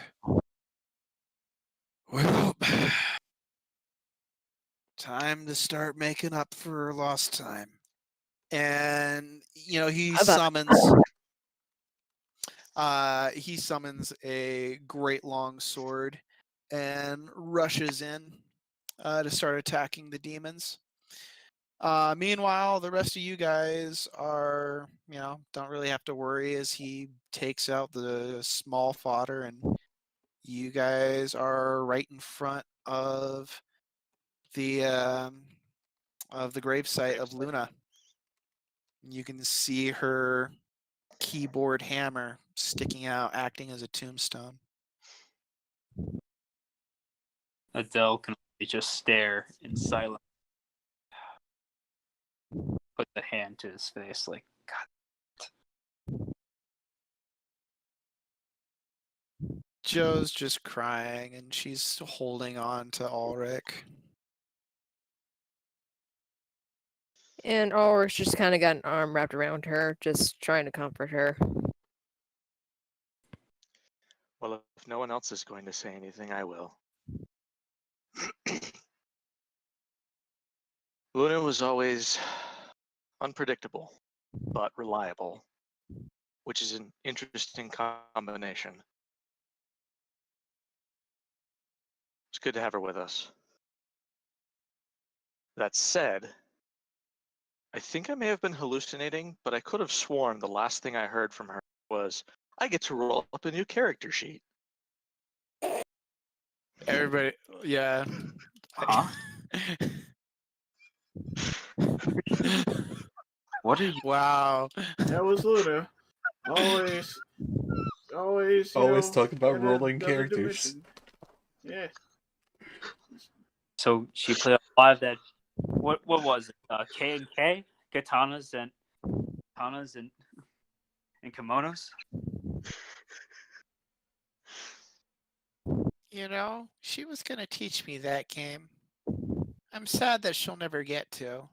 well, time to start making up for lost time. And he summons a great long sword and rushes in to start attacking the demons. Meanwhile, the rest of you guys are, don't really have to worry as he takes out the small fodder, and you guys are right in front of the gravesite of Luna. You can see her keyboard hammer sticking out, acting as a tombstone. Adele can only just stare in silence. Put the hand to his face, like, God. Joe's just crying, and she's holding on to Ulrich. And Ulrich just kind of got an arm wrapped around her, just trying to comfort her. Well, if no one else is going to say anything, I will. Luna was always unpredictable, but reliable, which is an interesting combination. It's good to have her with us. That said, I think I may have been hallucinating, but I could have sworn the last thing I heard from her was, I get to roll up a new character sheet. Everybody, yeah. Huh? What are you? Wow. That was Luna. Always, Always talking about rolling characters. Dimension. Yeah. So she played a lot of that. What was it? K and K, katanas and kimonos. She was going to teach me that game. I'm sad that she'll never get to.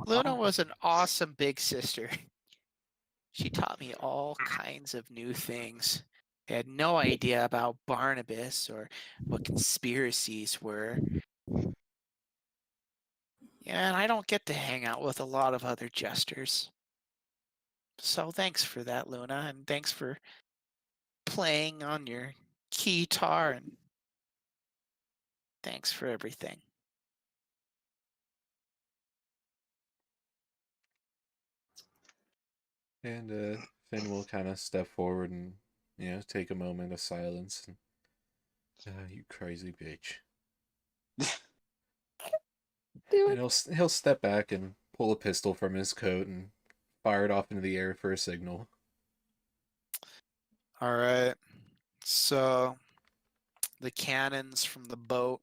Luna was an awesome big sister. She taught me all kinds of new things. I had no idea about Barnabas or what conspiracies were. Yeah, and I don't get to hang out with a lot of other jesters. So thanks for that, Luna, and thanks for playing on your guitar, and thanks for everything. And Finn will kind of step forward and, take a moment of silence. And, you crazy bitch. Do And it. he'll step back and pull a pistol from his coat and fire it off into the air for a signal. All right. So the cannons from the boat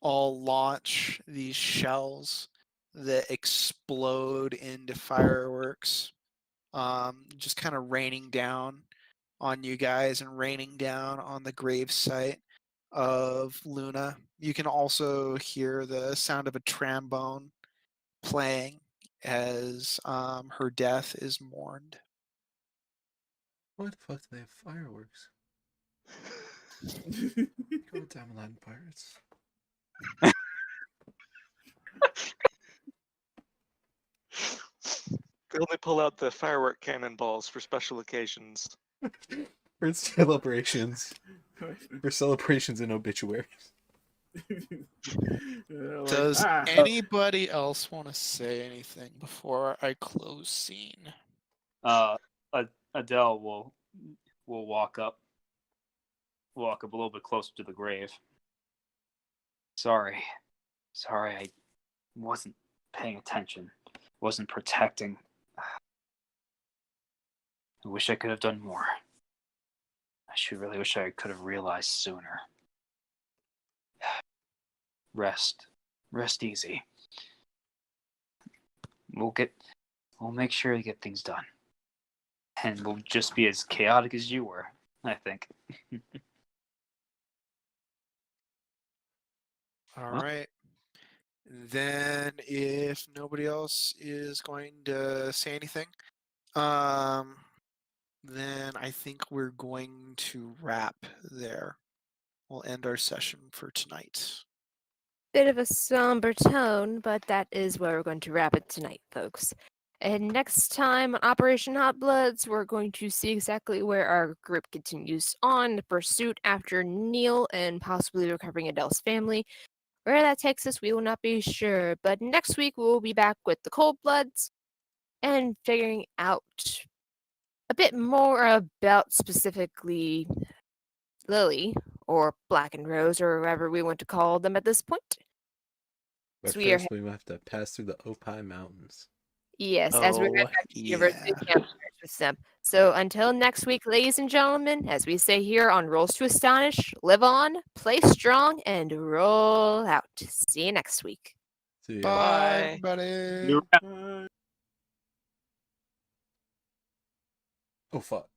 all launch these shells that explode into fireworks, just kind of raining down on you guys and raining down on the grave site of Luna. You can also hear the sound of a trombone playing as her death is mourned. Why the fuck do they have fireworks? Goddamn Latin pirates. They only pull out the firework cannonballs for special occasions. For celebrations. For celebrations and obituaries. Does Ah, anybody else want to say anything before I close scene? Adele will walk up a little bit closer to the grave. Sorry, I wasn't paying attention, wasn't protecting. I wish I could have done more. I really wish I could have realized sooner. Rest easy. We'll make sure to get things done. And we'll just be as chaotic as you were, I think. All Well- right. Then, if nobody else is going to say anything, then I think we're going to wrap there. We'll end our session for tonight. Bit of a somber tone, but that is where we're going to wrap it tonight, folks. And next time on Operation Hotbloods, we're going to see exactly where our group continues on the pursuit after Neil and possibly recovering Adele's family. Where that takes us, we will not be sure. But next week, we will be back with the Cold Bloods and figuring out a bit more about specifically Lily, or Black and Rose, or whatever we want to call them at this point. But So we are, first, we have to pass through the Opie Mountains. yes, as we're Oh, at the University yeah. campus with them. So until next week, ladies and gentlemen, as we say here on Rolls to Astonish, live on, play strong, and roll out. See you next week. See ya. Bye, Bye. everybody. You're Oh, fuck.